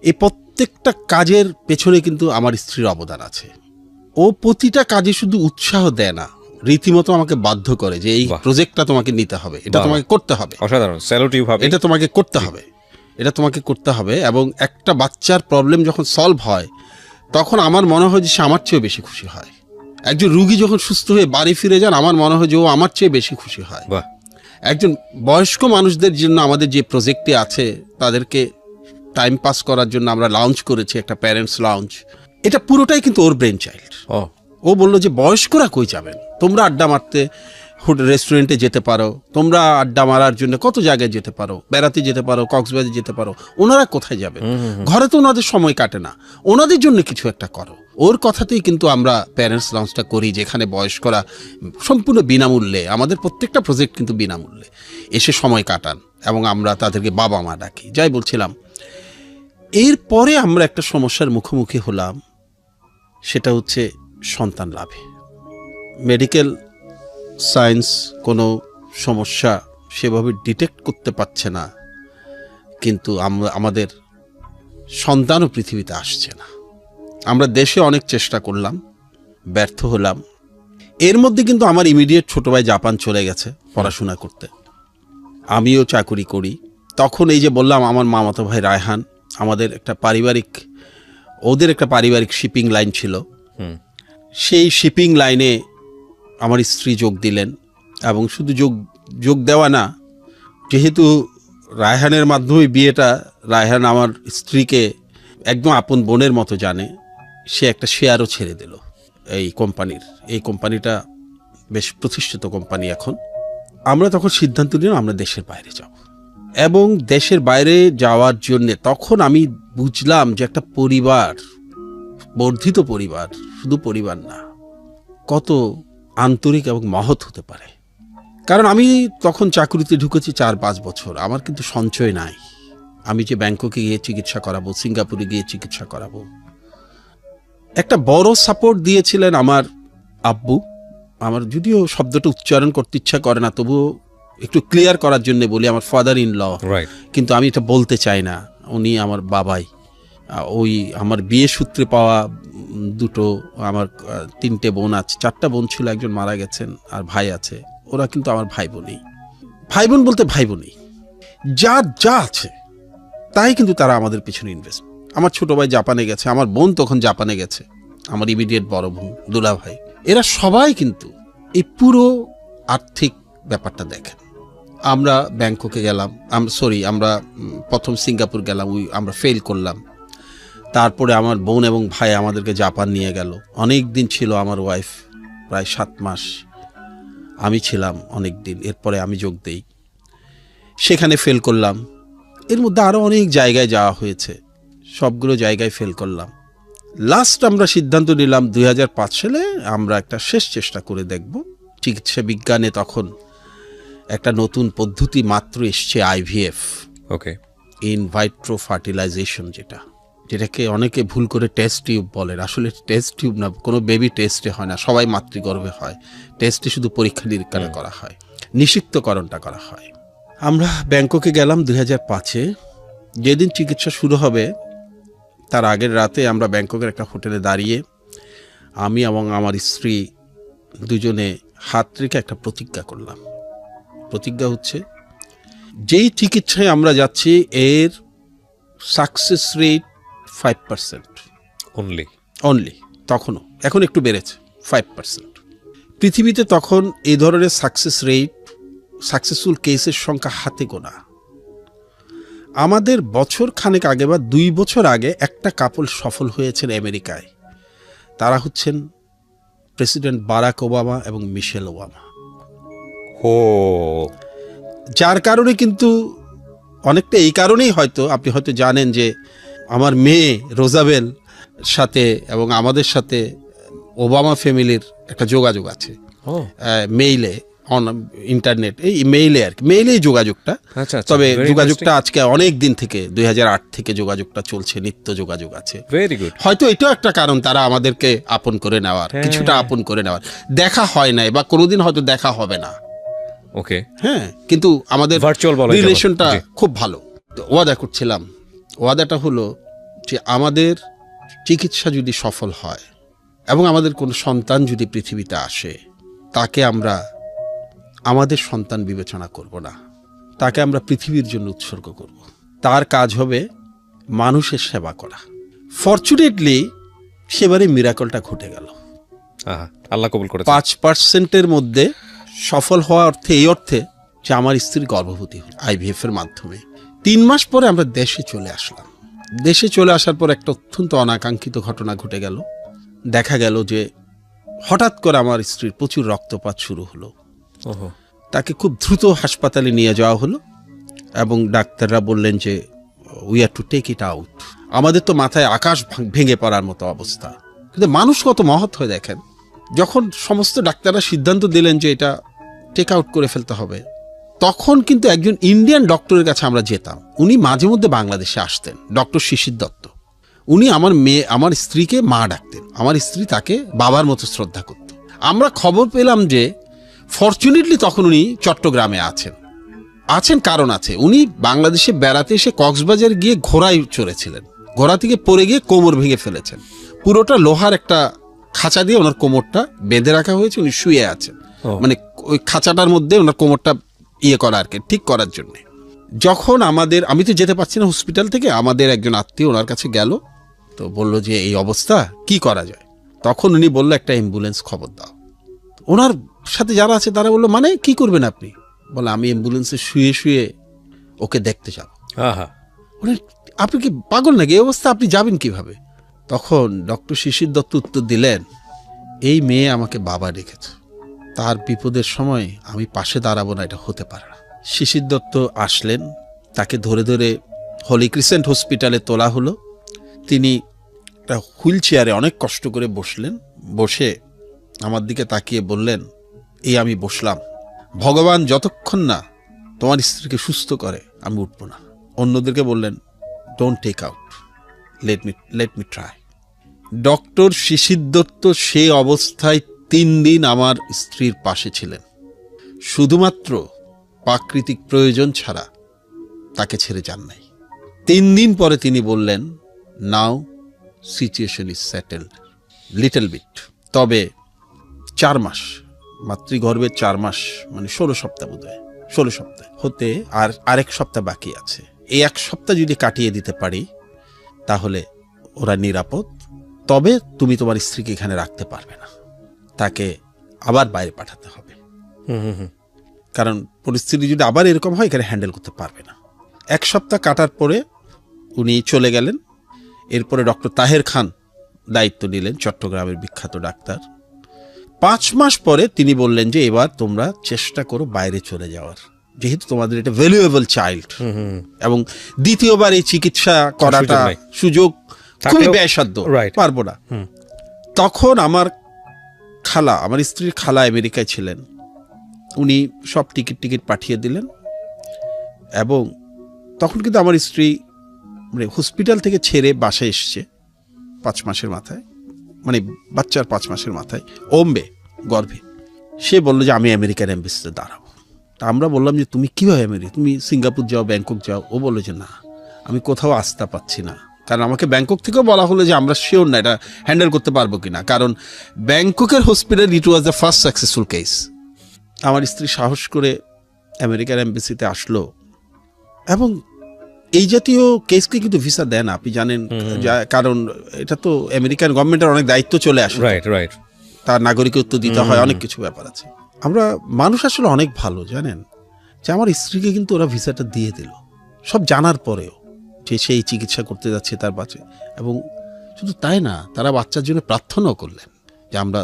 এই প্রত্যেকটা কাজের পেছনে কিন্তু আমার স্ত্রীর অবদান আছে। ও প্রতিটা কাজে শুধু উৎসাহ দেয় না, রীতিমতো আমাকে বাধ্য করে যে এই প্রজেক্টটা তোমাকে নিতে হবে, এটা তোমাকে করতে হবে। অসাধারণ, স্যালুটিভ হবে, এটা তোমাকে করতে হবে, এটা তোমাকে করতে হবে। এবং একটা বাচ্চার প্রবলেম যখন সলভ হয় তখন আমার মনে হয় যে সে আমার চেয়েও বেশি খুশি হয়। একজন রুগী যখন সুস্থ হয়ে বাড়ি ফিরে যান, আমার মনে হয় যে ও আমার চেয়ে বেশি খুশি হয়। একজন বয়স্ক মানুষদের জন্য আমাদের যে প্রজেক্টটি আছে, তাদেরকে টাইম পাস করার জন্য আমরা লঞ্চ করেছি একটা প্যারেন্টস লঞ্চ। এটা পুরোটাই কিন্তু ওর ব্রেন চাইল্ড। ও বললো যে বয়স্করা কই যাবেন, তোমরা আড্ডা মারতে রেস্টুরেন্টে যেতে পারো, তোমরা আড্ডা মারার জন্য কত জায়গায় যেতে পারো, বেড়াতে যেতে পারো, কক্সবাজার যেতে পারো, ওনারা কোথায় যাবেন? ঘরে তো ওনাদের সময় কাটে না, ওনাদের জন্য কিছু একটা করো। ওর কথাতেই কিন্তু আমরা প্যারেন্টস লঞ্চটা করি, যেখানে বয়স্করা সম্পূর্ণ বিনামূল্যে, আমাদের প্রত্যেকটা প্রজেক্ট কিন্তু বিনামূল্যে এসে সময় কাটান এবং আমরা তাদেরকে বাবা মা ডাকি। যাই বলছিলাম, এরপরে আমরা একটা সমস্যার মুখোমুখি হলাম, সেটা হচ্ছে সন্তান লাভে। মেডিকেল সায়েন্স কোনো সমস্যা সেভাবে ডিটেক্ট করতে পারছে না, কিন্তু আমাদের সন্তানও পৃথিবীতে আসছে না। আমরা দেশে অনেক চেষ্টা করলাম, ব্যর্থ হলাম। এর মধ্যে কিন্তু আমার ইমিডিয়েট ছোট ভাই জাপান চলে গেছে পড়াশোনা করতে, আমিও চাকুরি করি। তখন এই যে বললাম, আমার মামাতো ভাই রায়হান, আমাদের একটা পারিবারিক, ওদের একটা পারিবারিক শিপিং লাইন ছিল, সেই শিপিং লাইনে আমার স্ত্রী যোগ দিলেন। এবং শুধু যোগ দেওয়া না, যেহেতু রায়হানের মাধ্যমে বিয়েটা, রায়হান আমার স্ত্রীকে একদম আপন বোনের মতো জানে, সে একটা শেয়ারও ছেড়ে দিল এই কোম্পানির। এই কোম্পানিটা বেশ প্রতিষ্ঠিত কোম্পানি এখন। আমরা তখন সিদ্ধান্ত নিলাম আমরা দেশের বাইরে যাব। এবং দেশের বাইরে যাওয়ার জন্যে তখন আমি বুঝলাম যে একটা পরিবার, বর্ধিত পরিবার, শুধু পরিবার না, কত আন্তরিক এবং মহৎ হতে পারে। কারণ আমি তখন চাকরিতে ঢুকেছি 4-5 বছর, আমার কিন্তু সঞ্চয় নাই। আমি যে ব্যাংককে গিয়ে চিকিৎসা করাবো, সিঙ্গাপুরে গিয়ে চিকিৎসা করাবো, একটা বড় সাপোর্ট দিয়েছিলেন আমার আব্বু। আমার যদিও শব্দটা উচ্চারণ করতে ইচ্ছা করে না, তবুও একটু ক্লিয়ার করার জন্য বলি, আমার ফাদার ইন ল, কিন্তু আমি এটা বলতে চাই না, উনি আমার বাবাই। ওই আমার বিয়ে সূত্রে পাওয়া দুটো, আমার 3টে বোন আছে, 4টা বোন ছিল, একজন মারা গেছেন, আর ভাই আছে। ওরা কিন্তু আমার ভাই বোনই, ভাই বোন বলতে ভাই বোনই, যা আছে তাই কিন্তু তারা আমাদের পিছনে ইনভেস্ট। আমার ছোট ভাই জাপানে গেছে, আমার বোন তখন জাপানে গেছে, আমার ইমিডিয়েট বড় বোন, দুলা ভাই, এরা সবাই কিন্তু এই পুরো আর্থিক ব্যাপারটা দেখেন। আমরা ব্যাংককে গেলাম, আমরা প্রথম সিঙ্গাপুর গেলাম, আমরা ফেল করলাম। তারপরে আমার বোন এবং ভাই আমাদেরকে জাপান নিয়ে গেল। অনেক দিন ছিল আমার ওয়াইফ, প্রায় 7 মাস। আমি ছিলাম অনেক দিন। এরপরে আমি যোগ দেই, সেখানে ফেল করলাম। এর মধ্যে আরও অনেক জায়গায় যাওয়া হয়েছে, সবগুলো জায়গায় ফেল করলাম। লাস্ট আমরা সিদ্ধান্ত নিলাম 2005 সালে আমরা একটা শেষ চেষ্টা করে দেখব। চিকিৎসা বিজ্ঞানে তখন একটা নতুন পদ্ধতি মাত্র এসছে, IVF, ইন ভাইট্রো ফার্টিলাইজেশন, যেটাকে অনেকে ভুল করে টেস্ট টিউব বলেন। আসলে টেস্ট টিউব না, কোনো বেবি টেস্টে হয় না, সবাই মাতৃগর্ভে হয়। টেস্টে শুধু পরীক্ষা নিরীক্ষা করা হয়, নিষিক্তকরণটা করা হয়। আমরা ব্যাংককে গেলাম 2005-এ। যেদিন চিকিৎসা শুরু হবে তার আগের রাতে আমরা ব্যাংককের একটা হোটেলে দাঁড়িয়ে, আমি এবং আমার স্ত্রী দুজনে হাত রেখে একটা প্রতিজ্ঞা করলাম। প্রতিজ্ঞা হচ্ছে, যেই চিকিৎসায় আমরা যাচ্ছি এর সাকসেস রেট 5% অনলি, তখনও, এখন একটু বেড়েছে 5%। পৃথিবীতে তখন এই ধরনের সাকসেসফুল কেসের সংখ্যা হাতে গোনা। আমাদের বছর খানেক আগে বা 2 বছর আগে একটা কাপল সফল হয়েছেন আমেরিকায়, তারা হচ্ছেন প্রেসিডেন্ট বারাক ওবামা এবং মিশেল ওবামা। যার কারণে কিন্তু অনেকটা এই কারণেই হয়তো আপনি হয়তো জানেন যে আমার মেয়ে রোজাবেল সাথে এবং আমাদের সাথে ওবামা ফ্যামিলির একটা যোগাযোগ আছে মেইলে, ইন্টারনেট, এই মেইলে আর কি, মেইলেই যোগাযোগটা। তবে যোগাযোগটা আজকে অনেক দিন থেকে 2008 থেকে যোগাযোগটা চলছে, নিত্য যোগাযোগ আছে। Very good. হয়তো এটাও একটা কারণ তারা আমাদেরকে আপন করে নেওয়ার, কিছুটা আপন করে নেওয়ার। দেখা হয় নাই বা কোনোদিন হয়তো দেখা হবে না, ওকে, হ্যাঁ, কিন্তু আমাদের রিলেশনটা খুব ভালো। ওয়াদা করছিলাম, ওয়াদাটা হলো যে আমাদের চিকিৎসা যদি সফল হয় এবং আমাদের কোনো সন্তান যদি পৃথিবীতে আসে, তাকে আমরা আমাদের সন্তান বিবেচনা করব না, তাকে আমরা পৃথিবীর জন্য উৎসর্গ করব। তার কাজ হবে মানুষের সেবা করা। ফরচুনেটলি সেবারে মিরাকলটা ঘটে গেল। আল্লাহ কবুল করে। 5%-এর মধ্যে সফল হওয়া অর্থে এই অর্থে যে আমার স্ত্রী গর্ভবতী হল IVF এর মাধ্যমে। 3 মাস পরে আমরা দেশে চলে আসলাম। দেশে চলে আসার পর একটা অত্যন্ত অনাকাঙ্ক্ষিত ঘটনা ঘটে গেল। দেখা গেল যে হঠাৎ করে আমার স্ত্রীর প্রচুর রক্তপাত শুরু হলো। তাকে খুব দ্রুত হাসপাতালে নিয়ে যাওয়া হলো এবং ডাক্তাররা বললেন যে we are to take it out. আমাদের তো মাথায় আকাশ ভেঙে পড়ার মতো অবস্থা, কিন্তু মানুষ কত মহৎ হয়ে দেখেন, যখন সমস্ত ডাক্তাররা সিদ্ধান্ত দিলেন যে এটা টেক আউট করে ফেলতে হবে, তখন কিন্তু একজন ইন্ডিয়ান ডক্টরের কাছে আমরা যেতাম। উনি মাঝে মধ্যে বাংলাদেশে আসতেন, ডক্টর শিশির দত্ত। উনি আমার স্ত্রীকে মা ডাকতেন, আমার স্ত্রী তাকে বাবার মতো শ্রদ্ধা করত। আমরা খবর পেলাম যে ফরচুনেটলি তখন উনি চট্টগ্রামে আছেন কারণ আছে। উনি বাংলাদেশে বেড়াতে এসে কক্সবাজার গিয়ে ঘোড়ায় চড়েছিলেন, ঘোড়া থেকে পড়ে গিয়ে কোমর ভেঙে ফেলেছেন। পুরোটা লোহার একটা খাঁচা দিয়ে ওনার কোমরটা বেঁধে রাখা হয়েছে, উনি শুয়ে আছেন, মানে ওই খাঁচাটার মধ্যে ওনার কোমরটা করা আর কি, ঠিক করার জন্য। যখন আমি তো যেতে পারছি না হসপিটাল থেকে, আমাদের একজন আত্মীয় ওনার কাছে গেল, তো বলল যে এই অবস্থা কি করা যায়। তখন উনি বললো একটা অ্যাম্বুলেন্স খবর দাও। ওনার সাথে যারা আছে তারা বললো মানে কি করবেন আপনি? বলে আমি অ্যাম্বুলেন্সে শুয়ে শুয়ে ওকে দেখতে যাব। আপনি কি পাগল নাকি, এই অবস্থা আপনি যাবেন কিভাবে? তখন ডক্টর শিশির দত্ত উত্তর দিলেন, এই মেয়ে আমাকে বাবা ডেকেছে, তার বিপদের সময় আমি পাশে দাঁড়াবো না, এটা হতে পারে না। শিশির দত্ত আসলেন, তাকে ধরে ধরে হলি ক্রিসেন্ট হসপিটালে তোলা হলো। তিনি একটা হুইল চেয়ারে অনেক কষ্ট করে বসলেন, বসে আমার দিকে তাকিয়ে বললেন, এই আমি বসলাম, ভগবান যতক্ষণ না তোমার স্ত্রীকে সুস্থ করে আমি উঠবো না। অন্যদেরকে বললেন, don't take out, let me try. Doctor Shishir Dutta সে অবস্থায় 3 দিন আমার স্ত্রীর পাশে ছিলেন, শুধুমাত্র প্রাকৃতিক প্রয়োজন ছাড়া তাকে ছেড়ে যান নাই। 3 দিন পরে তিনি বললেন, now situation is settled little bit. তবে 4 মাস, মাতৃগর্ভের 4 মাস মানে 16 সপ্তাহ বোধ হয়, 16 সপ্তাহ হতে আর 1 সপ্তাহ বাকি আছে। এই 1 সপ্তাহ যদি কাটিয়ে দিতে পারি তাহলে ওরা নিরাপদ। তবে তুমি তোমার স্ত্রীকে এখানে রাখতে পারবে না, তাকে আবার বাইরে পাঠাতে হবে, কারণ পরিস্থিতি যদি আবার এরকম হয় এখানে হ্যান্ডেল করতে পারবে না। 1 সপ্তাহ কাটার পরে উনি চলে গেলেন। এরপরে ডক্টর তাহের খান দায়িত্ব নিলেন, চট্টগ্রামের বিখ্যাত ডাক্তার। 5 মাস পরে তিনি বললেন যে এবার তোমরা চেষ্টা করো বাইরে চলে যাওয়ার, যেহেতু তোমাদের এটা ভ্যালুয়েবল চাইল্ড এবং দ্বিতীয়বার এই চিকিৎসা করাটা সুযোগ খুবই ব্যয়সাধ্য, পারবো না। তখন আমার স্ত্রীর খালা আমেরিকায় ছিলেন, উনি সব টিকিট পাঠিয়ে দিলেন। এবং তখন কিন্তু আমার স্ত্রী মানে হসপিটাল থেকে ছেড়ে বাসায় এসছে 5 মাসের মাথায়, মানে বাচ্চার 5 মাসের মাথায়, ওম্বে গর্ভে। সে বললো যে আমি আমেরিকান এম্বাসিতে দাঁড়াবো। তা আমরা বললাম যে তুমি কীভাবে তুমি সিঙ্গাপুর যাও, ব্যাংকক যাও। ও বললো যে না, আমি কোথাও আস্থা পাচ্ছি না, কারণ আমাকে ব্যাংকক থেকেও বলা হলো যে আমরা শিওর না এটা হ্যান্ডেল করতে পারবো কিনা, কারণ ব্যাংককের hospital it was the first successful case. আমার স্ত্রী সাহস করে আমেরিকান এম্বাসিতে আসলো, এবং এই জাতীয় কেসকে কিন্তু ভিসা দেন না, আপনি জানেন, কারণ এটা তো আমেরিকান গভর্নমেন্টের অনেক দায়িত্ব চলে আসে, রাইট, তার নাগরিকত্ব দিতে হয়, অনেক কিছু ব্যাপার আছে। আমরা মানুষ আসলে অনেক ভালো, জানেন, যে আমার স্ত্রীকে কিন্তু ওরা ভিসাটা দিয়ে দিল সব জানার পরেও, যে সেই চিকিৎসা করতে যাচ্ছে তার বাচ্চা। এবং শুধু তাই না, তারা বাচ্চার জন্য প্রার্থনাও করলেন যে আমরা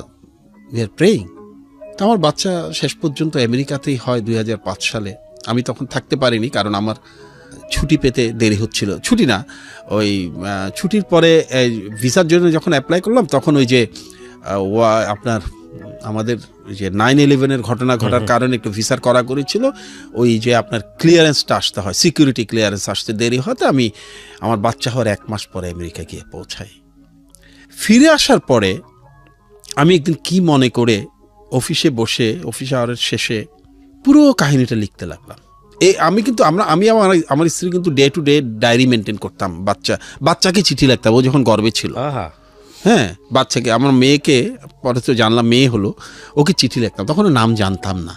উই আর প্রেইং। তো আমার বাচ্চা শেষ পর্যন্ত আমেরিকাতেই হয় 2005 সালে। আমি তখন থাকতে পারিনি, কারণ আমার ছুটি পেতে দেরি হচ্ছিল, ছুটি না, ওই ছুটির পরে ভিসার জন্য যখন অ্যাপ্লাই করলাম তখন ওই যে আপনার আমাদের যে 9/11 ঘটনা ঘটার কারণে একটু ভিসার করা করেছিল, ওই যে আপনার ক্লিয়ারেন্সটা আসতে হয়, সিকিউরিটি ক্লিয়ারেন্স আসতে দেরি হতে আমি আমার বাচ্চা হওয়ার 1 মাস পরে আমেরিকা গিয়ে পৌঁছাই। ফিরে আসার পরে আমি একদিন কি মনে করে অফিসে বসে অফিস আওয়ারের শেষে পুরো কাহিনীটা লিখতে লাগলাম। আমি কিন্তু আমি আমার স্ত্রী কিন্তু day to day diary maintain করতাম, বাচ্চাকে চিঠি লিখতাম, ও যখন গর্বে ছিল, হ্যাঁ, বাচ্চাকে, আমার মেয়েকে পরে তো জানলাম মেয়ে হলো, ওকে চিঠি লিখতাম, তখন নাম জানতাম না,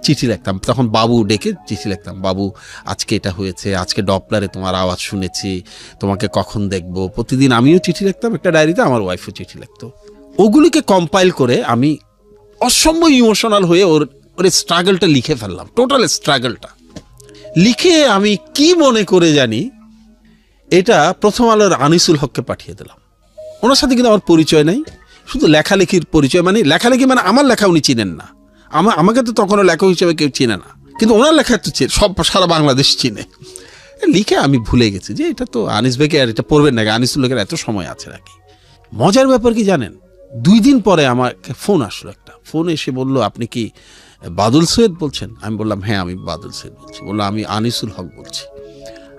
চিঠি লিখতাম, তখন বাবু ডেকে চিঠি লিখতাম, বাবু আজকে এটা হয়েছে, আজকে ডপলারে তোমার আওয়াজ শুনেছি, তোমাকে কখন দেখবো। প্রতিদিন আমিও চিঠি লিখতাম একটা ডায়েরিতে, আমার ওয়াইফও চিঠি লিখতো। ওগুলিকে কম্পাইল করে আমি অসম্ভব ইমোশনাল হয়ে ওর স্ট্রাগলটা লিখে ফেললাম, টোটাল স্ট্রাগলটা লিখে আমি কি মনে করে জানি এটা প্রথম আলোর আনিসুল হককে পাঠিয়ে দিলাম। ওনার সাথে কিন্তু আমার পরিচয় নেই, শুধু লেখালেখির পরিচয়, মানে লেখালেখি মানে আমার লেখা উনি চিনেন না, আমাকে তো তখনও লেখক হিসেবে কেউ চিনে না, কিন্তু ওনার লেখা তো সব সারা বাংলাদেশ চিনে। লিখে আমি ভুলে গেছি যে এটা তো আনিস ভাইকে, আর এটা পড়বেন নাকি, আনিসুল হকের এত সময় আছে নাকি। মজার ব্যাপার কি জানেন, 2 দিন পরে আমার ফোন আসলো, একটা ফোন এসে বলল আপনি কি বাদল সৈয়দ বলছেন? আমি বললাম হ্যাঁ আমি বাদল সৈয়দ বলছি। বললো আমি আনিসুল হক বলছি।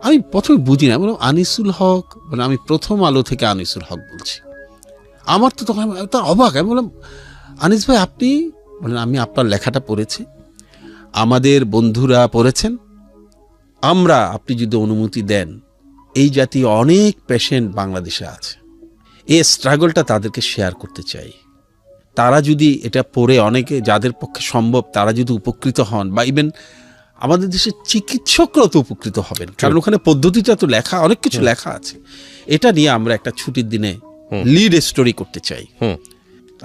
আমি প্রথমে বুঝি না, বললাম আনিসুল হক, মানে আমি প্রথম আলো থেকে আনিসুল হক বলছি। আমার তো তখন অবাক, আমি বললাম আনিস ভাই আপনি? বললেন আমি আপনার লেখাটা পড়েছি, আমাদের বন্ধুরা পড়েছেন, আমরা, আপনি যদি অনুমতি দেন, এই জাতীয় অনেক পেশেন্ট বাংলাদেশে আছে, এই স্ট্রাগলটা তাদেরকে শেয়ার করতে চাই। তারা যদি এটা পড়ে, অনেকে যাদের পক্ষে সম্ভব তারা যদি উপকৃত হন, বা ইভেন আমাদের দেশের চিকিৎসকরাও তো উপকৃত হবেন, কারণ ওখানে পদ্ধতিটা তো লেখা, অনেক কিছু লেখা আছে। এটা নিয়ে আমরা একটা ছুটির দিনে লিড স্টোরি করতে চাই।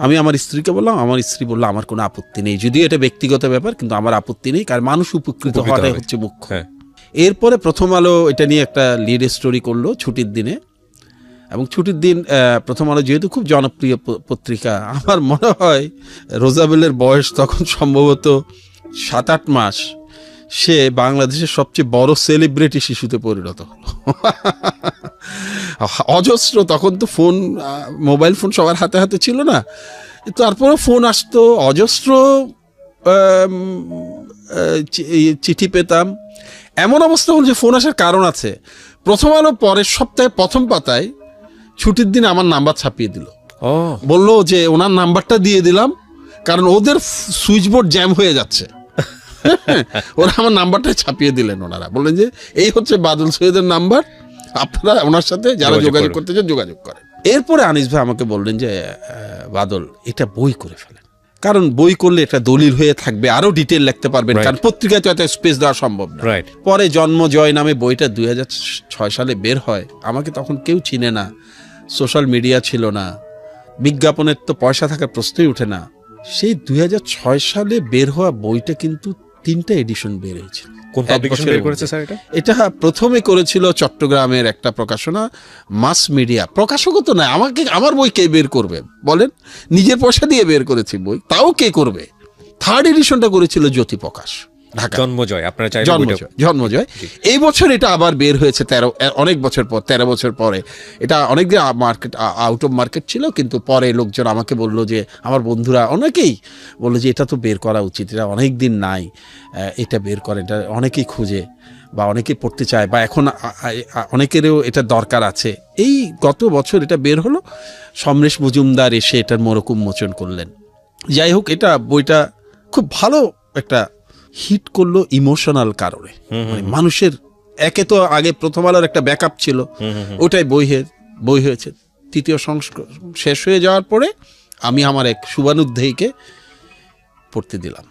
আমি আমার স্ত্রীকে বললাম, আমার স্ত্রী বললো আমার কোনো আপত্তি নেই, যদিও এটা ব্যক্তিগত ব্যাপার, কিন্তু আমার আপত্তি নেই, কারণ মানুষ উপকৃত হওয়াটাই হচ্ছে মুখ্য। এরপরে প্রথম আলো এটা নিয়ে একটা লিড স্টোরি করলো ছুটির দিনে, এবং ছুটির দিন প্রথম আলো যেহেতু খুব জনপ্রিয় পত্রিকা, আমার মনে হয় রোজাবেলের বয়স তখন সম্ভবত 7-8 মাস, সে বাংলাদেশের সবচেয়ে বড় সেলিব্রিটি শিশুতে পরিণত হলো। অজস্র, তখন তো ফোন, মোবাইল ফোন সবার হাতে হাতে ছিল না, তারপরে ফোন আসতো, অজস্র চিঠি পেতাম। এমন অবস্থা হল যে ফোন আসার কারণ আছে, প্রথম আলো পরের সপ্তাহে প্রথম পাতায় ছুটির দিন আমার নাম্বার ছাপিয়ে দিল, বললো যে ওনার নাম্বারটা দিয়ে দিলাম, কারণ ওদের সুইচ বোর্ড জ্যাম হয়ে যাচ্ছে। ওরা আমার নাম্বারটা ছাপিয়ে দিলেন, ওনারা বললেন যে এই হচ্ছে বাদল সৈয়দের নাম্বার, আপনারা ওনার সাথে যারা যোগাযোগ করতে চান যোগাযোগ করেন। এরপরে আনিস ভাই আমাকে বললেন যে বাদল এটা বই করে ফেলেন, কারণ বই করলে এটা দলিল হয়ে থাকবে, আরো ডিটেল লিখতে পারবেন, কারণ পত্রিকায় তো এত স্পেস দেওয়া সম্ভব না। পরে জন্ম জয় নামে বইটা 2006 সালে বের হয়। আমাকে তখন কেউ চিনে না, সোশ্যাল মিডিয়া ছিল না, বিজ্ঞাপনের তো পয়সা থাকার প্রশ্নই উঠে না। সেই 2006 সালে বের হওয়া বইটা কিন্তু 3টা এডিশন বের হয়েছিল। কোন পাবলিকেশন বের করেছে স্যার এটা? এটা প্রথমে করেছিল চট্টগ্রামের একটা প্রকাশনা, মাস মিডিয়া। প্রকাশকও তো নয়, আমার বই কে বের করবে বলেন? নিজের পয়সা দিয়ে বের করেছি বই, তাও কে করবে? 3rd এডিশনটা করেছিল জ্যোতি প্রকাশ, ঢাকা। জন্মজয়, আপনারা চাইলে জন্মজয়। এই বছর এটা আবার বের হয়েছে, অনেক বছর পর, 13 বছর পরে। এটা অনেকদিন মার্কেট, আউট অফ মার্কেট ছিল, কিন্তু পরে লোকজন আমাকে বললো যে, আমার বন্ধুরা অনেকেই বললো যে এটা তো বের করা উচিত, এটা অনেক দিন নাই, এটা বের করে, এটা অনেকেই খুঁজে বা অনেকেই পড়তে চায়, বা এখন অনেকেরও এটা দরকার আছে। এই গত বছর এটা বের হলো, সমরেশ মজুমদার এসে এটার মোড়ক উন্মোচন করলেন। যাই হোক, এটা বইটা খুব ভালো একটা হিট করলো ইমোশনাল কারণে, মানে মানুষের, একে তো আগে প্রথম আলোর একটা ব্যাকআপ ছিল, ওটাই বই হয়েছে। 3য় সংস্করণ শেষ হয়ে যাওয়ার পরে আমি আমার এক শুভানুধ্যায়ীকে পড়তে দিলাম,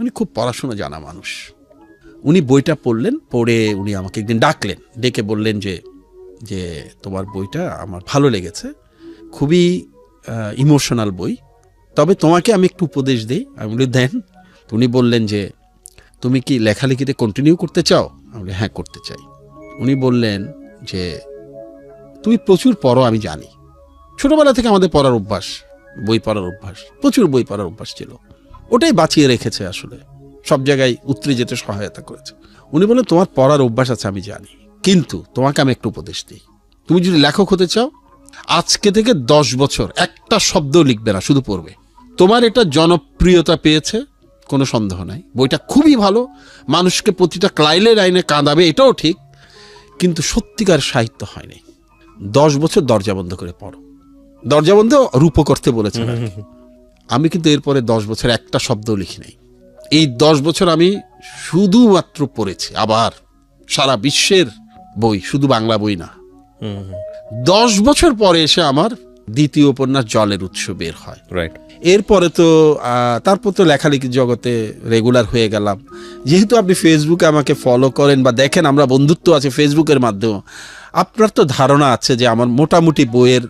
উনি খুব পড়াশোনা জানা মানুষ, উনি বইটা পড়লেন, পড়ে উনি আমাকে একদিন ডাকলেন, ডেকে বললেন যে তোমার বইটা আমার ভালো লেগেছে, খুবই ইমোশনাল বই, তবে তোমাকে আমি একটু উপদেশ দিই। আমি বলি দেন। উনি বললেন যে তুমি কি লেখালেখিতে কন্টিনিউ করতে চাও? আমি বলি হ্যাঁ করতে চাই। উনি বললেন যে তুমি প্রচুর পড়ো, আমি জানি, ছোটবেলা থেকে আমাদের পড়ার অভ্যাস, বই পড়ার অভ্যাস, প্রচুর বই পড়ার অভ্যাস ছিল, ওটাই বাঁচিয়ে রেখেছে, আসলে সব জায়গায় উতরে যেতে সহায়তা করেছে। উনি বললেন তোমার পড়ার অভ্যাস আছে আমি জানি, কিন্তু তোমাকে আমি একটু উপদেশ দিই, তুমি যদি লেখক হতে চাও আজকে থেকে 10 বছর একটা শব্দ লিখবে না, শুধু পড়বে। তোমার এটা জনপ্রিয়তা পেয়েছে, কোনো সন্দেহ নাই, বইটা খুবই ভালো, মানুষকে প্রতিটা ক্লাইলে লাইনে কাঁদাবে, এটাও ঠিক, কিন্তু সত্যিকার সাহিত্য হয়নি। 10 বছর দরজা বন্ধ করে পড়ো। দরজা বন্ধ রূপ করতে বলেছেন। আমি কিন্তু এরপরে 10 বছর একটা শব্দ লিখি নাই। এই 10 বছর আমি শুধুমাত্র পড়েছি, আবার সারা বিশ্বের বই, শুধু বাংলা বই না। 10 বছর পরে এসে আমার দ্বিতীয় উপন্যাস জলের উৎস বের হয়। রাইট। এরপরে তো তারপর তো লেখালেখির জগতে রেগুলার হয়ে গেলাম। যেহেতু আপনি ফেসবুকে আমাকে ফলো করেন বা দেখেন, আমরা বন্ধুত্ব আছে ফেসবুকের মাধ্যমে, আপনার তো ধারণা আছে যে আমার মোটামুটি বইয়ের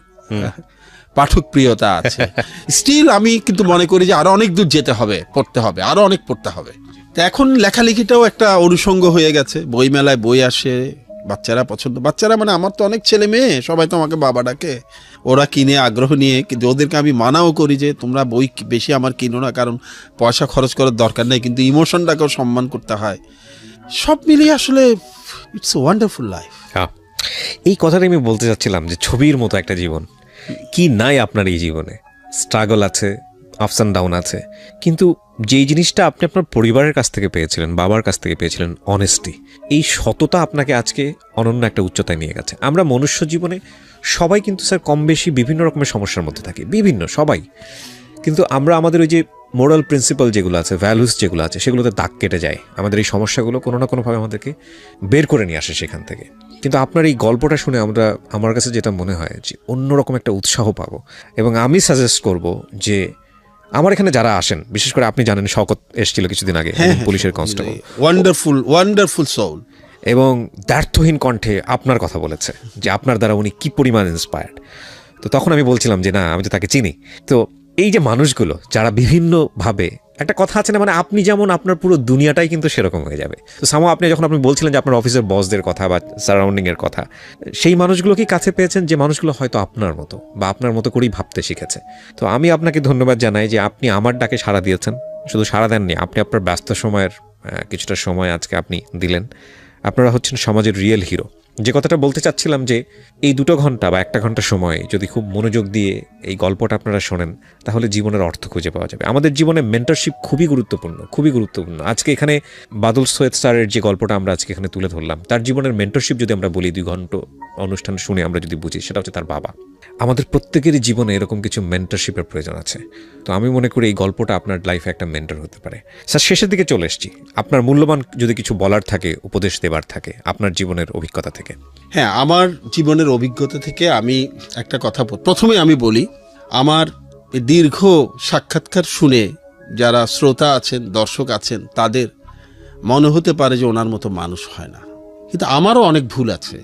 পাঠক প্রিয়তা আছে। স্টিল আমি কিন্তু মনে করি যে আরো অনেক দূর যেতে হবে, পড়তে হবে, আরো অনেক পড়তে হবে। তো এখন লেখালেখিটাও একটা অনুষঙ্গ হয়ে গেছে। বই মেলায় বই আসে, বাচ্চারা পছন্দ, বাচ্চারা মানে আমার তো অনেক ছেলে মেয়ে, সবাই তো আমাকে বাবা ডাকে, ওরা কিনে আগ্রহ নিয়ে, কিন্তু ওদেরকে আমি মানাও করি যে তোমরা বই বেশি আমার কিনো না, কারণ পয়সা খরচ করার দরকার নেই, কিন্তু ইমোশনটাকেও সম্মান করতে হয়। সব মিলিয়ে আসলে ইটস এ ওয়ান্ডারফুল লাইফ। এই কথাটা আমি বলতে চাচ্ছিলাম যে ছবির মতো একটা জীবন কি নাই আপনার এই জীবনে। স্ট্রাগল আছে, আপস অ্যান্ড ডাউন আছে, কিন্তু যেই জিনিসটা আপনি আপনার পরিবারের কাছ থেকে পেয়েছিলেন, বাবার কাছ থেকে পেয়েছিলেন, অনেস্টি, এই সততা আপনাকে আজকে অনন্য একটা উচ্চতায় নিয়ে গেছে। আমরা মনুষ্য জীবনে সবাই কিন্তু স্যার কম বেশি বিভিন্ন রকমের সমস্যার মধ্যে থাকি, বিভিন্ন সবাই, কিন্তু আমরা আমাদের ওই যে মোরাল প্রিন্সিপাল যেগুলো আছে, ভ্যালুস যেগুলো আছে, সেগুলোতে দাগ কেটে যায়। আমাদের এই সমস্যাগুলো কোনো না কোনোভাবে আমাদেরকে বের করে নিয়ে আসে সেখান থেকে। কিন্তু আপনার এই গল্পটা শুনে আমার কাছে যেটা মনে হয় যে অন্যরকম একটা উৎসাহ পাবো। এবং আমি সাজেস্ট করব যে আমার এখানে যারা আসেন, বিশেষ করে আপনি জানেন শওকত এসেছিল কিছুদিন আগে, পুলিশের কনস্টেবল, ওয়ান্ডারফুল সোল, এবং দ্ব্যর্থহীন কণ্ঠে আপনার কথা বলেছে যে আপনার দ্বারা উনি কি পরিমাণ ইন্সপায়ার্ড। তো তখন আমি বলছিলাম যে না, আমি তো তাকে চিনি। তো এই যে মানুষগুলো যারা বিভিন্নভাবে, একটা কথা আছে না, মানে আপনি যেমন আপনার পুরো দুনিয়াটাই কিন্তু সেরকম হয়ে যাবে। তো সামো আপনি যখন আপনি বলছিলেন যে আপনার অফিসের বসদের কথা বা সারাউন্ডিংয়ের কথা, সেই মানুষগুলো কি কাছে পেয়েছেন যে মানুষগুলো হয়তো আপনার মতো বা আপনার মতো করেই ভাবতে শিখেছে। তো আমি আপনাকে ধন্যবাদ জানাই যে আপনি আমার ডাকে সাড়া দিয়েছেন। শুধু সাড়া দেননি, আপনি আপনার ব্যস্ত সময়ের কিছুটা সময় আজকে আপনি দিলেন। আপনারা হচ্ছেন সমাজের রিয়েল হিরো। যে কথাটা বলতে চাচ্ছিলাম যে এই 2 ঘন্টা বা 1 ঘন্টা সময় যদি খুব মনোযোগ দিয়ে এই গল্পটা আপনারা শোনেন, তাহলে জীবনের অর্থ খুঁজে পাওয়া যাবে। আমাদের জীবনে মেন্টরশিপ খুবই গুরুত্বপূর্ণ, খুবই গুরুত্বপূর্ণ। আজকে এখানে বাদল সৈয়দ স্যারের যে গল্পটা আমরা আজকে এখানে তুলে ধরলাম, তার জীবনের মেন্টরশিপ যদি আমরা বলি, 2 ঘন্টা অনুষ্ঠান শুনে আমরা যদি বুঝি, সেটা হচ্ছে তার বাবা। আমাদের প্রত্যেকেরই জীবনে এরকম কিছু মেন্টরশিপের প্রয়োজন আছে। তো আমি মনে করি এই গল্পটা আপনার লাইফে একটা মেন্টর হতে পারে। স্যার, শেষের দিকে চলে এসেছি। আপনার মূল্যবান যদি কিছু বলার থাকে, উপদেশ দেবার থাকে আপনার জীবনের অভিজ্ঞতা থেকে। হ্যাঁ, আমার জীবনের অভিজ্ঞতা থেকে আমি একটা কথা প্রথমে আমি বলি, আমার দীর্ঘ সাক্ষাৎকার শুনে যারা শ্রোতা আছেন, দর্শক আছেন, তাদের মনে হতে পারে যে ওনার মতো মানুষ হয় না, কিন্তু আমারও অনেক ভুল আছে,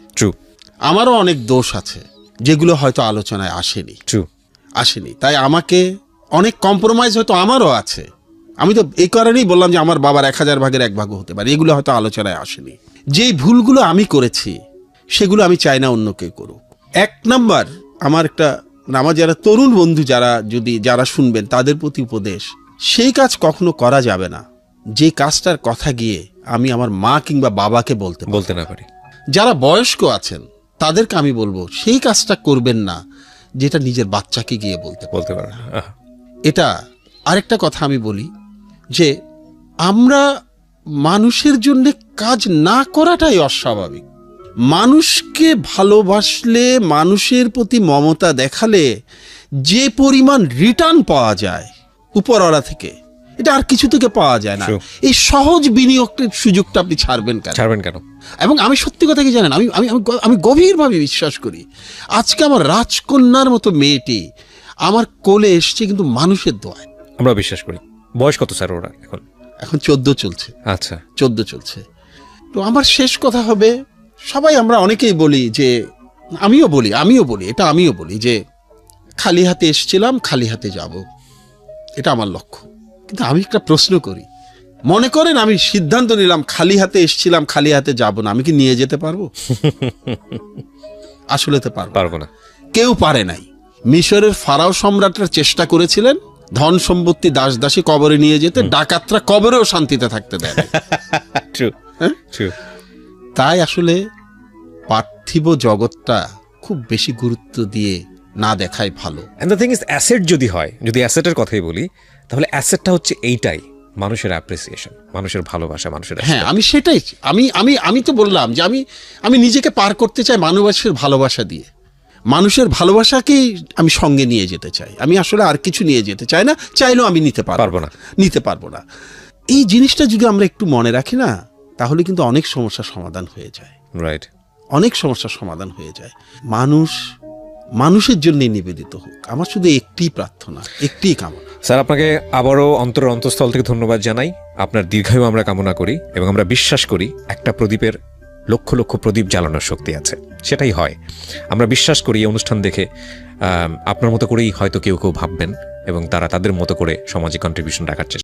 আমারও অনেক দোষ আছে, যেগুলো হয়তো আলোচনায় আসেনি। তাই আমাকে অনেক কম্প্রোমাইজ হয়তো আমারও আছে। আমি তো এই কারণেই বললাম যে আমার বাবার 1000 ভাগের 1 ভাগও হতে পারে, এগুলো হয়তো আলোচনায় আসেনি। যেই ভুলগুলো আমি করেছি সেগুলো আমি চাই না অন্য কেউ করুক। 1 নাম্বার, আমার যারা তরুণ বন্ধু যারা শুনবেন, তাদের প্রতি উপদেশ, সেই কাজ কখনো করা যাবে না যে কাজটার কথা গিয়ে আমি আমার মা কিংবা বাবাকে বলতে না পারি। যারা বয়স্ক আছেন তাদেরকে আমি বলবো সেই কাজটা করবেন না যেটা নিজের বাচ্চাকে গিয়ে বলতে পারে। এটা আরেকটা কথা আমি বলি যে আমরা মানুষের জন্য কাজ না করাটাই অস্বাভাবিক। মানুষকে ভালোবাসলে, মানুষের প্রতি মমতা দেখালে যে পরিমাণ রিটার্ন পাওয়া যায় উপরওয়ালা থেকে, এটা আর কিছু থেকে পাওয়া যায় না। এই সহজ বিনিয়োগের সুযোগটা আপনি ছাড়বেন কেন? এবং আমি সত্যি কথা কি জানেন, আমি গভীরভাবে বিশ্বাস করি, আজকে আমার রাজকন্যার মতো মেয়েটি আমার কোলে এসছে কিন্তু মানুষের দোয়ায়। আমরা বিশ্বাস করি। বয়স কত স্যার ওরা? এখন 14 চলছে। আচ্ছা, 14 চলছে। তো আমার শেষ কথা হবে, সবাই আমরা অনেকেই বলি যে, আমিও বলি যে খালি হাতে এসেছিলাম, খালি হাতে যাব, এটা আমার লক্ষ্য। কিন্তু আমি একটা প্রশ্ন করি, মনে করেন আমি সিদ্ধান্ত নিলাম খালি হাতে এসেছিলাম, খালি হাতে যাব না, আমি কি নিয়ে যেতে পারবো? আসলে তো পারবো না। কেউ পারে নাই। মিশরের ফারাও সম্রাটরা চেষ্টা করেছিলেন ধন সম্পত্তি দাস দাসী কবরে নিয়ে যেতে, ডাকাতরা কবরেও শান্তিতে থাকতে দেয় না। তাই আসলে পার্থিব জগৎটা খুব বেশি গুরুত্ব দিয়ে না দেখাই ভালো। And the thing is, asset যদি হয়, যদি অ্যাসেটের কথাই বলি, তাহলে অ্যাসেটটা হচ্ছে এইটাই, মানুষের অ্যাপ্রিসিয়েশন, মানুষের ভালোবাসা, মানুষের হ্যাঁ, আমি সেটাই আমি তো বললাম যে আমি নিজেকে পার করতে চাই মানুষের ভালোবাসা দিয়ে। মানুষের ভালোবাসাকেই আমি সঙ্গে নিয়ে যেতে চাই। আমি আসলে আর কিছু নিয়ে যেতে চাই না, চাইলেও আমি নিতে পারবো না। এই জিনিসটা যদি আমরা একটু মনে রাখি না, তাহলে কিন্তু অনেক সমস্যার সমাধান হয়ে যায়। রাইট, অনেক সমস্যার সমাধান হয়ে যায়। মানুষের জন্য নিবেদিত হোক, আমার শুধু একটি প্রার্থনা, একটি কামনা। স্যার, আপনাকে আবারও অন্তরের অন্তঃস্থল থেকে ধন্যবাদ জানাই। আপনার দীর্ঘায়ু আমরা কামনা করি এবং আমরা বিশ্বাস করি একটা প্রদীপের লক্ষ লক্ষ প্রদীপ জ্বালানোর শক্তি আছে, সেটাই হয়। আমরা বিশ্বাস করি এই অনুষ্ঠান দেখে আপনার মতো করেই হয়তো কেউ ভাববেন এবং তারা তাদের মতো করে সমাজে কন্ট্রিবিউশন রাখার চেষ্টা